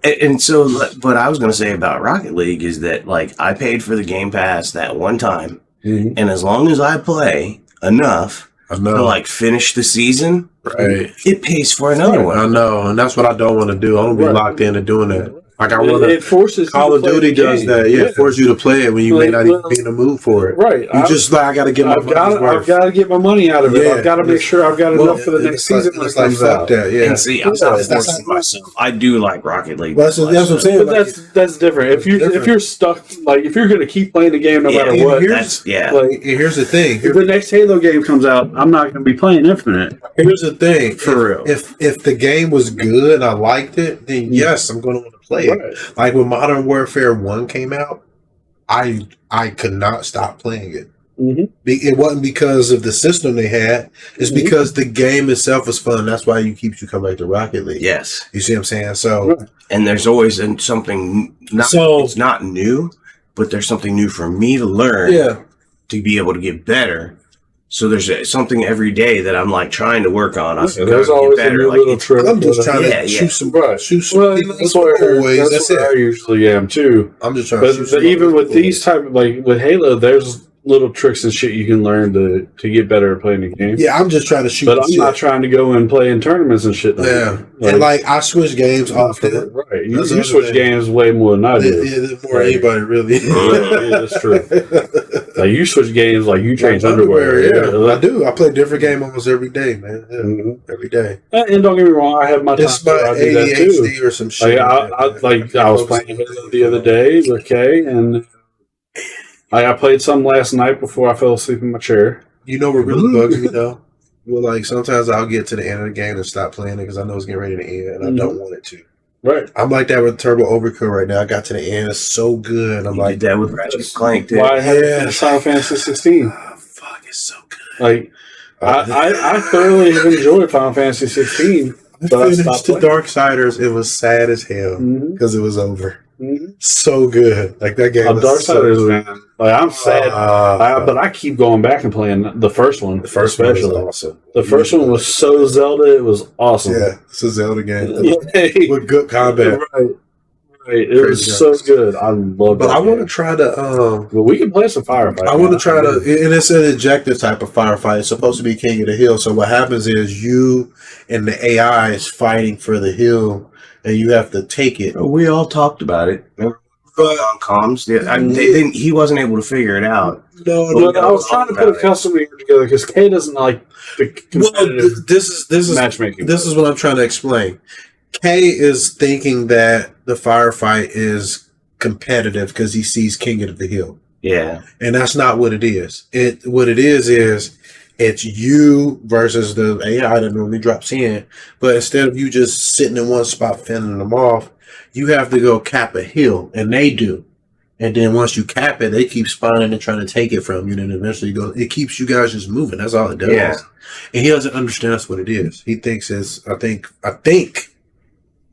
it. And so, what I was going to say about Rocket League is that, like, I paid for the Game Pass that one time, and as long as I play enough to, like, finish the season, it pays for another one. I know, and that's what I don't want to do. I don't want to be locked into doing that. Like I want it forces Call of Duty does that. Yeah, it forces you to play it when you may not even be in the mood for it. Right. You just like I got to get my money's worth. I've got to get my money out of it. I've got to make sure I've got enough for the next season when it comes out. And see, I'm not forcing myself. I do like Rocket League. That's what I'm saying. But that's different. If you're stuck, like if you're going to keep playing the game no matter what, Like here's the thing. If the next Halo game comes out, I'm not going to be playing Infinite. Here's the thing. For real. If the game was good and I liked it, then yes, I'm going to want to play it. Like when Modern Warfare 1 came out, I could not stop playing it. It wasn't because of the system they had. It's because the game itself was fun. That's why keeps you coming back to Rocket League. Yes. You see what I'm saying? So, and there's always something. It's not new, but there's something new for me to learn. To be able to get better. So there's something every day that I'm like trying to work on. There's always a new little trick. I'm just trying to shoot some boys. That's what I usually am too. I'm just trying to shoot some even with these type of, like with Halo, there's little tricks and shit you can learn to get better at playing the game. Yeah, I'm just trying to shoot. But I'm not trying to go and play in tournaments and shit. And like I switch games often. Right, you switch games way more than I do. Yeah, more anybody really. Yeah, that's true. Like you switch games like you change underwear. Yeah, I do. I play different game almost every day, man. Every day. And don't get me wrong, I have my time. It's my ADHD or some shit. I was playing the other day with Kay, and I played some last night before I fell asleep in my chair. You know what really bugs me though? Well, like sometimes I'll get to the end of the game and stop playing it because I know it's getting ready to end, and I don't want it to. Right. I'm like that with Turbo Overkill right now. I got to the end. It's so good. I'm like did that with Ratchet Clank too. Why have Final Fantasy 16? Oh, fuck, it's so good. Like I thoroughly have enjoyed Final Fantasy 16. I finished the Darksiders. It was sad as hell because it was over. So good. Like that game. Darksiders, man. Like I'm sad, but I keep going back and playing the first one. The first one was awesome. The first one was so Zelda. It was awesome. Yeah, it's a Zelda game with good combat. Right. It was so good. I love it. But I want to try to. Well, we can play some firefight. I want to try to, and it's an objective type of firefight. It's supposed to be King of the Hill. So what happens is you and the AI is fighting for the hill, and you have to take it. We all talked about it. Remember on comms? He wasn't able to figure it out. No, I was trying to put a custom together because Kay doesn't like the competitive this is matchmaking. This is what I'm trying to explain. Kay is thinking that the firefight is competitive because he sees King of the Hill. Yeah. And that's not what it is. What it is it's you versus the AI that normally drops in. But instead of you just sitting in one spot fending them off, you have to go cap a hill, and they do. And then once you cap it, they keep spawning and trying to take it from you. And then eventually it keeps you guys just moving. That's all it does. Yeah. And he doesn't understand that's what it is. He thinks it's, I think,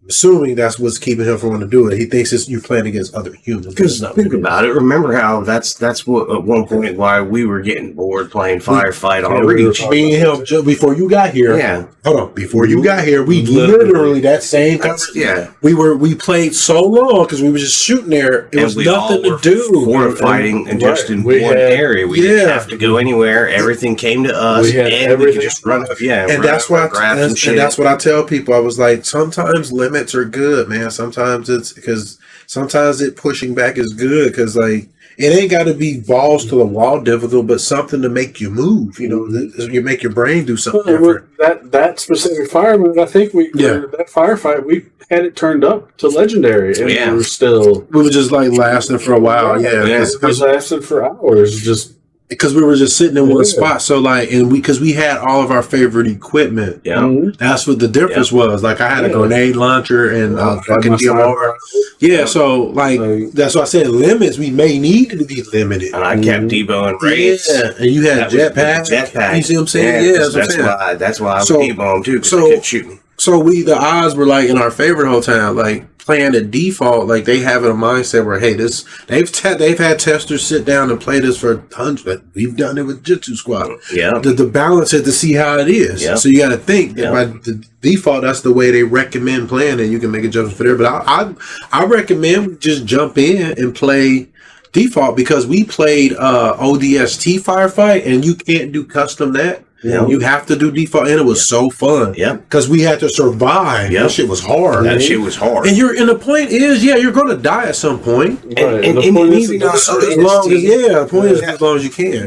assuming that's what's keeping him from wanting to do it. He thinks it's you playing against other humans. Because think about it. Remember how that's what at one point why we were getting bored playing Firefight on Reach. Me and him just before you got here. Yeah. Hold on. Before you got here, we literally that same Yeah. we played so long because we were just shooting there. It was nothing to do. Fighting and just in one area. We didn't have to go anywhere. Everything came to us. And we could just run up. Yeah. And that's why and that's what I tell people. I was like, sometimes limits are good, man. Sometimes it's because sometimes it pushing back is good because like it ain't got to be balls to the wall difficult, but something to make you move. You know, you make your brain do something different. That specific fire move, I think that firefight we had it turned up to legendary, and we were just like lasting for a while. It was lasting for hours, just. Because we were just sitting in one spot, so like, and because we had all of our favorite equipment, that's what the difference was. Like, I had a grenade launcher and fucking DMR. Yeah, so like that's why I said limits. We may need to be limited. And I kept Debo and Raids. Yeah, and you had jetpack. You see what I'm saying? Yeah, that's why I was Debo too. Because I kept shooting. So the odds were like in our favor the whole time, like playing at default, like they have a mindset where, hey, they've had testers sit down and play this for tons, but we've done it with Jitsu Squad. Yeah. The balance it to see how it is. Yeah. So you got to think that by the default, that's the way they recommend playing it. You can make adjustments for there, but I recommend we just jump in and play default because we played ODST Firefight and you can't do custom that. Yeah. You have to do default, and it was so fun. Yeah, because we had to survive. Yeah, that shit was hard. That shit was hard. And the point is, you're going to die at some point. And the point is, the point is as long as you can.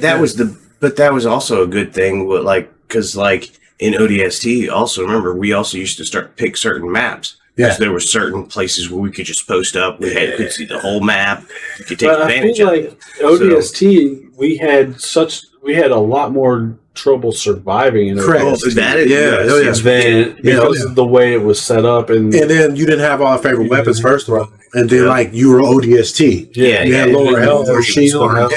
But that was also a good thing. Because in ODST, also remember we also used to pick certain maps. Because there were certain places where we could just post up. We could see the whole map. You could take advantage of it. ODST, we had a lot more trouble surviving in it. Correct. Because of the way it was set up, and then you didn't have our favorite weapons first of all, and then you were ODST. You had lower health or shield.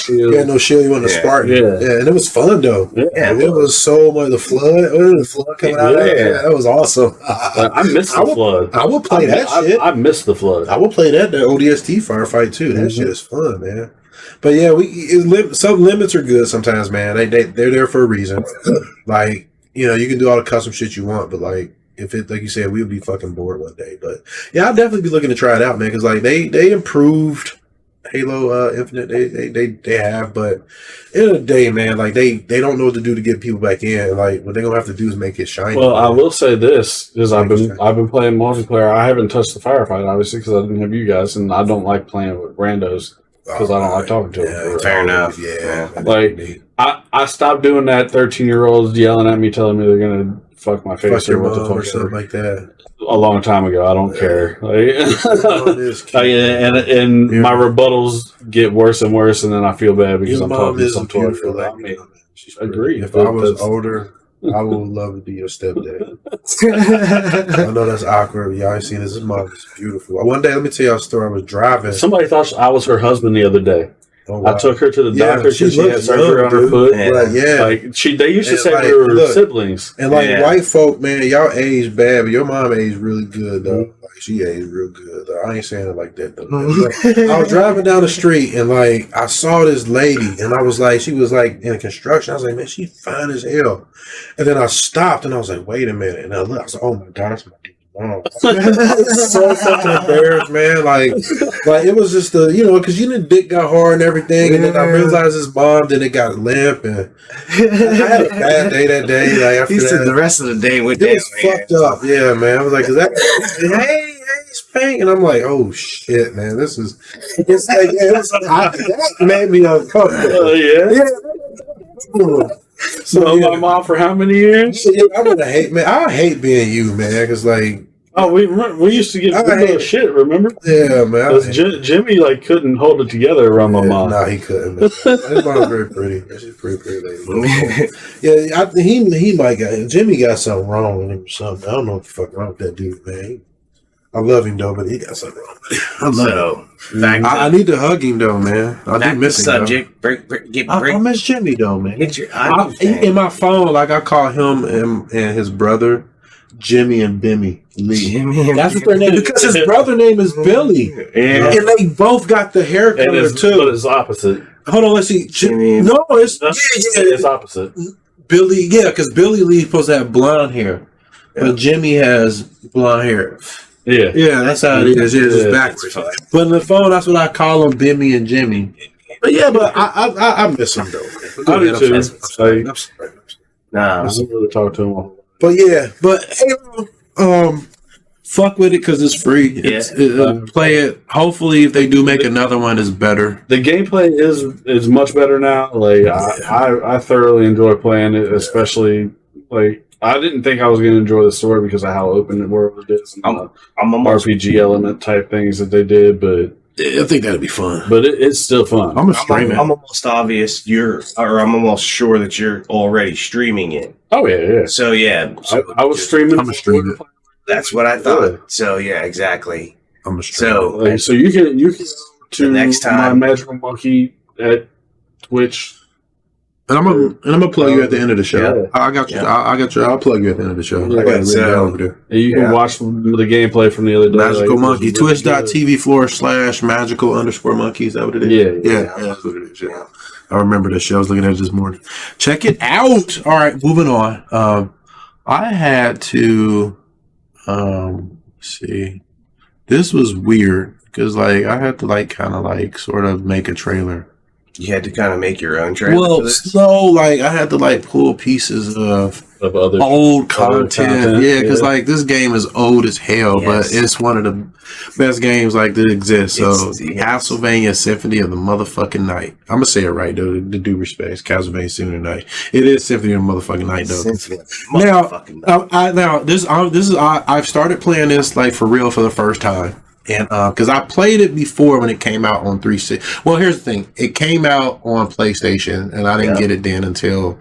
You had no shield. You went to Spartan. And it was fun though. And it was so much the flood coming out. That was awesome. I miss the flood. I will play that shit. I miss the flood. I will play the ODST firefight too. That shit is fun, man. But yeah, some limits are good sometimes, man. They're there for a reason. You can do all the custom shit you want, but if it, like you said, we would be fucking bored one day. But yeah, I'll definitely be looking to try it out, man, because they improved Halo Infinite. They have, but in the day, man, they don't know what to do to get people back in. What they're gonna have to do is make it shiny. Well, I will say this is I've been playing multiplayer. I haven't touched the firefight obviously because I didn't have you guys, and I don't like playing with randos. Because I don't like talking to them. Fair enough. I stopped doing that. 13-year-olds yelling at me, telling me they're gonna fuck my face or what the fuck or something like that. A long time ago. I don't care. And my rebuttals get worse and worse, and then I feel bad because I'm talking to some toy. Agree. If I was older, I would love to be your stepdad. I know that's awkward. Y'all ain't seen this. His mom is beautiful. One day, let me tell y'all a story. I was driving. Somebody thought I was her husband the other day. Oh, wow. I took her to the doctor because she had surgery on her foot. They used to say we were siblings. And white folk, man, y'all age bad, but your mom aged really good though. She aged real good though. I ain't saying it like that though. I was driving down the street and I saw this lady and I was she was in construction. I was like, man, she fine as hell. And then I stopped and I was like, wait a minute. And I looked, I was like, oh my God, that's my mom. I was so fucking embarrassed, man. It was just because the dick got hard and everything, and then I realized his mom, then it got limp, and I had a bad day that day. After he said the rest of the day went down. It was fucked up, yeah, man. I was like, hey, Spank, and I'm like, oh shit, man, this is. That made me uncomfortable. Yeah. So my mom for how many years? I'm gonna hate, man. I hate being you, man, because Oh, we used to get good shit. Remember? Yeah, man. Because Jimmy like couldn't hold it together around my mom. No, he couldn't. His mom's very pretty. She's pretty lady. Yeah, I think he might got Jimmy got something wrong with him or something. I don't know what the fuck wrong with that dude, man. I love him though, but he got something wrong with him. I love him. I need to hug him though, man. I do miss him. Subject. I miss Jimmy though, man. In my phone, like I call him and his brother Jimmy and Bimmy Lee. That's what their name because his brother name is Billy. Yeah. And they both got the hair color too. But it's opposite. Hold on, let's see. No, it's opposite. Billy, because Billy Lee's supposed to have blonde hair, but Jimmy has blonde hair. Yeah, that's how it is. It's just backwards. But in the phone, that's what I call them, Bimmy and Jimmy. But yeah, but I miss him though. I do too. I'm sorry. Nah, I don't really talk to him. But yeah, fuck with it because it's free. Play it. Hopefully, if they do make another one, it's better. The gameplay is much better now. Like I thoroughly enjoy playing it, especially like I didn't think I was going to enjoy the story because of how open the world is and I'm almost RPG element type things that they did, but I think that'd be fun. But it's still fun. I'm almost obvious I'm almost sure that you're already streaming it. Oh yeah. So yeah, I was streaming. I'm a streamer. That's what I thought. So yeah, exactly. I'm a streamer. So you can to the next time my Magical Munkee at Twitch. And I'm gonna plug you at the end of the show. Yeah. I got you. I got you. I'll plug you at the end of the show. Yeah, I got it written down over there. And you can watch the gameplay from the other day. Magical Munkee. Twitch.tv/magical_monkey. Is that what it is? Yeah, that's what it is. Yeah. I remember the show. I was looking at it this morning. Check it out. All right, moving on. I had to see. This was weird because like I had to like kind of like sort of make a trailer. You had to kind of make your own trailer. Well, no, like I had to like pull pieces of other old content. Yeah, because like this game is old as hell, but it's one of the best games like that exist. So Castlevania Symphony of the motherfucking Night. I'm gonna say it right though. To do respect, Castlevania Symphony of the Night. It is Symphony of the motherfucking Night though. I've started playing this like for real for the first time. And because I played it before when it came out on 360. Well, here's the thing: it came out on PlayStation, and I didn't get it then until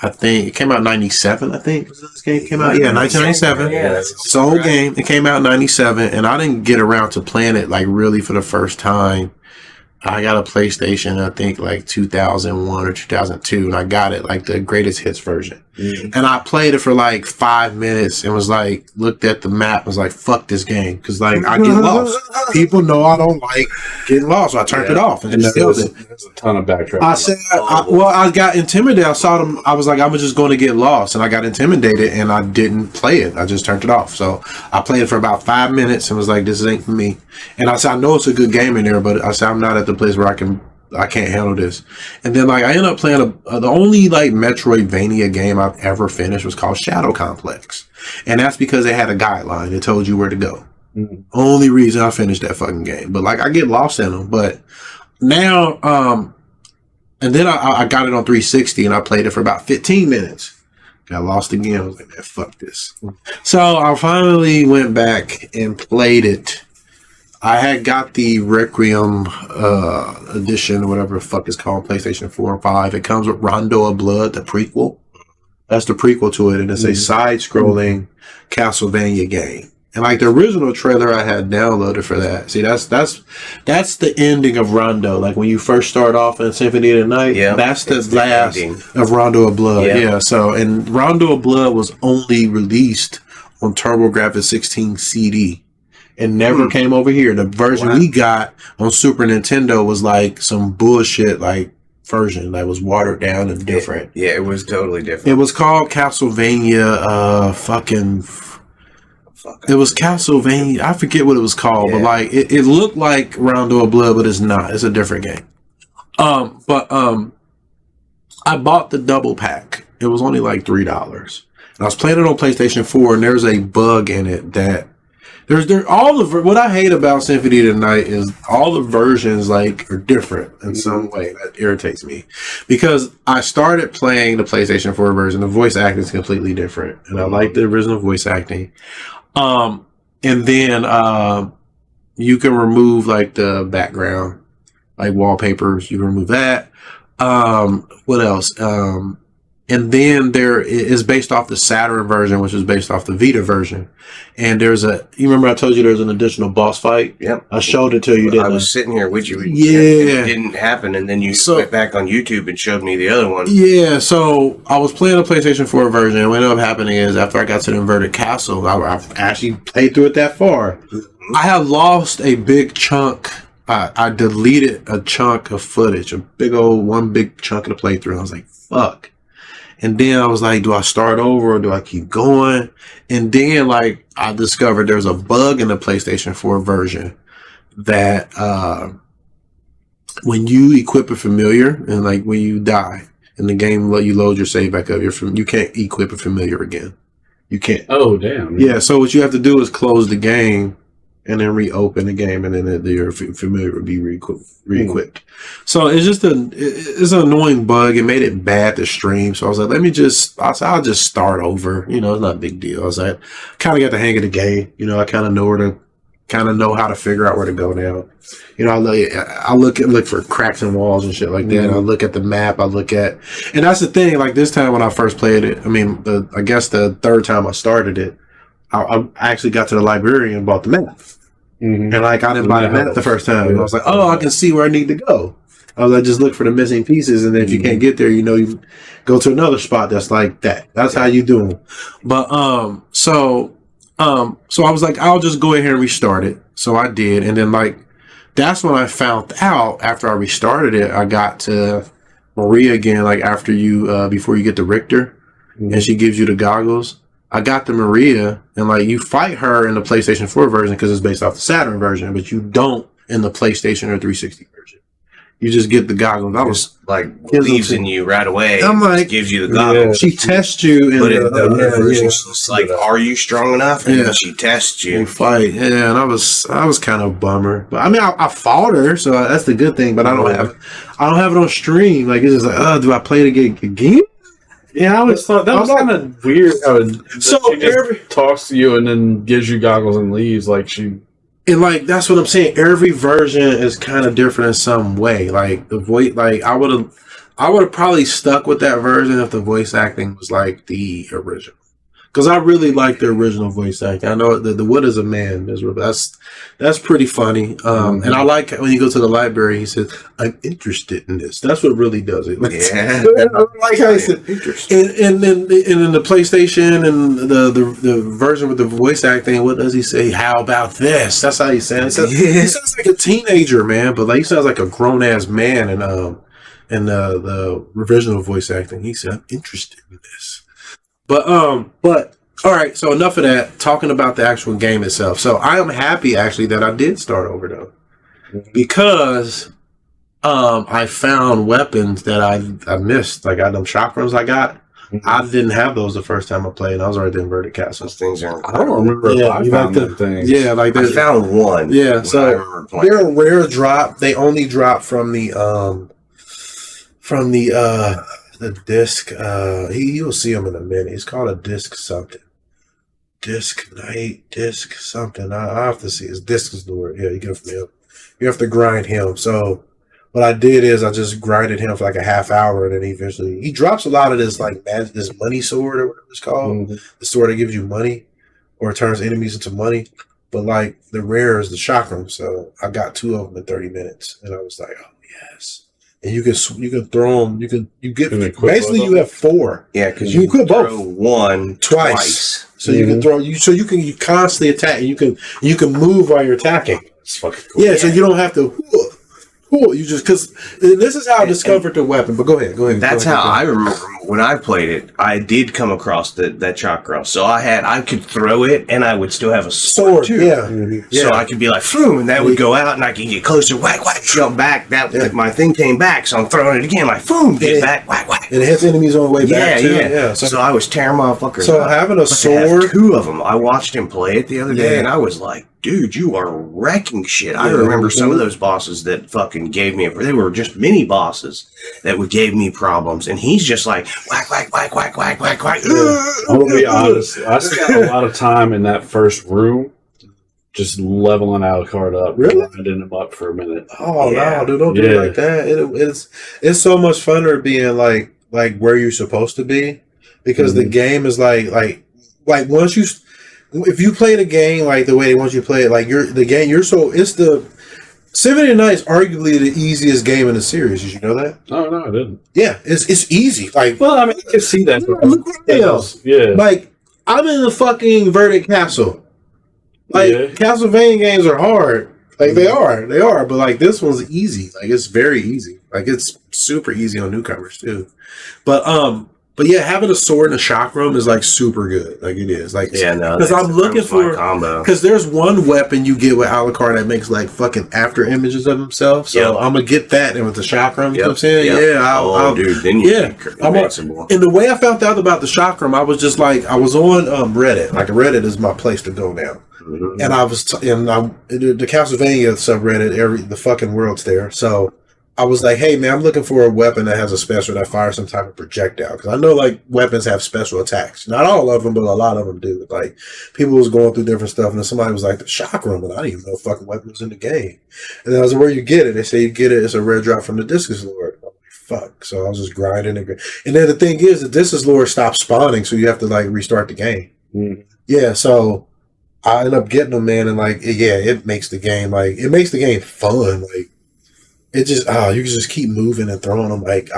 I think it came out in '97. I think this game came out. Yeah, 1997. Yeah, it's an old game. It came out in '97, and I didn't get around to playing it like really for the first time. I got a PlayStation, I think like 2001 or 2002, and I got it like the greatest hits version. Mm-hmm. And I played it for like 5 minutes and was like, looked at the map and was like, fuck this game. Because like I get lost. People know I don't like getting lost. So I turned it off and just killed it. There's a ton of backtracking. I said, I got intimidated. I saw them. I was like, I'm just going to get lost. And I got intimidated and I didn't play it. I just turned it off. So I played it for about 5 minutes and was like, this ain't for me. And I said, I know it's a good game in there, but I said, I'm not at the place where I can't handle this. And then like I ended up playing the only like Metroidvania game I've ever finished was called Shadow Complex. And that's because it had a guideline that told you where to go. Mm-hmm. Only reason I finished that fucking game. But like I get lost in them. But now and then I got it on 360 and I played it for about 15 minutes. Got lost again. I was like, man, fuck this. So I finally went back and played it. I had got the Requiem edition, or whatever the fuck it's called, PlayStation 4 and 5. It comes with Rondo of Blood, the prequel. That's the prequel to it, and it's a side-scrolling Castlevania game. And like the original trailer I had downloaded for that. See, that's the ending of Rondo. Like when you first start off in Symphony of the Night, that's the last of Rondo of Blood. Yeah. So, and Rondo of Blood was only released on TurboGrafx 16 CD. And never came over here. The version we got on Super Nintendo was like some bullshit like version that was watered down and different. Yeah, it was totally different. It was called Castlevania it was Castlevania. I forget what it was called, but like it looked like Rondo of Blood, but it's not. It's a different game. I bought the double pack. It was only like $3. And I was playing it on PlayStation 4 and there's a bug in it that what I hate about Symphony of the Night is all the versions like are different in some way. That irritates me because I started playing the PlayStation 4 version. The voice acting is completely different, and I like the original voice acting. and then you can remove like the background, like wallpapers. You can remove that. What else? And then there is based off the Saturn version, which is based off the Vita version. And you remember I told you there's an additional boss fight? Yep. I showed it to you, didn't I? I was sitting here with you. Yeah. It didn't happen. And then you went back on YouTube and showed me the other one. Yeah. So I was playing the PlayStation 4 version. And what ended up happening is after I got to the inverted castle, I actually played through it that far. Mm-hmm. I have lost a big chunk. I deleted a chunk of footage, one big chunk of the playthrough. I was like, fuck. And then I was like, do I start over or do I keep going? And then like I discovered there's a bug in the PlayStation 4 version that when you equip a familiar and like when you die in the game, you load your save back up, you can't equip a familiar again. You can't. Oh, damn. Yeah, so what you have to do is close the game and then reopen the game, and then your familiar will be re-equipped. So it's just it's an annoying bug. It made it bad to stream. So I was like, I'll just start over. You know, it's not a big deal. I was like, kind of got the hang of the game. You know, I kind of know how to figure out where to go now. You know, I look for cracks in walls and shit like that. Mm-hmm. I look at the map. And that's the thing. Like this time when I first played it, I mean, I guess the third time I started it, I actually got to the library and bought the map. Mm-hmm. And like I didn't buy the map the first time. I was like, I can see where I need to go. I was like, just look for the missing pieces, and then if you can't get there, you go to another spot that's like that. That's how you do them. But so I was like, I'll just go ahead and restart it. So I did, and then like that's when I found out after I restarted it, I got to Maria again, like after before you get to Richter, and she gives you the goggles. I got the Maria, and like you fight her in the PlayStation 4 version because it's based off the Saturn version, but you don't in the PlayStation or 360 version. You just get the goggles. I was like believes in you right away. I'm like, gives you the goggles. Yeah. She tests you, but in the other version, she's like, "Are you strong enough?" And then she tests you. You fight, and I was kind of a bummer. But I mean, I fought her, so that's the good thing. But I don't have it on stream. Like it's just like, do I play the game again? Yeah, I always thought that was kind of weird. So she just talks to you and then gives you goggles and leaves. And like that's what I'm saying. Every version is kind of different in some way. Like the voice, like I would have probably stuck with that version if the voice acting was like the original. Because I really like the original voice acting. I know the "What is a Man" miserable. That's pretty funny. And I like when you go to the library. He says, "I'm interested in this." That's what really does it. Yeah, I like how he said. And then the PlayStation and the version with the voice acting. What does he say? How about this? That's how he sounds. He sounds like a teenager, man. But like he sounds like a grown ass man. And the original voice acting, he said, "I'm interested in this." But all right, so enough of that, talking about the actual game itself. So I am happy actually that I did start over though. Because I found weapons that I missed. Like them chakrams I got. I didn't have those the first time I played. I was already in inverted castle. Those things are I don't remember if I found them things. Yeah, like I found one. Yeah, so they're a rare drop. They only drop from the disc. You'll see them in a minute. It's called a disc something. Disc night, disc something. I have to see. It's disc is the word. Yeah, you get it from him. You have to grind him. So what I did is I just grinded him for like a half hour, and then he drops a lot of this like this money sword or whatever it's called. Mm-hmm. The sword that gives you money or turns enemies into money. But like the rare is the chakram. So I got 2 of them in 30 minutes, and I was like, oh yes. And you can throw them. You have 4. Yeah, because you can throw one twice. So you can throw you constantly attack. And you can move while you're attacking. It's fucking cool. Yeah, so you don't have to. You just because this is how I discovered the weapon. But go ahead. That's how I remember when I played it. I did come across that chakra. So I could throw it, and I would still have a sword too. Yeah. Mm-hmm. So I could be like, "Phoom," and that would go out, and I could get closer, whack, whack, jump back. My thing came back, so I'm throwing it again, like, "Phoom," get back, whack, whack. And it hits enemies on the way back too. Yeah. So I was tearing motherfuckers. So having a sword, 2 of them. I watched him play it the other day, and I was like, dude, you are wrecking shit. I remember some of those bosses that fucking gave me they were just mini bosses that gave me problems, and he's just like whack, whack, whack, whack, whack, whack, whack. I'm gonna be honest. I spent a lot of time in that first room just leveling Alucard up, Really? grinding him up for a minute. Oh Yeah. no, dude, don't do it like that. It's so much funner being like where you're supposed to be, because the game is like once you, if you play the game like the way they want you to play it, like it's the Symphony of the Night is arguably the easiest game in the series. Did you know that? Oh no, I didn't. Yeah, it's easy. Like, Well, I mean, I can see that. look what else. Yeah. Like, I'm in the fucking Verdict Castle. Like, Yeah. Castlevania games are hard. Like, they are. But, like, this one's easy. Like, it's very easy. Like, it's super easy on newcomers, too. But yeah, having a sword and a chakram is, like, super good. Like, it is. Like, Yeah, no. because I'm looking that's my for combo. because there's one weapon you get with Alucard that makes like fucking after images of himself. So Yep. I'm gonna get that, and with the chakram, you know what I'm saying? Yep. Yeah, I'll Dude, then you yeah. I'm invincible. And the way I found out about the chakram, I was just like, I was on Reddit. Like, Reddit is my place to go now. Mhm. And I was, the Castlevania subreddit, the fucking world's there. So I was like, hey man, I'm looking for a weapon that has a special that fires some type of projectile, because I know like weapons have special attacks. Not all of them, but a lot of them do. Like, people was going through different stuff, and then somebody was like, the chakram, and I didn't even know fucking weapon was in the game. And then I was like, where you get it? They say you get it. It's a red drop from the Discus Lord. I'm like, fuck. So I was just grinding and then the thing is, the Discus Lord stops spawning, so you have to like restart the game. Mm. Yeah, so I end up getting them, man, and like, yeah, it makes the game fun. Like, it just, you can just keep moving and throwing them. Like,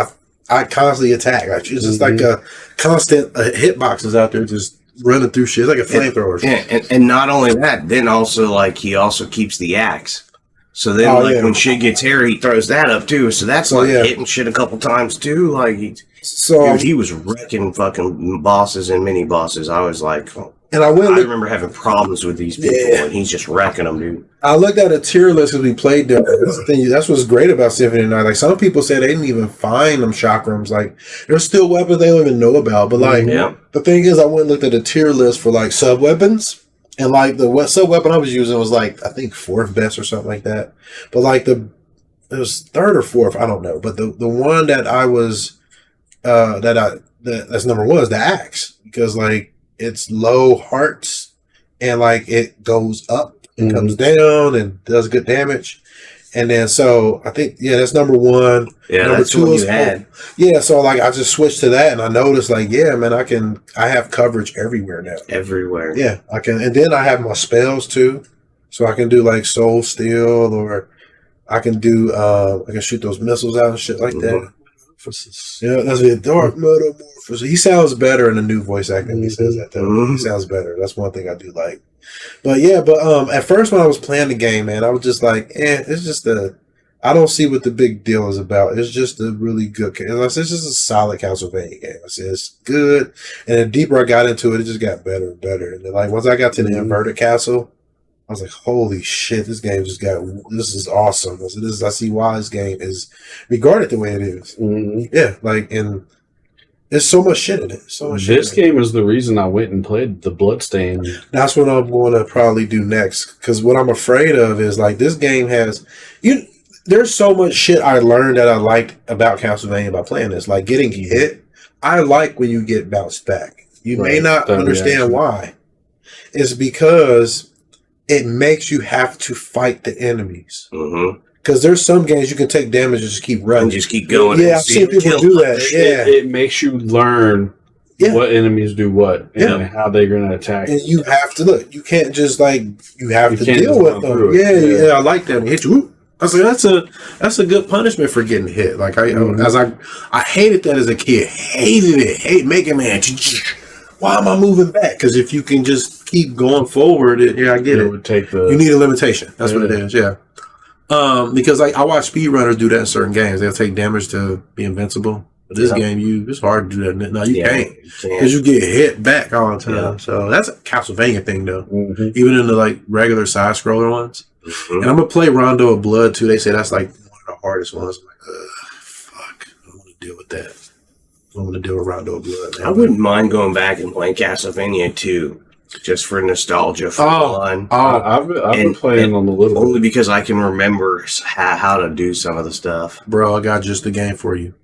I constantly attack. Like, it's just like a constant hitboxes out there just running through shit. It's like a flamethrower. Yeah, and not only that, then also like he also keeps the axe. So then when shit gets hairy, he throws that up too. So that's hitting shit a couple times too. Like he was wrecking fucking bosses and mini bosses. I was like, and I remember having problems with these people, and he's just wrecking them, dude. I looked at a tier list as we played them. That's the thing. That's what's great about Symphony Night. Like, some people said they didn't even find them chakrams. Like, there's still weapons they don't even know about. But like, the thing is, I went and looked at a tier list for like sub weapons, and like the sub weapon I was using was like, I think 4th best or something like that. But like it was 3rd or 4th, I don't know. But the one that I was that's number 1 is the axe, because like it's low hearts and like it goes up and comes down and does good damage. And then so I think that's number 1. Yeah, number that's 2 what is you had. Yeah, so like I just switched to that, and I noticed like, yeah, man, I have coverage everywhere now. Everywhere. Yeah, I can, and then I have my spells too, so I can do like Soul Steel, or I can do I can shoot those missiles out and shit like that. Yeah, that's a Dark Metamorphosis. He sounds better in the new voice acting. He says that though. He sounds better. That's one thing I do like. But yeah, at first when I was playing the game, man, I was just like, it's just I don't see what the big deal is about. It's just a really good game. It's just a solid Castlevania game. I said it's good, and the deeper I got into it, it just got better and better. And then like once I got to the inverted castle, I was like, holy shit, this game this is awesome. I see why this game is regarded the way it is. Yeah, like, and there's so much shit in it. This game is the reason I went and played the Bloodstained. That's what I'm going to probably do next, because what I'm afraid of is like this game has there's so much shit I learned that I liked about Castlevania by playing this. Like getting hit, I like when you get bounced back. You may not understand why. It's because it makes you have to fight the enemies. Because there's some games you can take damage and just keep running. And just keep going. Yeah, I've seen people do that. Yeah. It makes you learn what enemies do what and how they're going to attack. And you have to look. You can't just like, you have to deal with them. Yeah, I like that. Hit you. I was like, that's a good punishment for getting hit. Like I hated that as a kid. Hated it. Hate Mega Man. Why am I moving back? Because if you can just keep going forward, I get it. Would take you need a limitation. That's what it is. Yeah. Because like I watch speedrunners do that in certain games. They'll take damage to be invincible. But this game, it's hard to do that. No, you can't. Because you get hit back all the time. Yeah. So that's a Castlevania thing, though. Even in the like regular side scroller ones. And I'm gonna play Rondo of Blood too. They say that's like one of the hardest ones. I'm like, fuck, I don't want to deal with that. I don't want to deal with Rondo of Blood. Man. I wouldn't mind going back and playing Castlevania 2, just for nostalgia, for fun. I've been playing on the little only because I can remember how to do some of the stuff. Bro, I got just the game for you.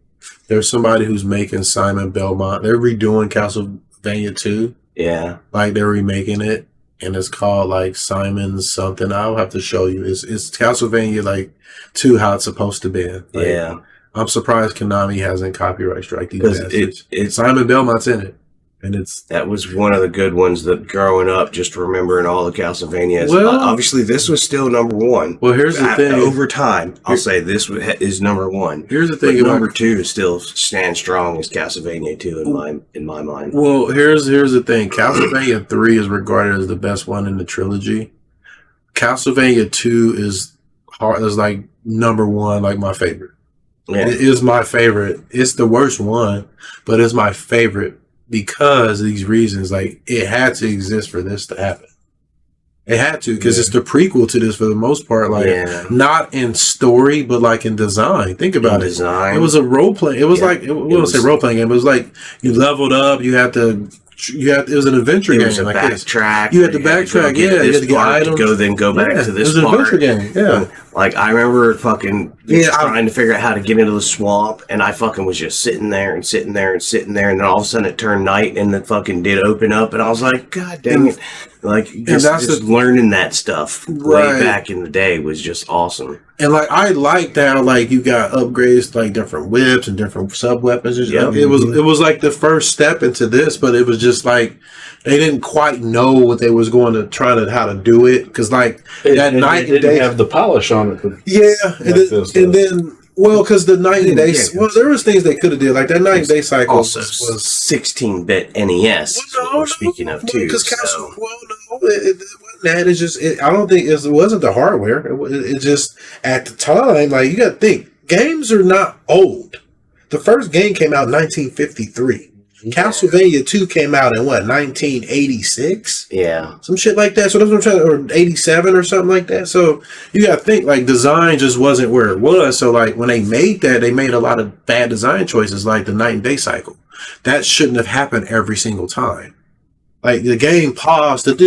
There's somebody who's making Simon Belmont. They're redoing Castlevania 2. Yeah, like they're remaking it. and it's called like Simon's something. I'll have to show you. It's Castlevania like 2 how it's supposed to be. Like, Yeah. I'm surprised Konami hasn't copyright strike these Because bastards. it's Simon Belmont's in it, and it's that was one of the good ones that growing up, just remembering all the Castlevanias. Well- Obviously, this was still number one. well. Here's the thing. Over time, I'll say this is number one. Here's the But thing. number two still stands strong as Castlevania 2 in my mind. Well, here's the thing. Castlevania 3 is regarded as the best one in the trilogy. Castlevania 2 is like number 1, like my favorite. Yeah. It is my favorite. It's the worst one, but it's my favorite because of these reasons. Like, it had to exist for this to happen. It had to, because it's the prequel to this for the most part. Like, not in story, but like in design. Think about it. Design. It was a role play. It was like, we don't say role playing game. It was like you leveled up. It was an adventure game. It was a like backtrack. You had to backtrack. You had to get items. Go back to this It was an part. adventure game. Yeah. Like, I remember fucking trying to figure out how to get into the swamp, and I fucking was just sitting there, and then all of a sudden it turned night, and the fucking did open up, and I was like, God dang it. Like, just learning that stuff way back in the day was just awesome. And like, I liked how like you got upgrades to like different whips and different sub weapons. It was like the first step into this, but it was just like they didn't quite know what they was going to how to do it, because like that night they didn't have the polish on it. And then because the 90 days, there was things they could have did, like that 90-day cycle also was 16-bit NES. We're speaking of too. Because it wasn't that. It's just I don't think it wasn't the hardware. It just at the time, like, you got to think, games are not old. The first game came out in 1953. Castlevania 2 came out in 1986? Yeah. Some shit like that. So that's what I'm trying to, or 87 or something like that. So you got to think, like, design just wasn't where it was. So, like, when they made that, they made a lot of bad design choices, like the night and day cycle. That shouldn't have happened every single time. Like, the game paused every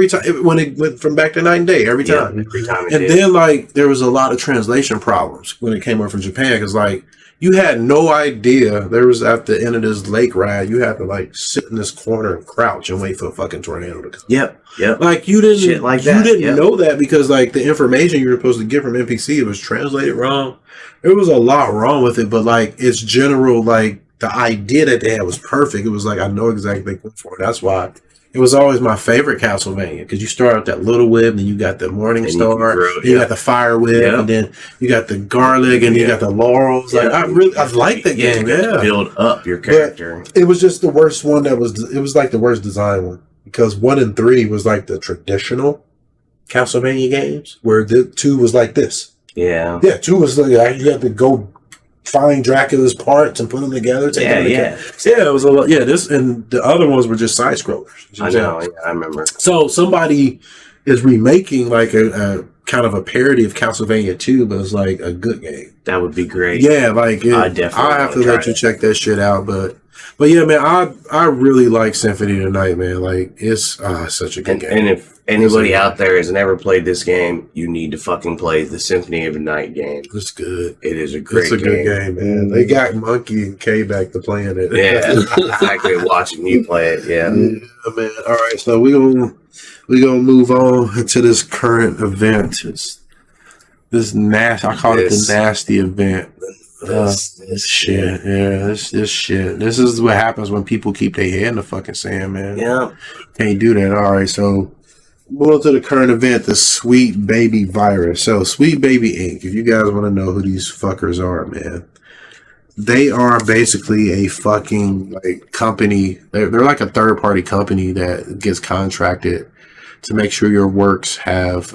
time when it went from back to night and day, every time. Yeah, every time and then, like, there was a lot of translation problems when it came over from Japan, because, like, you had no idea. There was, at the end of this lake ride, you had to like sit in this corner and crouch and wait for a fucking tornado to come. Yep. Like, you didn't, shit like that. You didn't know that, because like the information you were supposed to get from NPC was translated wrong. There was a lot wrong with it, but like its general, like the idea that they had was perfect. It was like, I know exactly what they went for. That's why it was always my favorite Castlevania, because you start with that little whip, then you got the Morning Star, you got the fire whip, and then you got the garlic, and you got the laurels. Like, I like that game. To build up your character. But it was just the worst one. It was like the worst design one, because 1 and 3 was like the traditional Castlevania games, where the 2 was like this. Yeah. 2 was like you had to go find Dracula's parts and put them together. It was a lot. Yeah, this and the other ones were just side scrollers. I know. Yeah, I remember. So somebody is remaking like a kind of a parody of Castlevania 2, but it's like a good game. That would be great. Yeah, like I have to let you check that shit out. But yeah, man, I really like Symphony tonight, man. Like, it's such a good game. And if anybody out there has never played this game, you need to fucking play the Symphony of the Night game. It's good. It is a great game. It's a good game, man. They got Munkee and K back to playing it. Yeah, exactly. Watching you play it. Yeah, man. All right, so we gonna move on to this current event. This nasty. I call it the nasty event. This shit. Yeah, this shit. This is what happens when people keep their head in the fucking sand, man. Yeah, can't do that. All right, so moving on to the current event, the Sweet Baby virus. So, Sweet Baby Inc., if you guys want to know who these fuckers are, man, they are basically a fucking like company. They're like a third-party company that gets contracted to make sure your works have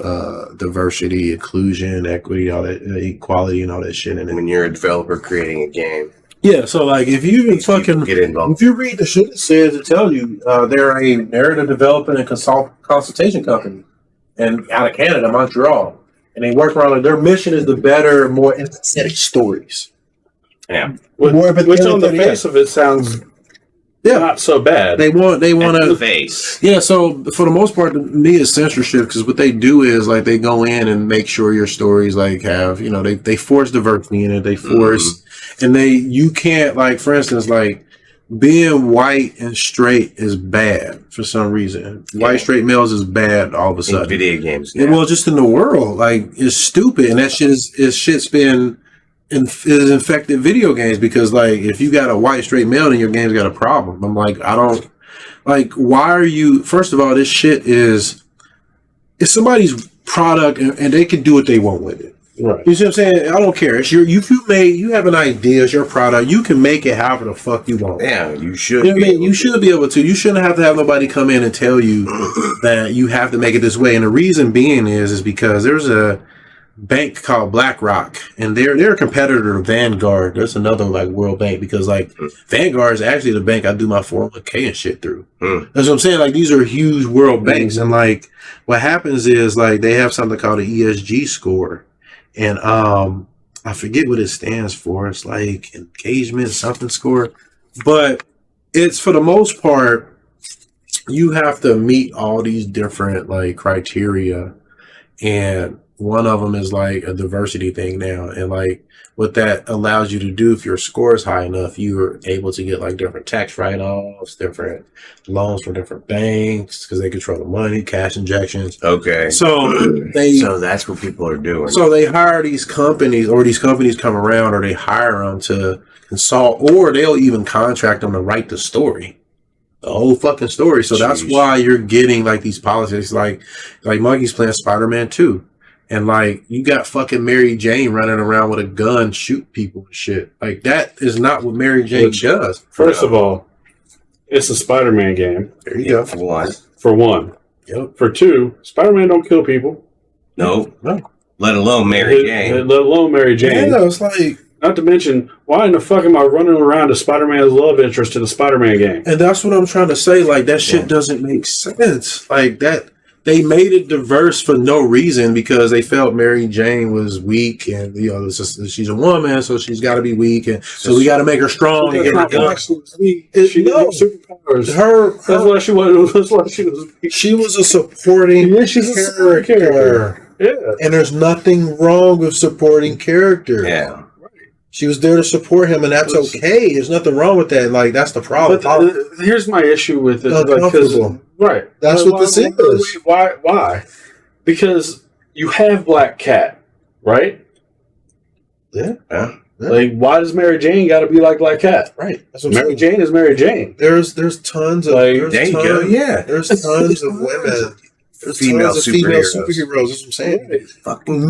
diversity, inclusion, equity, all that, equality, and all that shit in it. When you're a developer creating a game. Yeah, so like if you fucking get involved, if you read the shit it says, it tells you they're a narrative development and consultation company, and out of Canada, Montreal, and they work around. Their mission is to better, more empathetic stories. Yeah, which on the face of it sounds not so bad. They want to face. Yeah, so for the most part, to me, it's censorship, because what they do is like they go in and make sure your stories like have, you know, they force diversity in it. They force and you can't, like, for instance, like being white and straight is bad for some reason. White straight males is bad all of a In sudden. video games. And, well, just in the world, like it's stupid, and that shit's been is infected video games because like if you got a white straight male, then your game's got a problem. I'm like, I don't like. Why are you? First of all, this shit it's somebody's product, and they can do what they want with it. Right. You see what I'm saying? I don't care. It's you have an idea, it's your product. You can make it however the fuck you want. Yeah, you should. You know what I mean? You should be able to. You shouldn't have to have nobody come in and tell you that you have to make it this way. And the reason being is because there's a bank called BlackRock, and they're a competitor to Vanguard. There's another like World Bank because like Vanguard is actually the bank I do my 401k and shit through. That's what I'm saying. Like these are huge world banks, and like what happens is like they have something called an ESG score. And I forget what it stands for. It's like engagement something score. But it's for the most part, you have to meet all these different like criteria. And one of them is like a diversity thing now. And like what that allows you to do, if your score is high enough, you're able to get like different tax write-offs, different loans from different banks because they control the money, cash injections. Okay. So So that's what people are doing. So they hire these companies, or these companies come around, or they hire them to consult, or they'll even contract them to write the story, the whole fucking story. So that's why you're getting like these policies, like Munkee's playing Spider-Man 2. And like you got fucking Mary Jane running around with a gun, shoot people and shit. Like that is not what Mary Jane does. First of all, it's a Spider-Man game. There you go. For one. Yep. For two, Spider-Man don't kill people. No. Let alone Mary Jane. Let alone Mary Jane. Yeah, it's like. Not to mention, why in the fuck am I running around to Spider-Man's love interest in the Spider-Man game? And that's what I'm trying to say. Like that shit doesn't make sense. Like that. They made it diverse for no reason because they felt Mary Jane was weak, and you know she's a woman, so she's got to be weak, and so we got to make her strong. And get her gun. She got superpowers. That's why she was. That's why she was. She was a supporting she's character. a character. Yeah, and there's nothing wrong with supporting character. Yeah. She was there to support him, and that's okay. There's nothing wrong with that. Like that's the problem. But here's my issue with it. Uncomfortable. Right. That's what this is. Why? Because you have Black Cat, right? Yeah. Like, why does Mary Jane got to be like Black Cat? Right. That's what Mary Jane is Mary Jane. There's tons of there you go. Yeah. There's tons of women. There's Female tons of superheroes. female superheroes. That's what I'm saying. Right. Fucking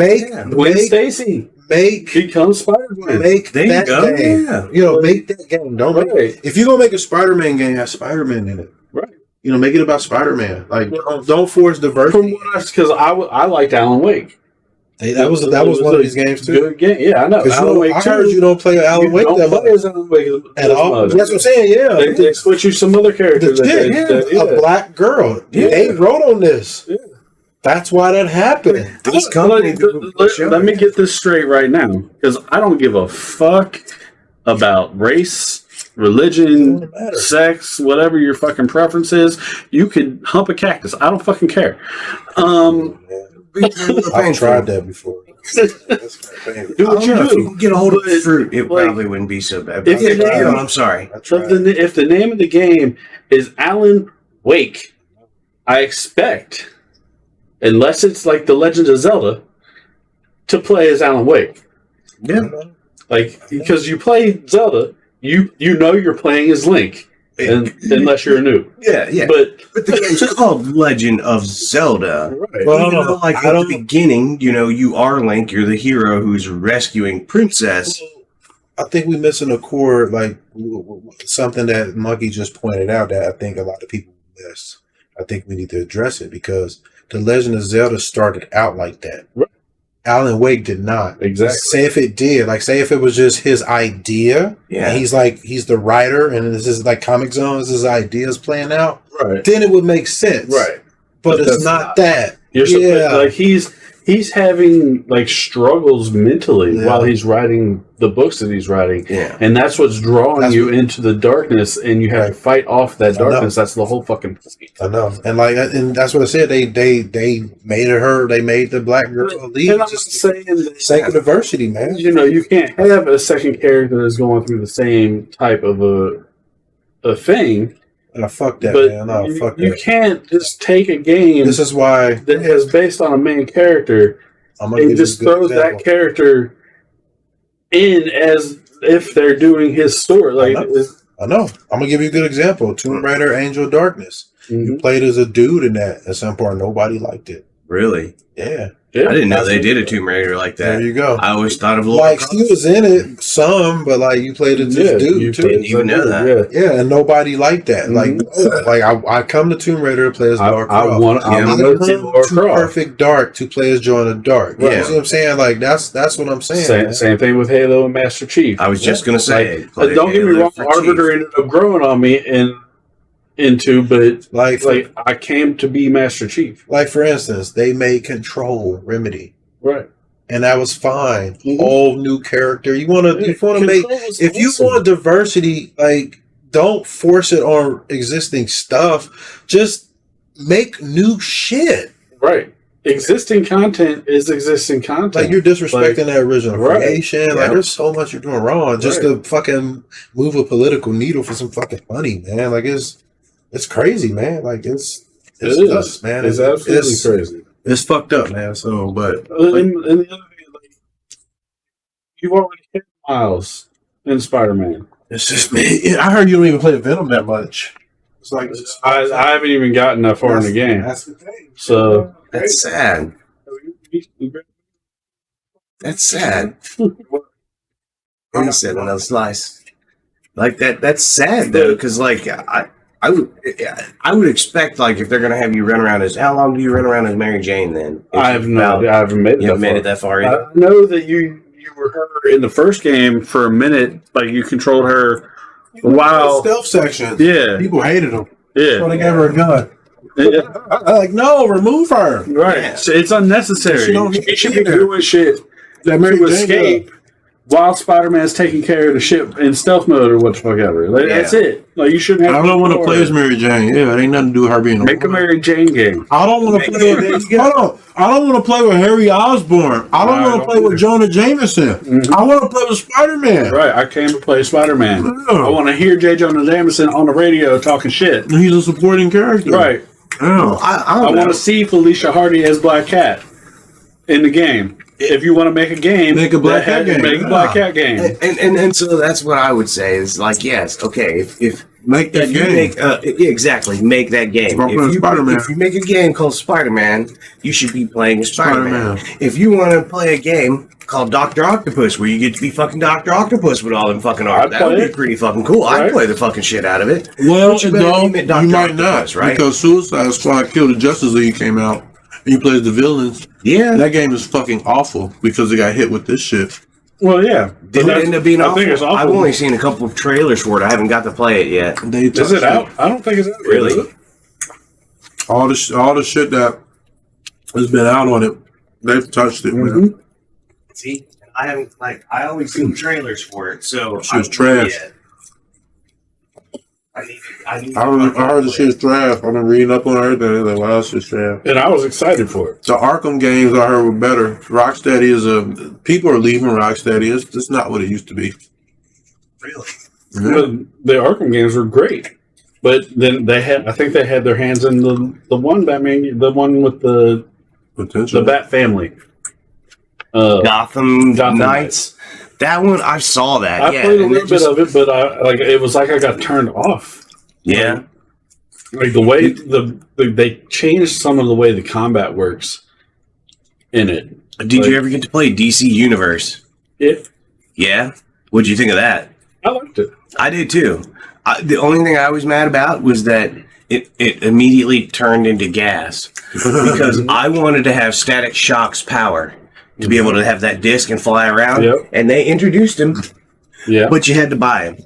Gwen Stacy becomes Spider-Man. Make There you that go. game. Yeah. You know, make that game. Don't make, if you're gonna make a Spider-Man game, have Spider-Man in it. Right. You know, make it about Spider-Man. Like, don't force diversity. Because I liked Alan Wake. Hey, that was one of these games too. Good game. Yeah, I know. Alan Wake. I heard you don't play Alan Wake that much at all. That's what I'm saying. Yeah, they switch you some other characters. A black girl. Yeah. They wrote on this. Yeah. That's why that happened. Let me get this straight right now, because I don't give a fuck about race, religion, sex, whatever your fucking preference is. You could hump a cactus. I don't fucking care. I've tried that before. Do what you do. If you could get a hold of the fruit, it probably wouldn't be so bad. I'm sorry. If the name of the game is Alan Wake, I expect, unless it's like The Legend of Zelda, to play as Alan Wake. Yeah. Like, because you play Zelda, you know you're playing as Link. Unless you're new. Yeah. But the game's called Legend of Zelda. Right. Well, at the beginning, you are Link, you're the hero who's rescuing Princess. I think we're missing a core, like something that Munkee just pointed out that I think a lot of people miss. I think we need to address it because The Legend of Zelda started out like that. Right. Alan Wake did not. Exactly. Say if it did, like say if it was just his idea, and he's the writer, and this is like Comic Zone, his ideas playing out, right? Then it would make sense, right? But it's not that. Like he's having like struggles mentally while he's writing the books that he's writing, and that's what's drawing you into the darkness, and you have to fight off that darkness. That's the whole fucking point. I know, and that's what I said. They made her. They made the black girl lead. And I'm just saying, sake of diversity, man. You can't have a second character that's going through the same type of a a thing. Fuck that, But man. No, fuck you that. can't just take a game This is why that is based on a main character I'm gonna and give you just a good throw example. that character in as if they're doing his story. Like, I know. I'm gonna give you a good example. Tomb Raider, Angel of Darkness. You played as a dude in that. At some point, nobody liked it. Really? Yeah. I didn't know they did a Tomb Raider like that. There you go. I always thought of Like, he was in it some, but like you played as this dude too. didn't even know that. Yeah, and nobody liked that. Like I come to Tomb Raider to play as Lara Croft. I want to see Lara to Croft. Perfect Dark to play as Joan of Dark. Yeah. You see what I'm saying? Like that's what I'm saying. Same thing with Halo and Master Chief. I was just gonna say, Don't get me wrong, Arbiter ended up growing on me into, but like I came to be Master Chief. Like for instance, they made Control Remedy. Right. And that was fine. All new character. You want to make, if you want diversity, like, don't force it on existing stuff. Just make new shit. Right. Existing content is existing content. Like, you're disrespecting that original creation. Like, Yeah. there's so much you're doing wrong just to fucking move a political needle for some fucking money, man. Like, it's crazy, man. Like, it's nuts, man. It's absolutely crazy. It's fucked up, man. So, but and the other thing, like, you've already hit Miles in Spider-Man. it's just, man. I heard you don't even play Venom that much. It's like I haven't even gotten that far in the game. That's the thing. So That's sad. That's sad. You said another slice. Like that. That's sad though, because like I would expect, like, if they're gonna have you run around as, how long do you run around as Mary Jane then? I have no idea. I haven't made it You that haven't made far. it that far either. I know that you were her in the first game for a minute. Like, you controlled her while Stealth section. yeah, People hated him. So yeah, they gave her a gun. yeah. I'm like, no, remove her. Right. Yeah. So it's unnecessary. She don't need She should to be be there. doing shit That Mary to Jane escape while Spider-Man's taking care of the ship in stealth mode or what the fuck ever. Like, Yeah. that's it. Like, you shouldn't have. I don't want to play as Mary Jane. Yeah, it ain't nothing to do with her being Make a Mary Jane game. I don't want to play with. Hold on. I don't want to play with Harry Osborn. I don't No, I want to don't play either. with Jonah Jameson. I want to play with Spider-Man. Right. I came to play Spider-Man. Yeah. I want to hear J. Jonah Jameson on the radio talking shit. He's a supporting character. Right. Yeah. I I don't want know. to see Felicia Hardy as Black Cat in the game. If you want to make a game, Make a Black Cat game. Make a Black Cat game. And so that's what I would say is, like, yes, okay, if Make that if you game. make yeah, exactly, make that game. Start playing Spider-Man. If you make a game called Spider-Man, you should be playing as Spider-Man. Spider-Man. If you want to play a game called Dr. Octopus, where you get to be fucking Dr. Octopus with all them fucking arms, I'd that would play be it. pretty fucking cool. Right. I'd play the fucking shit out of it. Well, But you better no, name it Dr. you might Octopus, not, right? because Suicide Squad Killed the Justice League came out, and you play as the villains. Yeah. That game is fucking awful because it got hit with this shit. Well, yeah. Did it end up being I awful? think it's awful. I've only seen a couple of trailers for it. I haven't got to play it yet. They Is touched it out? I don't think it's out. Really? Is it? all the shit that has been out on it. They've touched it, Mm-hmm. man. See, I haven't, I only seen trailers for it, so Shit's trash. I need I heard the shit's trash. I've been reading up on everything. Like, wow, this shit's trash. And I was excited for it. The Arkham games I heard were better. Rocksteady is people are leaving Rocksteady. It's not what it used to be. Really? The Arkham games were great, but then I think they had their hands in the one Batman, the one with the Potential. Bat family. Gotham Gotham Knights. That one, I saw that. I yeah, played a and little bit of it, but it was like I got turned off. Yeah. Like the way they changed some of the way the combat works in it. Did you ever get to play DC Universe? Yeah. What'd you think of that? I liked it. I did too. The only thing I was mad about was that it immediately turned into gas because I wanted to have Static Shock's power to be able to have that disc and fly around. Yep. And they introduced him, Yeah. but you had to buy him.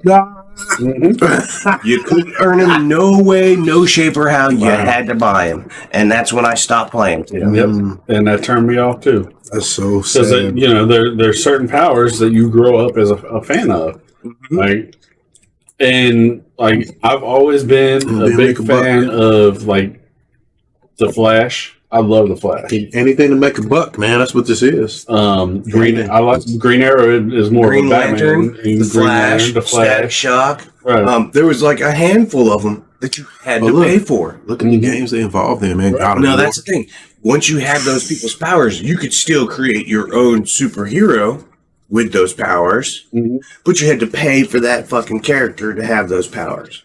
Mhm. You couldn't earn him no way, no shape or how. You had to buy him. And that's when I stopped playing. Yep. And that turned me off too. That's so Because sad. there's certain powers that you grow up as a fan of, like, and like I've always been a They big make a buck. fan of like the Flash I love the Flash. Anything to make a buck, man. That's what this is. I like Green Arrow is more Green of a Batman. Lantern, the Green Flash, Lantern, the Static Flash. Shock. Right. There was like a handful of them that you had to pay for. Look at the games they involved in, man. God of No, War. that's the thing. Once you had those people's powers, you could still create your own superhero with those powers, but you had to pay for that fucking character to have those powers.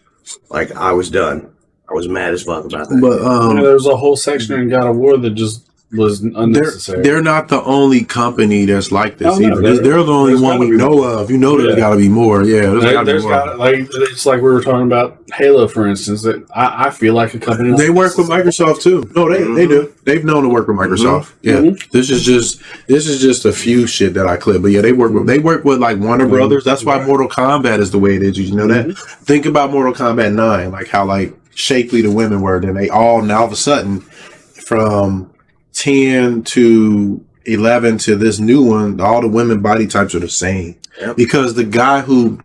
Like, I was done. I was mad as fuck about that. But there's a whole section in God of War that just was unnecessary. they're not the only company that's like this Oh, no, either. They're the only one we know of. You know there's got to be more. Yeah, There's got like it's like we were talking about Halo, for instance. That I feel like a company. They work with Microsoft too. No, they do. They've known to work with Microsoft. Yeah, this is just a few shit that I clip. But yeah, they work with like Warner Brothers. That's why Mortal Kombat is the way it is. You know that? Think about Mortal Kombat 9, like how like shapely the women were. Then they all now all of a sudden from 10 to 11 to this new one, all the women body types are the same. Yep. Because the guy who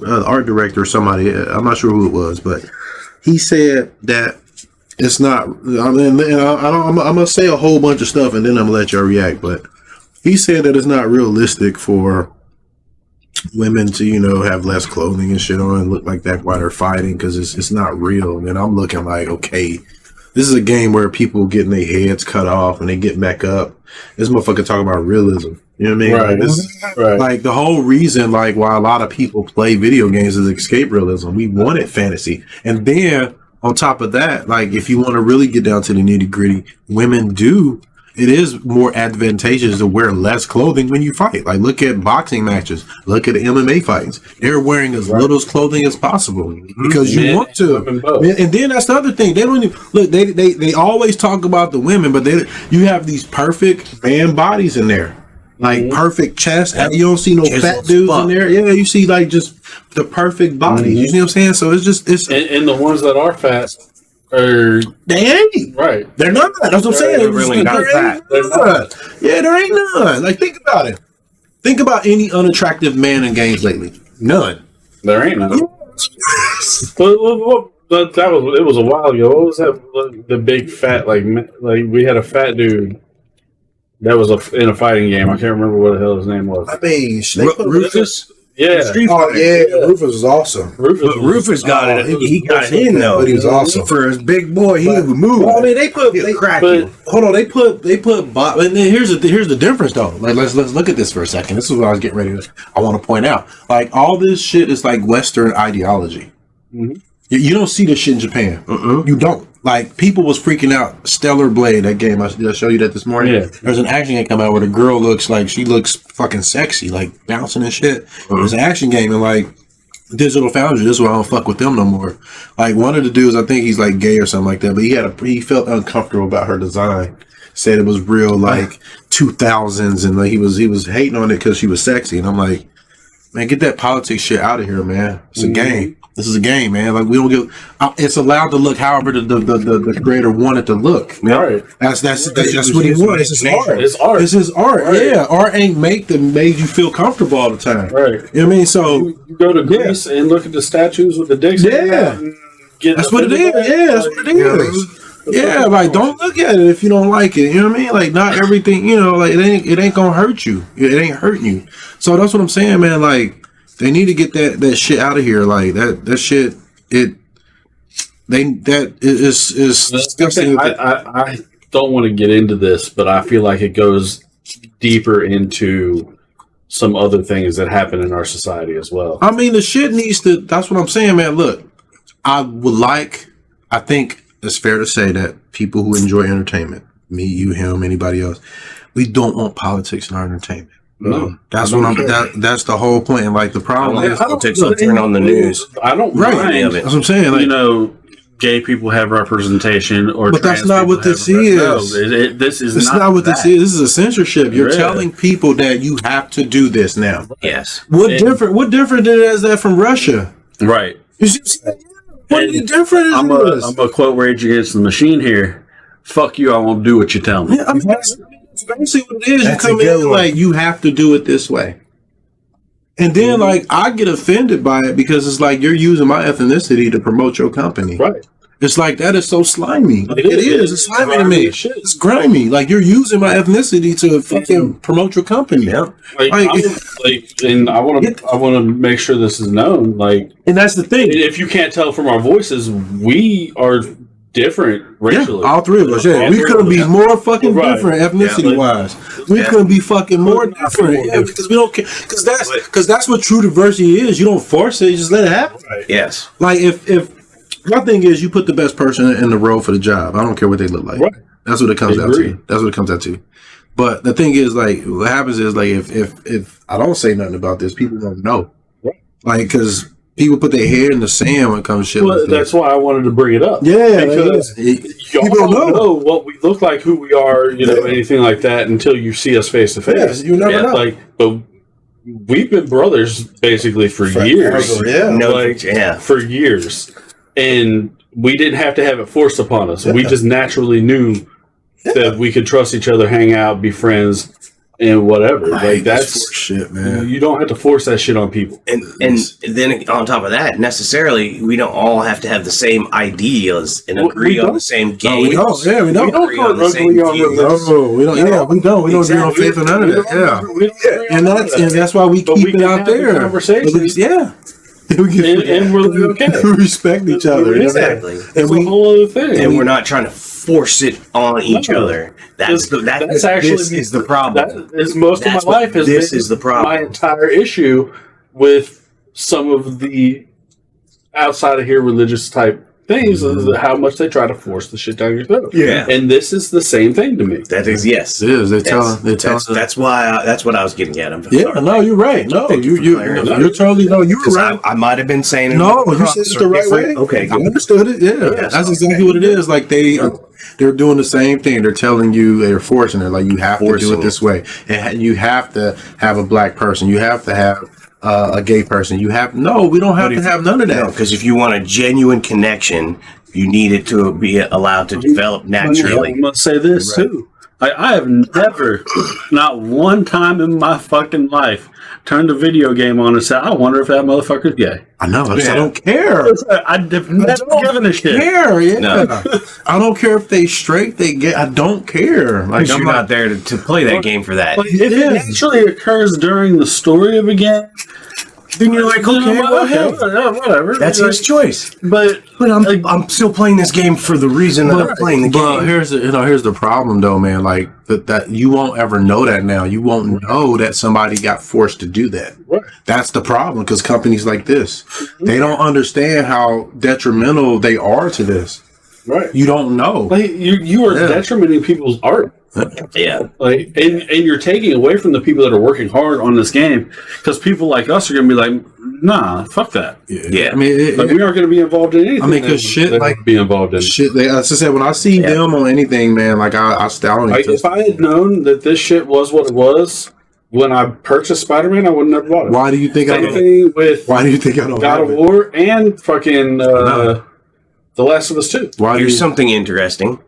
art director or somebody, I'm not sure who it was, but he said that it's not. I'm gonna say a whole bunch of stuff and then I'm gonna let y'all react. But he said that it's not realistic for women to have less clothing and shit on and look like that while they're fighting, because it's not real. And I'm looking like, okay, this is a game where people getting their heads cut off and they get back up. This motherfucker talking about realism. You know what I mean? Right. Like, like the whole reason, like why a lot of people play video games is escape realism. We wanted fantasy. And then on top of that, like if you want to really get down to the nitty gritty, it is more advantageous to wear less clothing when you fight. Like look at boxing matches, look at MMA fights. They're wearing as little clothing as possible because you want to. And then that's the other thing. They don't even look. They always talk about the women, but you have these perfect man bodies in there, like perfect chest. You don't see no fat dudes in there. Yeah, you see like just the perfect bodies. You see what I'm saying? So it's and the ones that are fat. They ain't right. They're not. That's what I'm saying. They're really not fat. They're not. Yeah, there ain't none. Like think about it. Think about any unattractive man in games lately. None. There ain't none. But it was a while ago. What was that? The big fat like we had a fat dude that was in a fighting game. I can't remember what the hell his name was. I mean, Rufus. Yeah. Rufus was awesome. Rufus got it. He got it in though. But he was awesome for his big boy. He would move. Well, I mean, they put hold on. They put and then here's the difference though. Like let's look at this for a second. This is what I was getting ready to. I want to point out. Like all this shit is like Western ideology. You don't see this shit in Japan. You don't. Like people was freaking out. Stellar Blade, that game. Did I show you that this morning? Yeah. There's an action game come out where the girl looks fucking sexy, like bouncing and shit. There's an action game and like Digital Foundry. This is why I don't fuck with them no more. Like one of the dudes, I think he's like gay or something like that, but he felt uncomfortable about her design. Said it was real like 2000s, and like he was hating on it because she was sexy. And I'm like, man, get that politics shit out of here, man. It's a game. This is a game, man. Like we don't give. It's allowed to look however the creator wanted to look. Right. That's what he wants. It's his art. It's art. It's his art. Right. Yeah. Art ain't made you feel comfortable all the time. Right. You know what I mean? So you go to Greece and look at the statues with the dicks. Yeah. That's what it is. Yeah. That's what it is. Yeah, like don't look at it if you don't like it. You know what I mean? Like not everything. Like it ain't gonna hurt you. It ain't hurting you. So that's what I'm saying, man. Like. They need to get that shit out of here. Like that shit. Is disgusting. I don't want to get into this, but I feel like it goes deeper into some other things that happen in our society as well. I mean, the shit needs to. That's what I'm saying, man. Look, I think it's fair to say that people who enjoy entertainment, me, you, him, anybody else, we don't want politics in our entertainment. No, that's what that's the whole point. And like the problem is, politics will turn on the news. I don't mind any of it. That's what I'm saying. Like, gay people have representation, but that's not what this is. This is not what this is. This is a censorship. You're telling people that you have to do this now. Yes. What different is that from Russia? Right. What different is this? I'm a quote Rage Against the Machine here. Fuck you, I won't do what you tell me. Yeah, I mean, that's basically what it is. You come in like you have to do it this way. And then like I get offended by it because it's like you're using my ethnicity to promote your company. Right. It's like that is so slimy. Like, it is. It's slimy to me. Shit. It's grimy. Like you're using my ethnicity to fucking promote your company. Yeah. And I want to make sure this is known. Like, and that's the thing. if you can't tell from our voices, we are different racially. All three of us. Yeah, we couldn't be more fucking Right. different ethnicity wise. We couldn't be fucking more different. Yeah, because we don't care. Because that's what true diversity is. You don't force it. You just let it happen. Right. Yes. Like if my thing is, you put the best person in the role for the job. I don't care what they look like. Right. That's what it comes down Agree. to. That's what it comes down to. But the thing is, like, what happens is, like, if I don't say nothing about this, people don't know. Right. Like, because people put their head in the sand when it comes to shit. Well, like that's why I wanted to bring it up. Yeah, because y'all people don't know what we look like, who we are, anything like that until you see us face to face. Yes, you never know. Like, but we've been brothers basically for years. Yeah. For years, and we didn't have to have it forced upon us. We just naturally knew that we could trust each other, hang out, be friends, and whatever. Like that's shit, man. You don't have to force that shit on people. And then on top of that, necessarily, we don't all have to have the same ideas and agree on the same game. We don't. Yeah, we don't. We don't agree on the same views. No, we don't. Yeah, we don't. We don't agree on faith or none of that. Yeah, and that's why we keep it out there. Conversations. Yeah. And we're okay. We respect each other. Exactly. And It's a whole other thing. And we're not trying to force it on each other. That's actually this is the problem. That is most of my life. This is the problem. My entire issue with some of the outside of here religious type things is how much they try to force the shit down your throat. Yeah. And this is the same thing to me. That is yes. It is. They tell. That's why. That's what I was getting at. Yeah. No, you're right. No, you're totally no. You were right. I might have been saying it. No, you said it the right way. Okay, I understood it. Yeah, that's exactly what it is. Like they're doing the same thing. They're telling you, they're forcing it. Like you have to do it this way, and you have to have a black person. You have to have a gay person. We don't have to have none of that. Because if you want a genuine connection, you need it to be allowed to develop naturally. I'm gonna say this too. I have never, not one time in my fucking life, turned a video game on and said, "I wonder if that motherfucker's gay." I know. I don't care. I've never given a shit. Yeah. No. I don't care if they straight, they gay. I don't care. Like You're not there to play that game for that. But if it naturally occurs during the story of a game, Then you're like, whatever. That's his choice. But I'm still playing this game for the reason that I'm playing the game. But here's the problem though, man. Like that you won't ever know that now. You won't know that somebody got forced to do that. Right. That's the problem because companies like this, they don't understand how detrimental they are to this. Right. You don't know. Like you are detrimenting people's art. Yeah. Like and you're taking away from the people that are working hard on this game because people like us are gonna be like, nah, fuck that. Yeah. I mean, We aren't gonna be involved in anything. I mean, because shit like be involved in shit. As I said, when I see them on anything, man, like I don't. Like, if I had known that this shit was what it was when I purchased Spider-Man, I would never bought it. Why do you think Same thing with Why do you think I don't God have of it? War and fucking The Last of Us 2? Here's something interesting.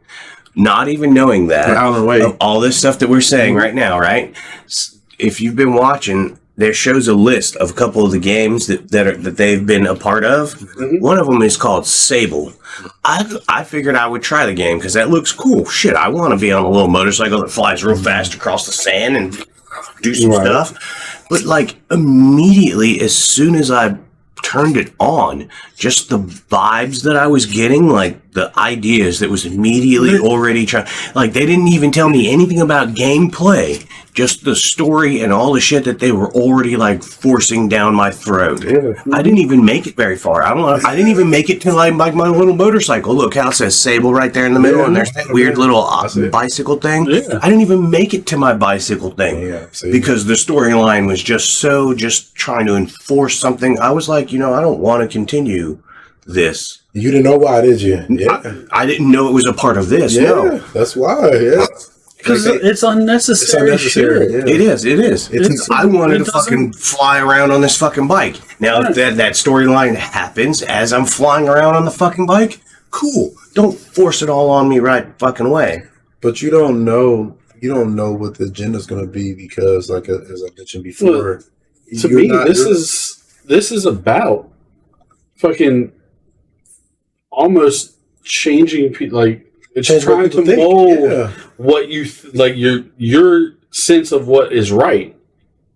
Not even knowing that Alan Wake. of all this stuff that we're saying right now, right? If you've been watching, there shows a list of a couple of the games that they've been a part of. One of them is called Sable. I figured I would try the game because that looks cool. Shit, I want to be on a little motorcycle that flies real fast across the sand and do some stuff. But like immediately, as soon as I turned it on, just the vibes that I was getting, like the ideas that was immediately already trying, like they didn't even tell me anything about gameplay, just the story and all the shit that they were already like forcing down my throat. I didn't even make it very far. I didn't even make it to like my little motorcycle. Look how it says Sable right there in the middle, and there's that weird little bicycle thing. I didn't even make it to my bicycle thing because the storyline was just trying to enforce something. I was like, I don't want to continue this. You didn't know why, did you? Yeah. I didn't know it was a part of this. No. That's why. Yeah. because it's unnecessary. Shit. Yeah. It is. I wanted to fucking fly around on this fucking bike. Now, if that storyline happens as I'm flying around on the fucking bike, cool. Don't force it all on me right fucking way. But you don't know what the agenda's going to be because, like as I mentioned before, to me, this is about fucking almost changing people. Like it's Change what trying to people think, mold yeah. what you like your sense of what is right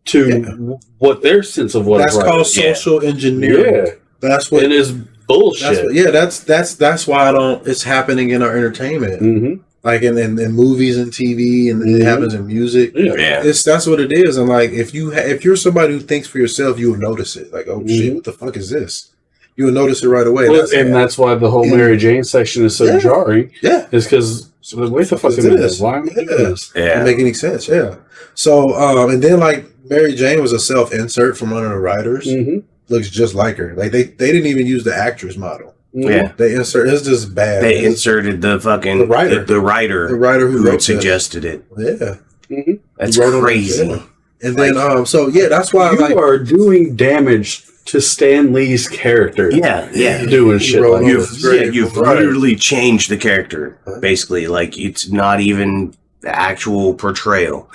to what their sense of what That's is right. called social engineering. Yeah, That's what. and it's bullshit. That's why I don't. It's happening in our entertainment, Mm-hmm. like in movies and TV, and it happens in music. Yeah. That's what it is. And like if you're somebody who thinks for yourself, you will notice it. Like, oh shit, what the fuck is this? You will notice it right away. Well, that's why the whole Mary Jane section is so jarring. Yeah, is because wait the fuck a minute. Why am I doing this? Yeah. Doesn't make any sense. Yeah. So and then like Mary Jane was a self insert from one of the writers. Mm-hmm. Looks just like her. Like they didn't even use the actress model. Yeah. They insert. It's just bad. They inserted the fucking The writer. the writer who who wrote suggested it. Yeah. Mm-hmm. That's Wrote on it, crazy. yeah. And then so yeah, that's why You are doing damage to Stan Lee's character. Yeah, yeah. Doing shit wrote like on this. You've literally changed the character. Basically, like it's not even the actual portrayal.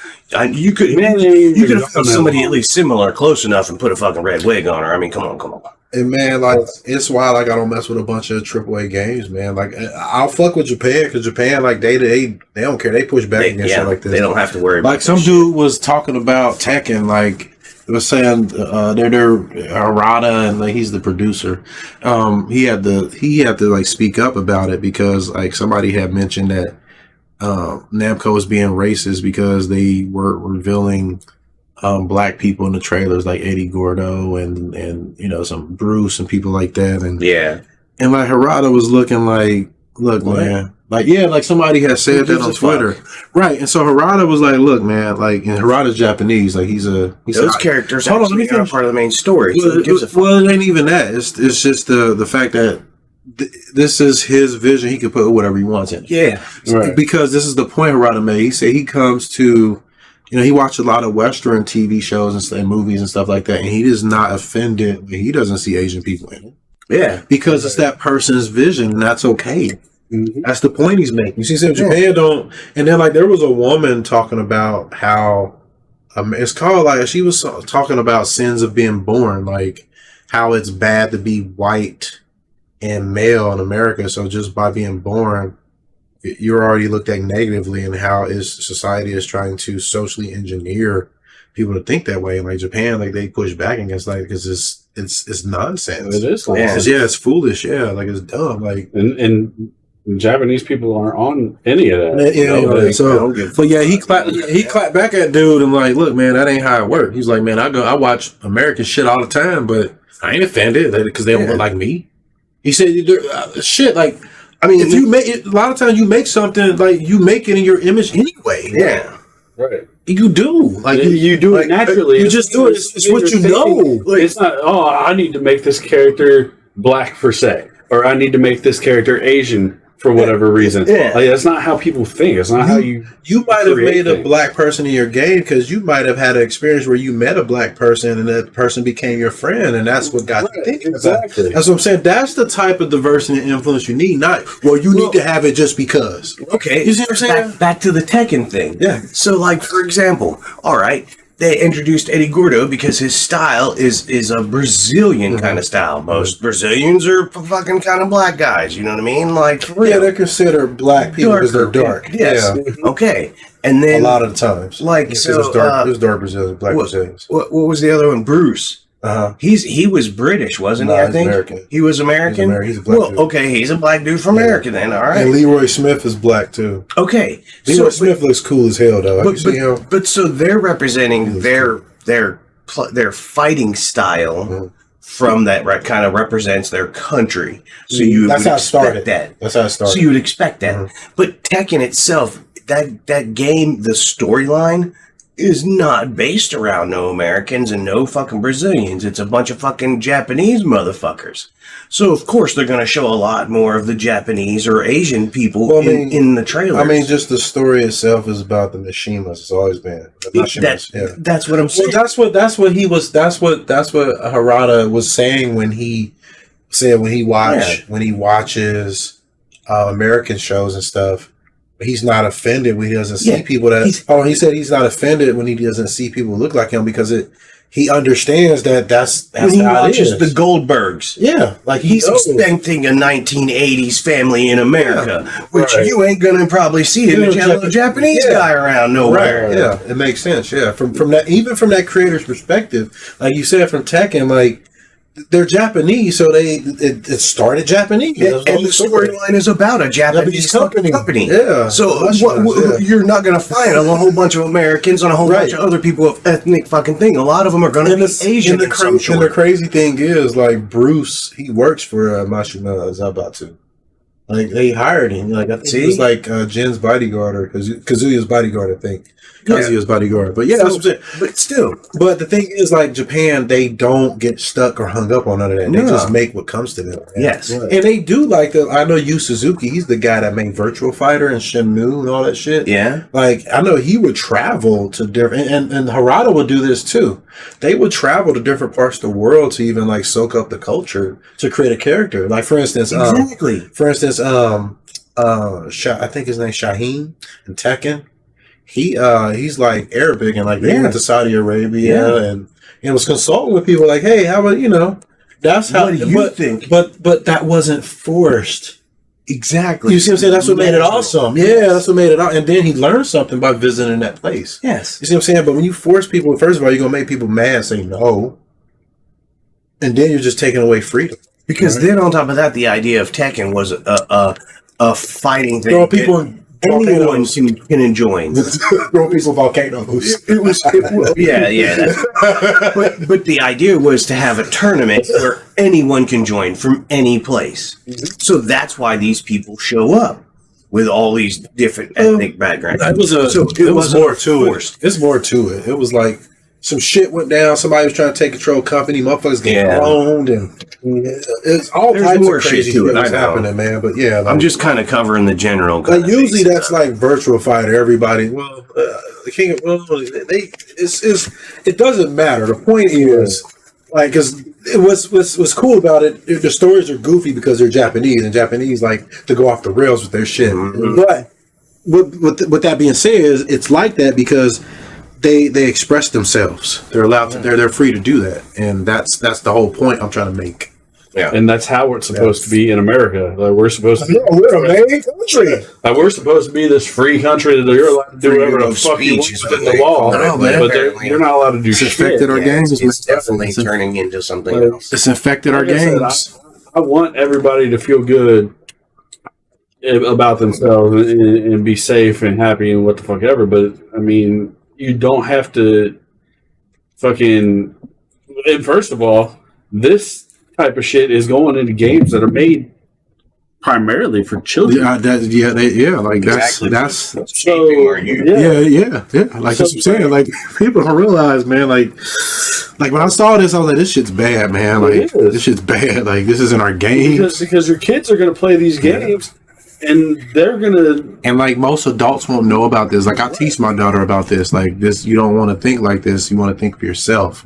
You could have found somebody at least similar, close enough, and put a fucking red wig on her. I mean, come on. And man, like it's why like I don't mess with a bunch of AAA games, man. Like I'll fuck with Japan because Japan like they don't care. They push back against shit like this. They don't have to worry about like some dude was talking about Tekken, like it was saying they're Harada and like he's the producer. He had to like speak up about it because like somebody had mentioned that Namco was being racist because they were revealing black people in the trailers like Eddie Gordo and you know some Bruce and people like that and like Harada was looking like look man like like somebody had said that on Twitter right and so Harada was like look man like and Harada's Japanese like those characters hold on, let me are part of the main story. Well, it ain't even that. It's just the fact that this is his vision. He can put whatever he wants in. Yeah, right. Because this is the point Harada made. He said he comes to, he watched a lot of Western TV shows and movies and stuff like that, and he is not offended when he doesn't see Asian people in it. Yeah, because it's that person's vision, and that's okay. Mm-hmm. That's the point he's making. You see, some Japan don't. And then like there was a woman talking about how it's called like she was talking about sins of being born, like how it's bad to be white and male in America. So just by being born, you're already looked at negatively, and how society is trying to socially engineer people to think that way. And like Japan, like they push back against like because it's nonsense. It is nonsense. Yeah, it's foolish. Yeah, like it's dumb. Like and Japanese people aren't on any of that. Yeah, but yeah, he clapped back at dude and like, look, man, that ain't how it works. He's like, man, I watch American shit all the time, but I ain't offended because they don't look like me. He said, shit, like, I mean, if you make it, a lot of times you make something like you make it in your image anyway. Yeah, right. You do like you do it naturally. You just do it. It's what you know. Like, it's not. Oh, I need to make this character black per se, or I need to make this character Asian for whatever reason. Yeah. Like, that's not how people think. It's not how you. You might have made a black person in your game because you might have had an experience where you met a black person and that person became your friend, and that's what got you thinking. Exactly. That's what I'm saying. That's the type of diversity and influence you need. Not you need to have it just because. Okay, you see what I'm saying? Back to the Tekken thing. Yeah. So, like for example, all right. They introduced Eddie Gordo because his style is a Brazilian kind of style. Most Brazilians are fucking kind of black guys. You know what I mean? Like, they're considered black people because they're dark. Yes. Yeah. Okay. And then a lot of the times, like, so it was dark Brazilians, black Brazilians. What was the other one? Bruce. He was British, wasn't he? I think American. He was American. He's a black dude. Okay, he's a black dude from America then. All right. And Leroy Smith is black too. Okay, Leroy Smith looks cool as hell though. But so they're representing their fighting style from that kind of represents their country. So you that's how it started. That's how it started. So you would expect that. But Tekken itself, that game, the storyline is not based around no Americans and no fucking Brazilians. It's a bunch of fucking Japanese motherfuckers. So of course they're going to show a lot more of the Japanese or Asian people in the trailers. I mean, just the story itself is about the Mishimas. It's always been that's what I'm saying. Well, that's what Harada was saying when he said when he watches American shows and stuff. He's not offended when he doesn't see people that. He said he's not offended when he doesn't see people who look like him because he understands that's When he how it watches is. the Goldbergs, Yeah, like he's knows. expecting a 1980s family in America, which Right. you ain't gonna probably see in a Japanese guy around nowhere. Right. Yeah, it makes sense. Yeah, from that, even from that creator's perspective, like you said, from Tekken, like they're Japanese, so it started Japanese. And the storyline is about a Japanese company. Yeah. So you're not going to find a whole bunch of Americans and a whole bunch of other people of ethnic fucking thing. A lot of them are going to be Asian. And the crazy thing is, like Bruce, he works for Mashima Zabatsu. Like they hired him. Like I think it was like Jin's bodyguard or Kazuya's bodyguard. I think. Kazuya's bodyguard. But yeah, that's what I'm saying. But still. But the thing is, like Japan, they don't get stuck or hung up on none of that. They just make what comes to them. Man. Yes. And they do like I know Yu Suzuki, he's the guy that made Virtual Fighter and Shenmue and all that shit. Yeah. Like I know he would travel to different and Harada would do this too. They would travel to different parts of the world to even like soak up the culture to create a character. Like for instance, I think his name's Shaheen in Tekken. He's like Arabic and like they went to Saudi Arabia and was consulting with people like, hey, how about that's how what do you think? But that wasn't forced. Exactly. You see what I'm saying? That's what made it awesome. Yeah, that's what made it awesome. And then he learned something by visiting that place. Yes. You see what I'm saying? But when you force people, first of all, you're gonna make people mad, say no. And then you're just taking away freedom. Because then on top of that, the idea of Tekken was a fighting thing. Throw people in anyone can enjoy. Throw people volcanoes. But the idea was to have a tournament where anyone can join from any place. So that's why these people show up with all these different ethnic backgrounds. It was more to it. It's more to it. It was like some shit went down. Somebody was trying to take control of the company. Motherfuckers get cloned and it's all There's types more of crazy shit to it. was happening, man. But yeah, like, I'm just kind of covering the general. Like usually that's like Virtual Fighter. Everybody, the King of it doesn't matter. The point is, like, because what's cool about it, the stories are goofy because they're Japanese, and Japanese like to go off the rails with their shit. Mm-hmm. But with that being said, it's like that because they express themselves. They're allowed to. They're free to do that, and that's the whole point I'm trying to make. Yeah, and that's how it's supposed to be in America. Like we're supposed to. We're a main country. Like we're supposed to be this free country that you're allowed to do whatever the fuck you want within the law, but you're not allowed to do shit. It's infected our games. It's definitely turning into something else. It's infected our games. I want everybody to feel good about themselves and be safe and happy and what the fuck ever. But I mean, you don't have to fucking. And first of all, this type of shit is going into games that are made primarily for children. Like that's so. Yeah. Like that's what I'm saying. Like people don't realize, man. Like when I saw this, I was like, this shit's bad, man. Like this shit's bad. Like this isn't our game. Because your kids are gonna play these games. And they're gonna, and like most adults won't know about this. Like I teach my daughter about this. Like this, you don't want to think like this. You want to think for yourself,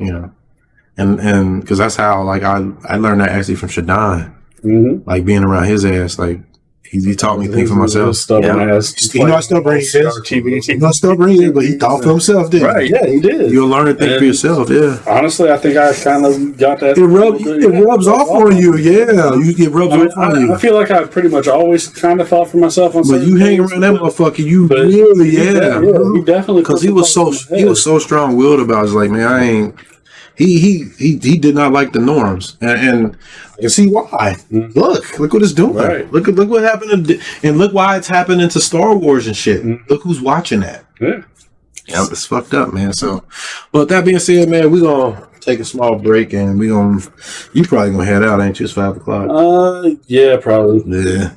And because that's how like I learned that actually from Shadon, like being around his ass. Like he taught me to think for myself. Stubborn ass. He not stubborn. He's not stubborn, but he thought for himself. Didn't right? Yeah, he did. You'll learn to think for yourself. Yeah. Honestly, I think I kind of got that. It rubs off on you. Yeah, it rubs off on you. I feel like I pretty much always kind of thought for myself on. But you hang around that motherfucker, you really, he definitely because he was so strong willed about it. It's like, man, I ain't. He did not like the norms, and I can see why. Look what it's doing. Right. Look what happened, and look why it's happening to Star Wars and shit. Look who's watching that. Yeah, it's fucked up, man. So, but that being said, man, we're gonna take a small break, and you probably gonna head out, ain't you? It's 5 o'clock. Yeah, probably. Yeah.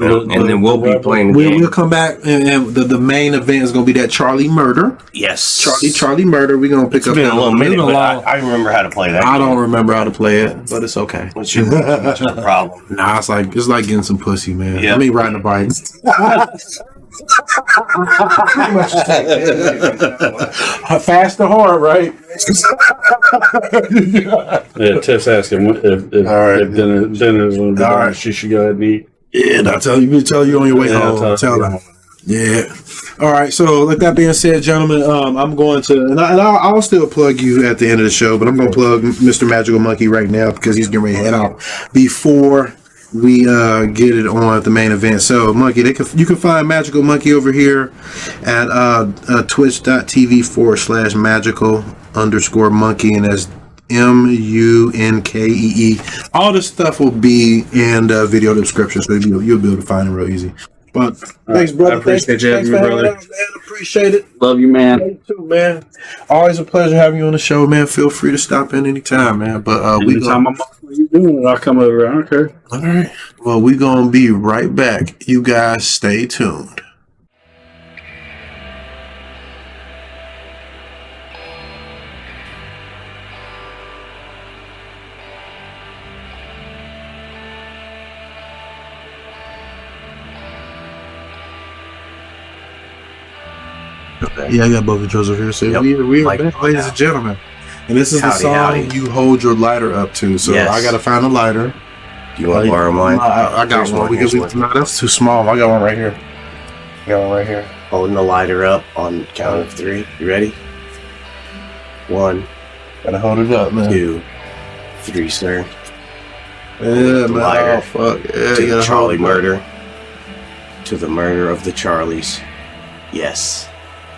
And then we'll be playing. We'll come back, and the main event is going to be that Charlie murder. Yes, Charlie murder. We're going to pick up. It's been a little minute, but I remember how to play that. I don't remember how to play it, but it's okay. What's your problem? Nah, it's like getting some pussy, man. Yeah. I mean, riding a bike. Fast or hard, right? Yeah, Tiff's asking if dinner's going to be done, she should go ahead and eat. Yeah, I'll tell you on your way home. Tell them. Yeah. All right, so like that being said, gentlemen, I'm going to, and I'll still plug you at the end of the show, but I'm going to plug Mr. Magical Munkee right now because he's getting ready to head out before we get it on the main event. So, Munkee, you can find Magical Munkee over here at twitch.tv/magical_Munkee, and that's Munkee. All this stuff will be in the video description, so you'll be able to find it real easy. But thanks, brother. I appreciate you having me, brother. Appreciate it. Love you, man. You too, man. Always a pleasure having you on the show, man. Feel free to stop in anytime, man. But Anytime I'm off, what you doing? I'll come over. I don't care. All right. Well, we're gonna be right back. You guys stay tuned. Yeah, I got both of Joseph here. So we are back, ladies and gentlemen. And this is the song you hold your lighter up to. So I got to find a lighter. Do you want to borrow mine? I got one. No, that's too small. I got one right here. Holding the lighter up on count of 3. You ready? 1. Gotta hold it up, man. 2, 3, sir. Yeah, man. Lighter. Oh, fuck. Yeah, To the Charlie murder. To the murder of the Charlies. Yes.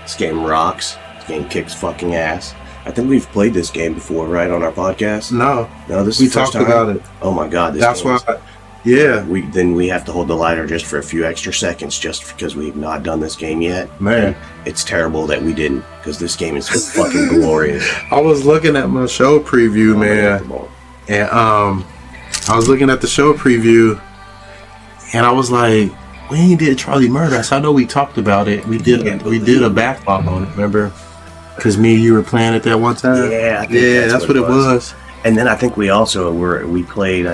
This game rocks. This game kicks fucking ass. I think we've played this game before, right, on our podcast? No, this is we the first talked about it. Oh my god, That's why. Yeah, we have to hold the lighter just for a few extra seconds, just because we've not done this game yet. Man, and it's terrible that we didn't, because this game is fucking glorious. I was looking at my show preview, man, and I was looking at the show preview, and I was like, we ain't did Charlie Murder. So I know we talked about it. We did a backlog on it, remember? Because me and you were playing it that one time. Yeah, that's what it was. And then I think we also we played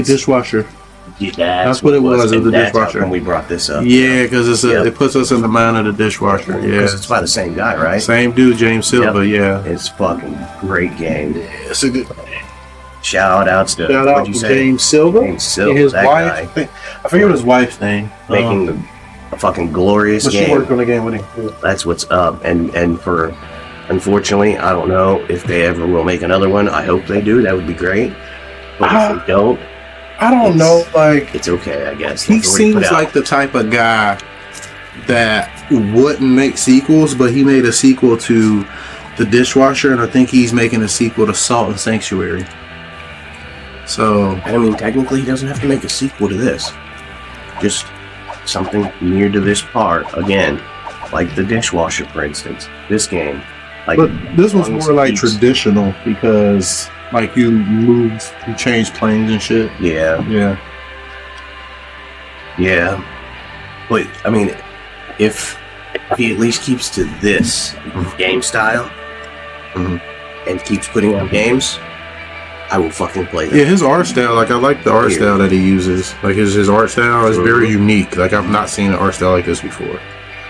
Dishwasher. Yeah, that's what it was. It was the dishwasher. And we brought this up. Yeah, because it puts us in the mind of the dishwasher. Yeah, because it's by the same guy, right? Same dude, James Silva. Yep. Yeah, it's fucking great game. Yeah, it's a good. Shout out to James Silva. James Silva, and his that wife. guy. I forget his wife's name. Making a fucking glorious game. She worked on the game with him. That's what's up. And for, unfortunately, I don't know if they ever will make another one. I hope they do. That would be great. But if they don't, I don't know. Like, it's okay, I guess. He seems like the type of guy that wouldn't make sequels, but he made a sequel to The Dishwasher, and I think he's making a sequel to Salt and Sanctuary. So, I mean, technically, he doesn't have to make a sequel to this. Just something near to this part again, like The Dishwasher, for instance. This game, like, but this one's more like traditional because, like, you change planes and shit. Yeah. But I mean, if he at least keeps to this game style and keeps putting out games, I will fucking play that. Yeah, his art style, like, I like the art style that he uses. Like, his art style is very unique. Like, I've not seen an art style like this before.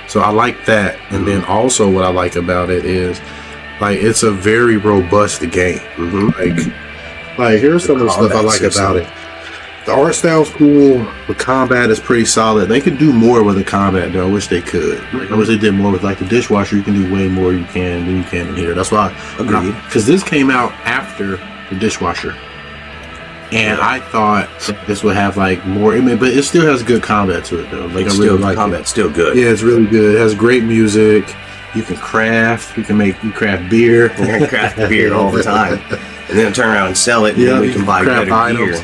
So I like that. And then also what I like about it is, like, it's a very robust game. Like here's some of the stuff I like about it. The art style's cool. The combat is pretty solid. They could do more with the combat, though. I wish they could. Like, I wish they did more with, like, the Dishwasher. You can do way more than you can in here. That's why. Because this came out after The Dishwasher, and I thought this would have, like, more. I mean, but it still has good combat to it, though. Like, I really like combat's still good. Yeah, it's really good. It has great music. You can craft. You craft beer. Craft beer all the time, and then turn around and sell it. And then we can buy better items. Gear.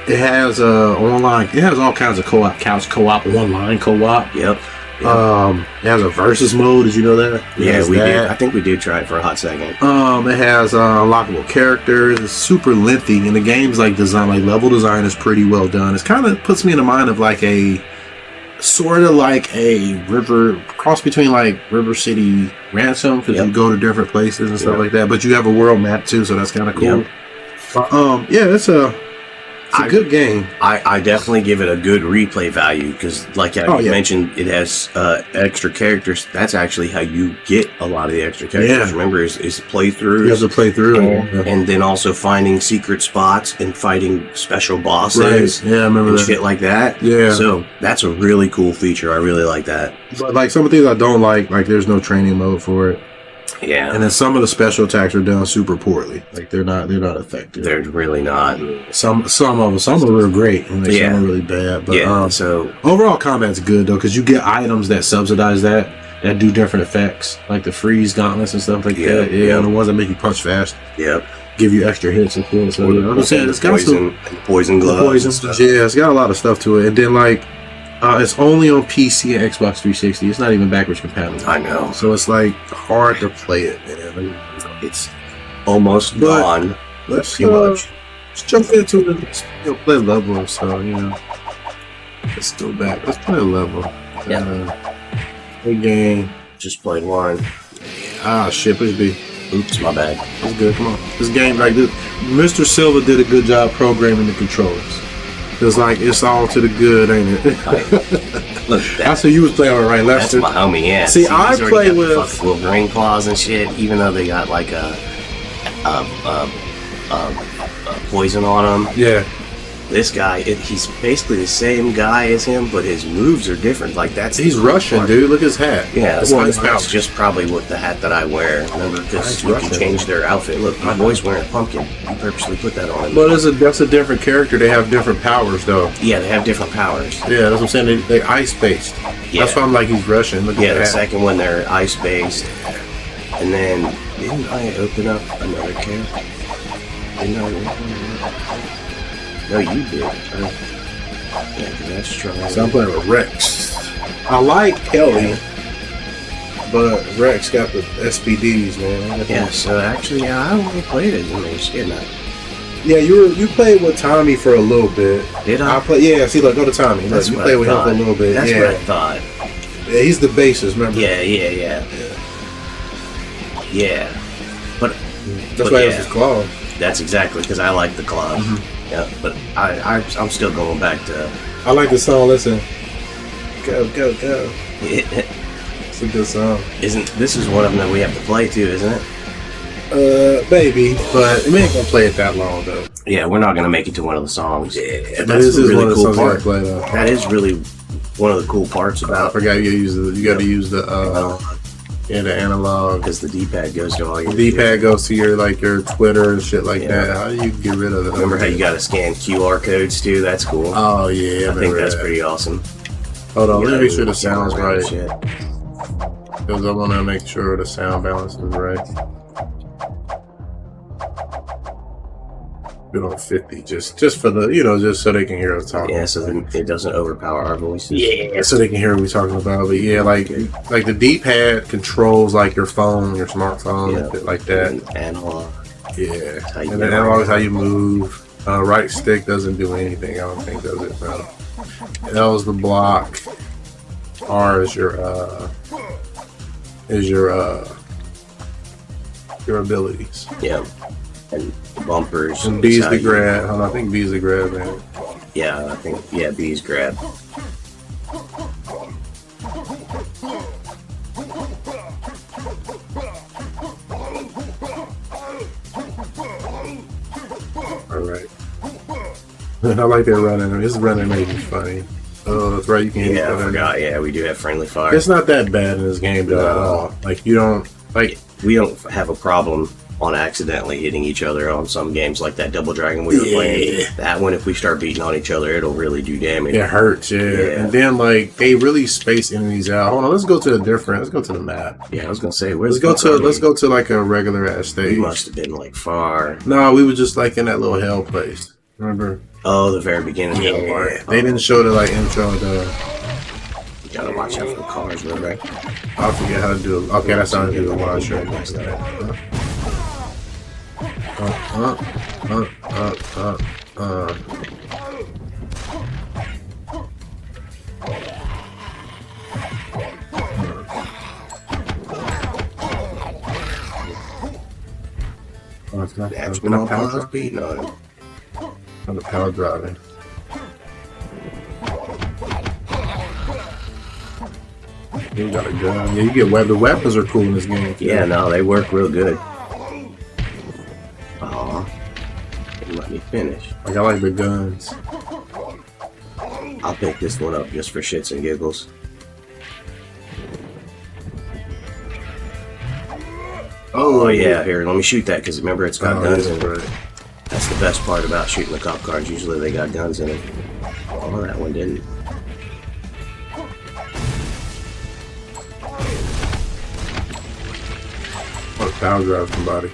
It has online. It has all kinds of co-op, couch co-op, online co-op. Yep. It has a versus mode. Did you know that? Yeah, we did. I think we did try it for a hot second. It has unlockable characters. It's super lengthy, and the game's like level design is pretty well done. It kind of puts me in the mind of like a sort of like a cross between like River City Ransom, because you go to different places and stuff like that. But you have a world map too, so that's kind of cool. It's a good game. I definitely give it a good replay value because, like I mentioned, it has extra characters. That's actually how you get a lot of the extra characters. Yeah. Remember, is playthroughs. You have to play through it. And then also finding secret spots and fighting special bosses. Right. Yeah, I remember and that. shit like that. Yeah. So that's a really cool feature. I really like that. But like some of the things I don't like there's no training mode for it. Yeah. And then some of the special attacks are done super poorly. Like they're not effective. They're really not. Some of them, some are real great and some are really bad. But so overall combat's good though, because you get items that subsidize that do different effects, like the freeze gauntlets and stuff like that. Yeah, and the ones that make you punch fast. Yep. Give you extra hits and shit. So I'm saying it's got some poison gloves. Yeah, it's got a lot of stuff to it. And then like it's only on PC and Xbox 360. It's not even backwards compatible. I know. So it's like hard to play it, man. It's almost gone. Let's much. Let's jump into it. Play level or so, Let's go back. Let's play a level. Good game. Just played one. Ah, shit. Please be. Oops, my bad. It's good. Come on. This game, like this, Mr. Silva did a good job programming the controllers. It's like it's all to the good, ain't it? Look, that's who you was playing with, right, Lester? That's my homie, yeah. See, I play with fucking Wolverine claws and shit, even though they got like a poison on them. Yeah. This guy, he's basically the same guy as him, but his moves are different. Like he's Russian, part. Dude. Look at his hat. Yeah, that's just probably what the hat that I wear. Remember, because you can change their outfit. Look, my boy's wearing a pumpkin. You purposely put that on him. But that's a different character. They have different powers, though. Yeah, they have different powers. Yeah, that's what I'm saying. They ice based. Yeah. That's why I'm like he's Russian. Look at the hat. Second one they're ice based, and then didn't I open up another character? Didn't I? No, you did. Yeah, that's true. So I'm playing with Rex. I like Kelly, but Rex got the SPDs, man. Yeah, so actually, I only played as Mage, didn't I? Yeah, you played with Tommy for a little bit. Did I? Yeah, see, look, go to Tommy. Look, you played with him for a little bit. That's what I thought. Yeah, he's the bassist, remember? Yeah. But that's why it was his claw. That's exactly because I like the claw. Mm-hmm. Yeah, but I'm still going back to. I like the song. Listen, go. Yeah. It's a good song. This is one of them that we have to play too, isn't it? Maybe, but we ain't gonna play it that long though. Yeah, we're not gonna make it to one of the songs. Yeah, that's a really cool part. That is really one of the cool parts about. I forgot you got to use the analog, because the D-pad goes to all your. The D-pad goes to your Twitter and shit like that. How do you get rid of it? Remember how you got to scan QR codes too? That's cool. Oh yeah, I think that's pretty awesome. Hold on, let me make sure the sound's right. Because I want to make sure the sound balance is right. Put on 50, just for the just so they can hear us talking. Yeah, so then it doesn't overpower our voices. Yeah, so they can hear what we're talking about. But yeah, like the D-pad controls like your phone, your smartphone, and shit like that. And analog. Yeah, and then analog is how you move. Right stick doesn't do anything. I don't think does it. No. L is the block. R is your abilities. Yeah. And bumpers. And B is the grab. I think B is the grab, man. Yeah, I think B is grab. Alright. I like that running. This running made me funny. Oh, that's right. You can hit I forgot. Yeah, we do have friendly fire. It's not that bad in this game, though, at all. Like, you don't... Like, we don't have a problem on accidentally hitting each other on some games like that Double Dragon we were playing. That one, if we start beating on each other, it'll really do damage. It hurts, yeah. And then, like, they really space enemies out. Hold on, let's go to the map. Yeah, I was gonna say, let's go to like a regular ass stage. We must have been like far. No, we were just like in that little hell place. Remember? Oh, the very beginning. Yeah, they didn't show the like intro. You gotta watch out for the cars, remember? I forget how to do it. Okay, that's how I do the one I showed next time. That's when I was beating on him. On the power driving. You got a gun. Yeah, you get the weapons are cool in this game. Too. Yeah, no, they work real good. Aw. Didn't let me finish. Like I like the guns. I'll pick this one up just for shits and giggles. Oh yeah, here, let me shoot that because remember it's got guns in it. That's the best part about shooting the cop cars. Usually they got guns in it. Oh, that one didn't. Oh, power drive somebody.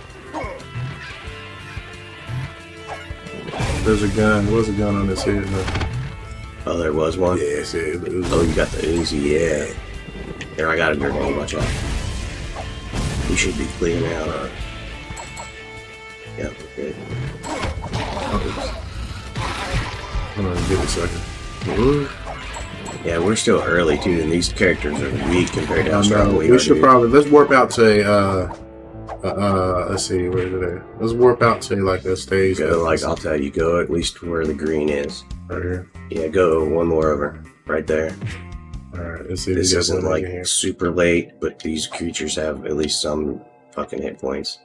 There's a gun. There was a gun on this head. Oh, there was one? Yeah, see. Oh, you got the Uzi, yeah. Here, I got a grenade, watch out. We should be clean out. Yeah, we're good. Hold on, give it a second. Yeah, we're still early too, and these characters are weak compared to how strong we are. We should probably let's warp out to let's see, where is it at? Let's warp out to like a stage. Go, like I'll tell you, go at least where the green is. Right here. Yeah, go one more over, right there. Alright, let's see. This isn't like super late, but these creatures have at least some fucking hit points.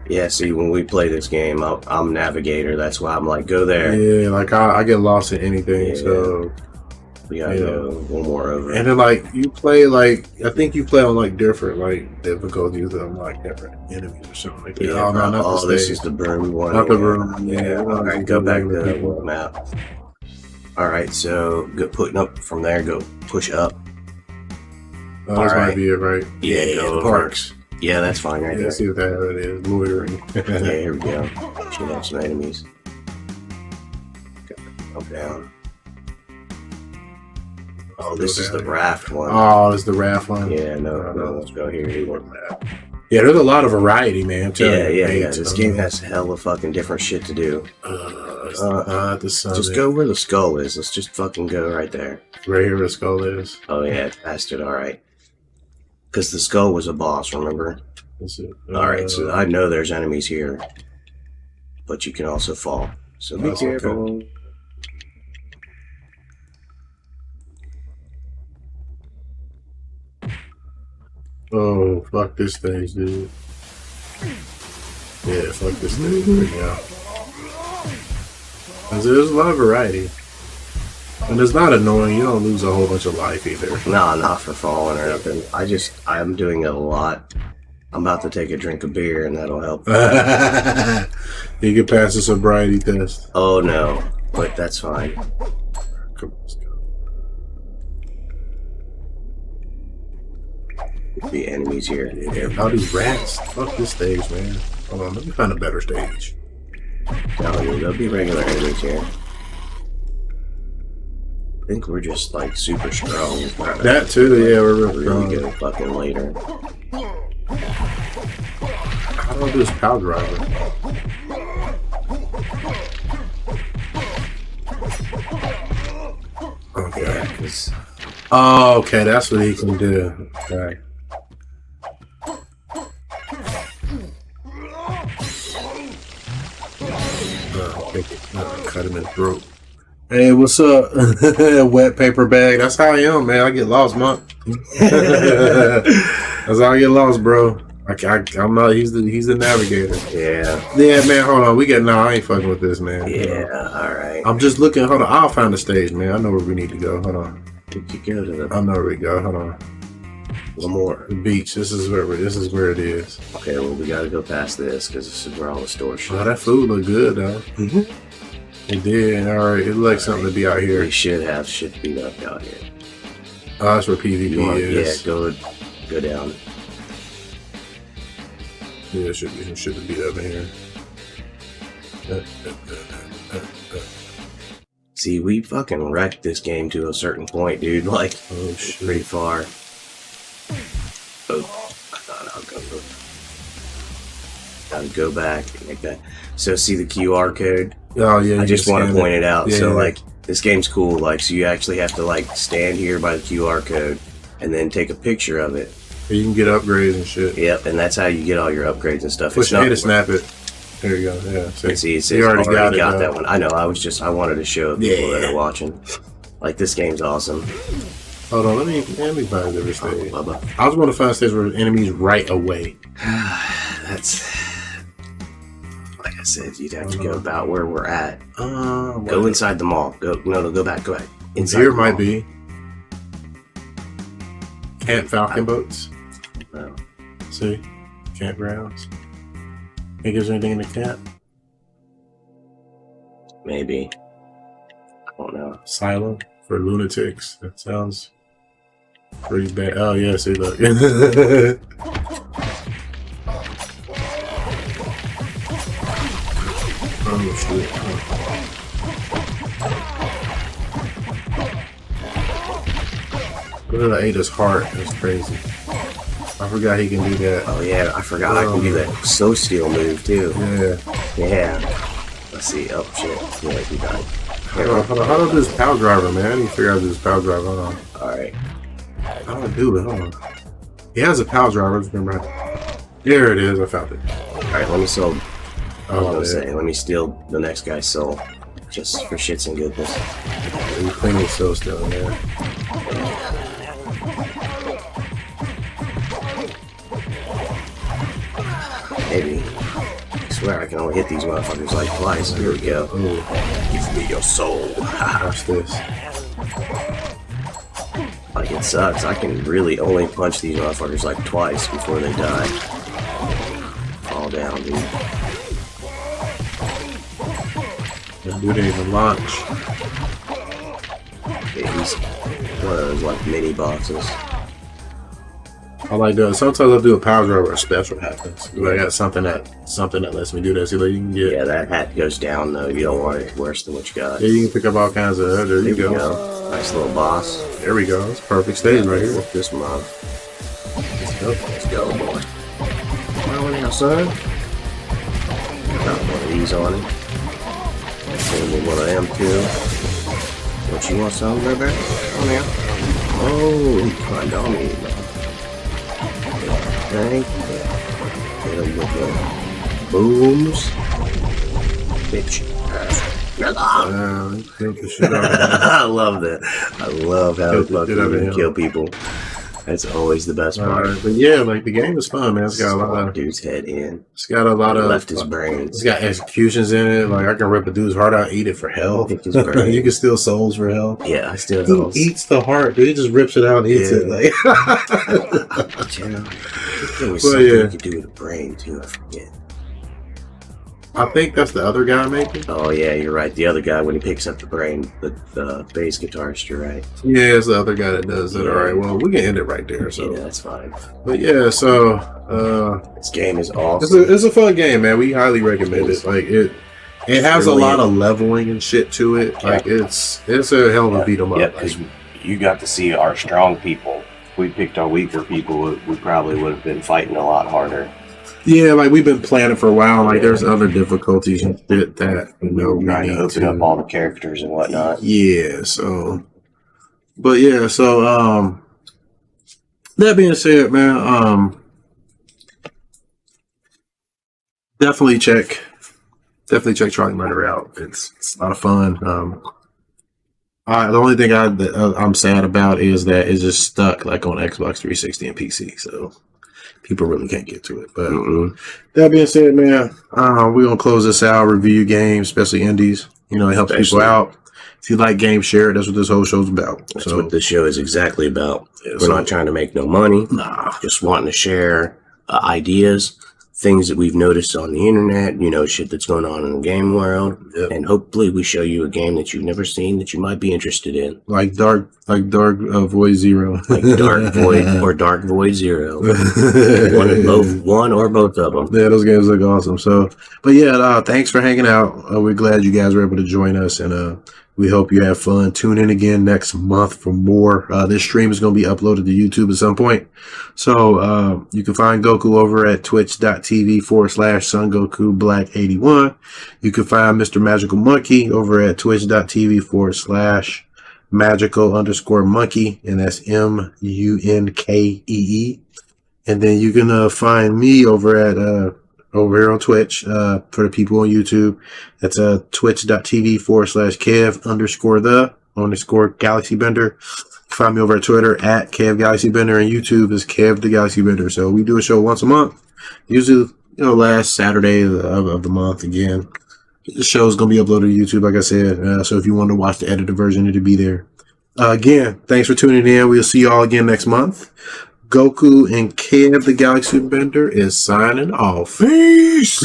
Yeah, see, when we play this game, I'm navigator. That's why I'm like, go there. Yeah, like I get lost in anything, Yeah. So We gotta go one more over. and then like you play like I think you play on like different like difficulties of like different enemies or something like that. Yeah, Oh, no, not the this stage. is the broom one. Not the yeah. broom, yeah. Alright, go back to the People. map. Alright, so go putting up from there, go push up. Oh, this Alright. might be it, right? Yeah, go over. Parks. Yeah, that's fine right Yeah, there. see what the hell it is. Loitering. Yeah, here we go. Should have some enemies. Go down. Oh, this is the raft one. Oh, it's the raft one. Yeah, no, let's go here. Yeah, there's a lot of variety, man. I'm telling Yeah, you, yeah, man. yeah. This game has hella fucking different shit to do. The sun. Just go where the skull is. Let's just fucking go right there. right here where the skull is. Oh yeah, passed it. All right. Because the skull was a boss, remember? That's it. All right, so I know there's enemies here, but you can also fall. So be That's careful. okay. Oh, fuck this thing, dude. Yeah, fuck this thing right now. 'Cause there's a lot of variety. And it's not annoying. You don't lose a whole bunch of life either. No, not for falling or nothing. I'm doing it a lot. I'm about to take a drink of beer and that'll help. You can pass the sobriety test. Oh no, but that's fine. Come on, let's go. The enemies here. Yeah, all these rats. Fuck this stage, man. Hold on, let me find a better stage. No, there'll be regular enemies here. I think we're just like super strong. That too, yeah, we're real Really strong. good fucking later. How do I do this power driver? Okay. Yeah, 'cause Oh, okay, that's what he can do. Okay. Cut him in the throat. Hey, what's up? Wet paper bag. That's how I am, man. I get lost, Monk. That's how I get lost, bro. I'm not. He's the navigator. yeah, Yeah, man. Hold on. I ain't fucking with this, man. yeah. All right. I'm just looking. Hold on. I'll find the stage, man. I know where we need to go. Hold on. Did you go to the I know where we go. Hold on. one more? The beach. This is where it is. Okay, well we gotta go past this because this is where all the stores Oh, should. that food look good though. It did. All right. It looked like something to be out here. We should have shit beat up out here. Oh, that's where PvP You want, yeah, is. go down. Yeah, should be some shit to beat up in here. See, we fucking wrecked this game to a certain point, dude. Like, Oh pretty shit. far. Oh, I thought I'll go back and make that. So see the QR code? Oh yeah. I you just can want to scan point it out. Yeah, So yeah. like, this game's cool. Like, so you actually have to like stand here by the QR code and then take a picture of it You can get upgrades and shit. Yep, and that's how you get all your upgrades and stuff. Push A to snap it. There you go. Yeah. See, it says you already got that one. I know. I wanted to show people that are watching. Like, this game's awesome. Hold on, let me find the stage. Bubba. I was going to find a stage where enemies right away. That's, like I said, you'd have to go about where we're at. Go Go inside the mall. Go back. Inside here the might mall. be Camp Falcon boats. No. See, campgrounds. Think there's anything in the camp? Maybe. I don't know. Asylum for lunatics. That sounds pretty bad. Oh yeah, see, look. Oh shit. Look at Ada's heart. That's crazy. I forgot he can do that. Oh yeah, I forgot I can do that So Steel move too. Yeah. Let's see. Oh shit. Yeah, he died. Hold on. How do I do this power driver, man? I need to figure out how to do this power driver. Hold on. Alright. How do I do it? Hold on. He has a power driver. Just remember. There it is. I found it. Alright, let me sell. Oh, let me steal the next guy's soul. Just for shits and goodness. He's cleaning so still in there. Maybe. I swear I can only hit these motherfuckers like twice. Here we go. Ooh. Give me your soul. Watch this. Like, it sucks. I can really only punch these motherfuckers like twice before they die. Fall down, dude. That dude didn't even launch. Yeah, he's one of those like mini bosses. I like that. Sometimes I'll do a power driver. A special happens. I got something that lets me do that. See, like you can get. Yeah, that hat goes down though. You don't want it worse than what you got. Yeah, you can pick up all kinds of. There you go. Nice little boss. There we go. It's perfect stage right here. This mob. Let's go, boy. Well, now, son. Got one of these on it. Send me one of them too. Don't you want some, baby? Come here. Oh, he climbed on me. Okay. Hit him with the booms. Bitch. Killed the shit out of him. I love that. I love how Killed the shit out of fucking him. kill people. That's always the best part. But yeah, like the game is fun, man. It's got a lot of. Dude's head in. It's got a lot of. Left his brains. It's got executions in it. Like I can rip a dude's heart out, eat it for health. Pick his brain. You can steal souls for health. Yeah, I still He don't. eats the heart, dude. He just rips it out and eats it. Like, There was Well, something yeah. you could do with the brain too. I forget. I think that's the other guy making. Oh yeah, you're right. The other guy when he picks up the brain, the bass guitarist. You're right. Yeah, it's the other guy that does it. Yeah. All right, well, we can end it right there. So, Yeah, that's fine. but yeah, so This game is awesome. it's a fun game, man. We highly recommend it. Like it has really a lot of leveling and shit to it. Like it's a hell of a beat 'em up. Yeah, because you got to see our strong people. If we picked our weaker people, we probably would have been fighting a lot harder. Yeah, like we've been planning for a while. Like there's other difficulties and shit that we Trying to need open up all the characters and whatnot. Yeah, so that being said, man, definitely check Charlie Murder out. It's a lot of fun. The only thing I'm sad about is that it's just stuck like on Xbox 360 and PC, so people really can't get to it. But that being said, man, we're gonna close this out. Review games, especially indies. You know, it helps people out. If you like games, share it. That's what this whole show's about. That's what this show is exactly about. Yeah, We're so- not trying to make no money. Nah. Just wanting to share ideas, things that we've noticed on the internet, you know, shit that's going on in the game world. Yep. And hopefully we show you a game that you've never seen that you might be interested in. Like Dark Void Zero. Like Dark Void or Dark Void Zero. One or both of them. Yeah, those games look awesome. So, but yeah, thanks for hanging out. We're glad you guys were able to join us, and we hope you have fun. Tune in again next month for more. This stream is going to be uploaded to YouTube at some point. So you can find Goku over at twitch.tv/Son Goku Black 81. You can find Mr. Magical Munkee over at twitch.tv/magical_monkey, and that's MUNKEE. And then you can find me over at over here on Twitch. For the people on YouTube, that's twitch.tv/Kev_the_Galaxybender. Find me over at Twitter at Kev Galaxybender, and YouTube is Kev the Galaxybender. So we do a show once a month, usually last Saturday of the month. Again, the show is going to be uploaded to YouTube, like I said. So if you want to watch the edited version, it'll be there. Again, thanks for tuning in. We'll see y'all again next month. Goku and Kev the Galaxybender is signing off. Peace.